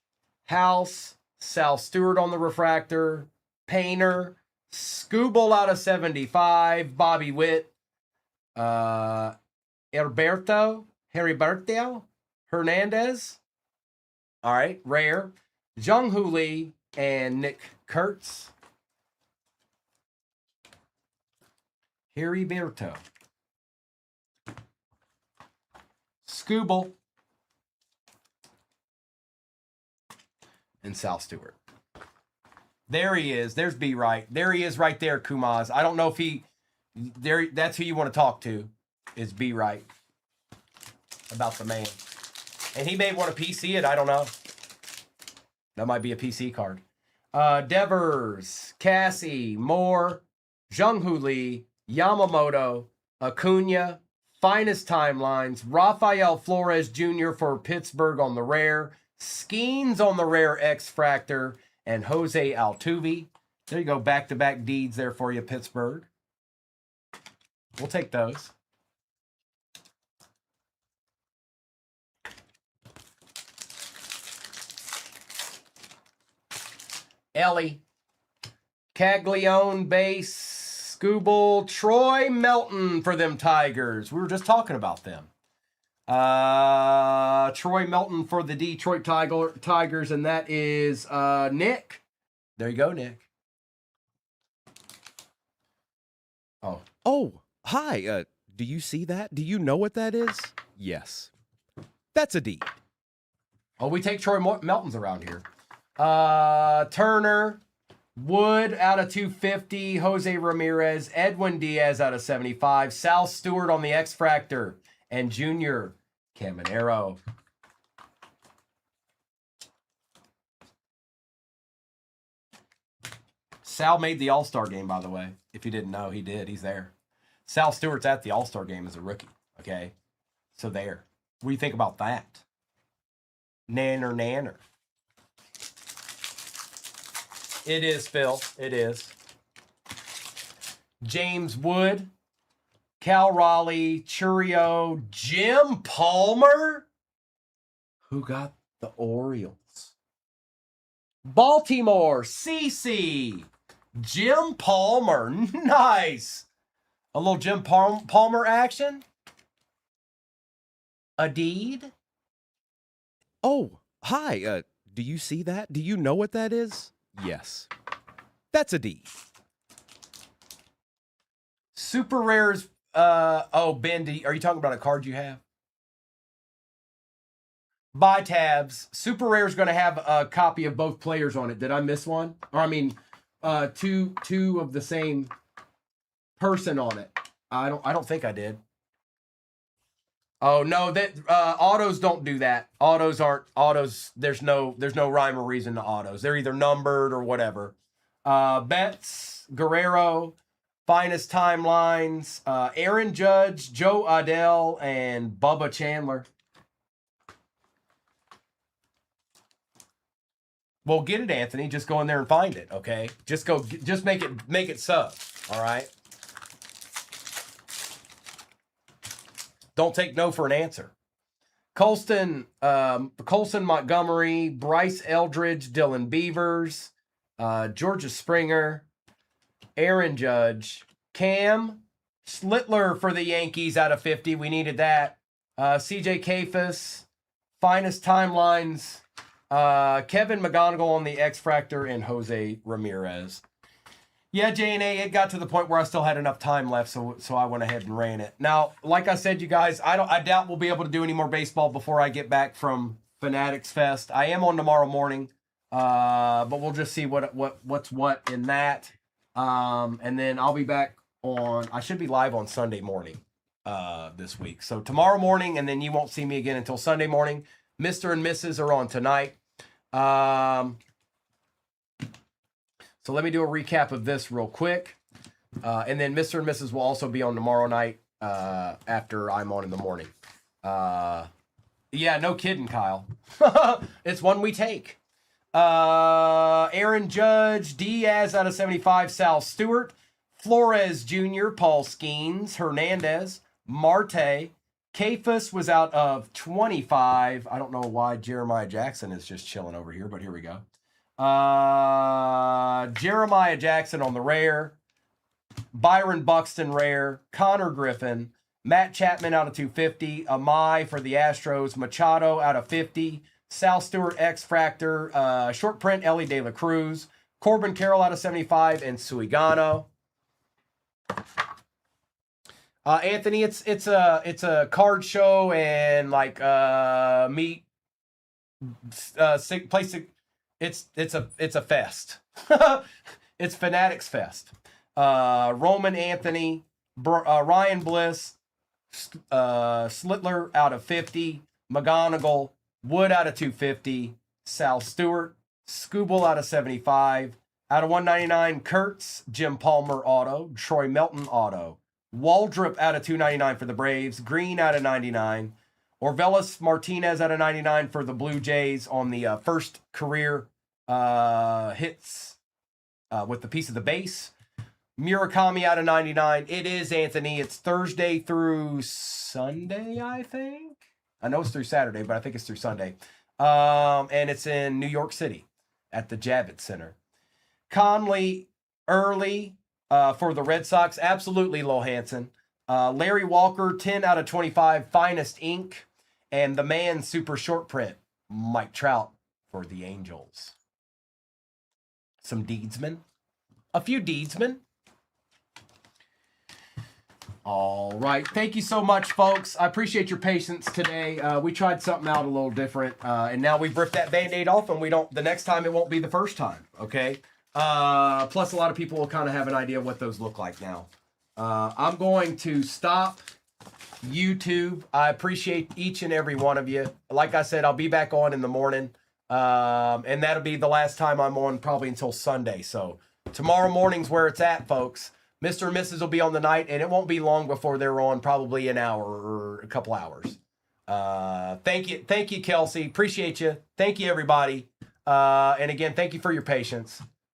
House, Sal Stewart on the refractor, Painter, Scooble out of 75, Bobby Witt, Heriberto Hernandez. All right, rare. Jung Hoo Lee and Nick Kurtz. Heriberto. Scooble. And Sal Stewart. There he is. There's B Right. There he is right there, Kumaz. I don't know if that's who you want to talk to, is B Right. About the man. And he may want to PC it. I don't know. That might be a PC card. Devers, Cassie, Moore, Jung Hoo Lee, Yamamoto, Acuna, Finest Timelines, Rafael Flores Jr. for Pittsburgh on the rare, Skeens on the rare X-Fractor, and Jose Altuve. There you go. Back-to-back deeds there for you, Pittsburgh. We'll take those. Ellie, Caglione base, Scooble, Troy Melton for them Tigers. We were just talking about them. Troy Melton for the Detroit Tigers, and that is Nick. There you go, Nick. Oh. Oh, hi. Do you see that? Do you know what that is? Yes. That's a D. Oh, we take Troy Meltons around here. Turner, Wood out of 250, Jose Ramirez, Edwin Diaz out of 75, Sal Stewart on the X-Fractor, and Junior Caminero. Sal made the All-Star game, by the way. If you didn't know, he did. He's there. Sal Stewart's at the All-Star game as a rookie, okay? So there. What do you think about that? Nanner. It is, Phil. It is. James Wood, Cal Raleigh, Churio, Jim Palmer. Who got the Orioles? Baltimore, CC, Jim Palmer. Nice. A little Jim Palmer action. A deed. Oh, hi. Do you see that? Do you know what that is? Yes. That's a D. Super rares. Oh, Ben, are you talking about a card you have? Buy tabs. Super rare is going to have a copy of both players on it. Did I miss one? Or I mean, two of the same person on it. I don't think I did. Oh no, that autos don't do that. Autos aren't autos. There's no rhyme or reason to autos. They're either numbered or whatever. Betts, Guerrero, finest timelines, Aaron Judge, Joe Adell, and Bubba Chandler. Well, get it, Anthony. Just go in there and find it, okay? Just make it sub, all right? Don't take no for an answer. Colston Montgomery, Bryce Eldridge, Dylan Beavers, Georgia Springer, Aaron Judge, Cam Slittler for the Yankees out of 50. We needed that. CJ Kafis, finest timelines. Kevin McGonigal on the X Fractor, and Jose Ramirez. Yeah, J&A, it got to the point where I still had enough time left, so I went ahead and ran it. Now, like I said, you guys, I doubt we'll be able to do any more baseball before I get back from Fanatics Fest. I am on tomorrow morning, but we'll just see what's what in that. And then I'll be back I should be live on Sunday morning this week. So tomorrow morning, and then you won't see me again until Sunday morning. Mr. and Mrs. are on tonight. So let me do a recap of this real quick. And then Mr. and Mrs. will also be on tomorrow night after I'm on in the morning. Yeah, no kidding, Kyle. It's one we take. Aaron Judge, Diaz out of 75, Sal Stewart, Flores Jr., Paul Skeens, Hernandez, Marte, Kafis was out of 25. I don't know why Jeremiah Jackson is just chilling over here, but here we go. Jeremiah Jackson on the rare, Byron Buxton rare, Connor Griffin, Matt Chapman out of 250, Amai for the Astros, Machado out of 50, Sal Stewart X Fractor, short print Ellie De La Cruz, Corbin Carroll out of 75, and Suigano. Anthony, it's a card show and like meet place. It's a fest. It's Fanatics Fest. Roman Anthony, Ryan Bliss, Slittler out of 50, McGonigal, Wood out of 250, Sal Stewart, Scooble out of 75, out of 199, Kurtz, Jim Palmer auto, Troy Melton auto, Waldrop out of 299 for the Braves, Green out of 99, Orvelis Martinez out of 99 for the Blue Jays on the first career hits with the piece of the base. Murakami out of 99. It is, Anthony. It's Thursday through Sunday, I think. I know it's through Saturday, but I think it's through Sunday. And it's in New York City at the Javits Center. Conley early for the Red Sox. Absolutely, Lil Hansen. Larry Walker, 10 out of 25, finest ink. And the man super short print, Mike Trout for the Angels. Some Deedsmen. A few Deedsmen. All right. Thank you so much, folks. I appreciate your patience today. We tried something out a little different. And now we've ripped that Band-Aid off, and the next time it won't be the first time. Okay. Plus a lot of people will kind of have an idea what those look like now. I'm going to stop YouTube. I appreciate each and every one of you. Like I said, I'll be back on in the morning. And that'll be the last time I'm on probably until Sunday. So tomorrow morning's where it's at, folks. Mr. and Mrs. will be on the night, and it won't be long before they're on, probably an hour or a couple hours. Thank you, Kelsey. Appreciate you. Thank you, everybody. And again, thank you for your patience.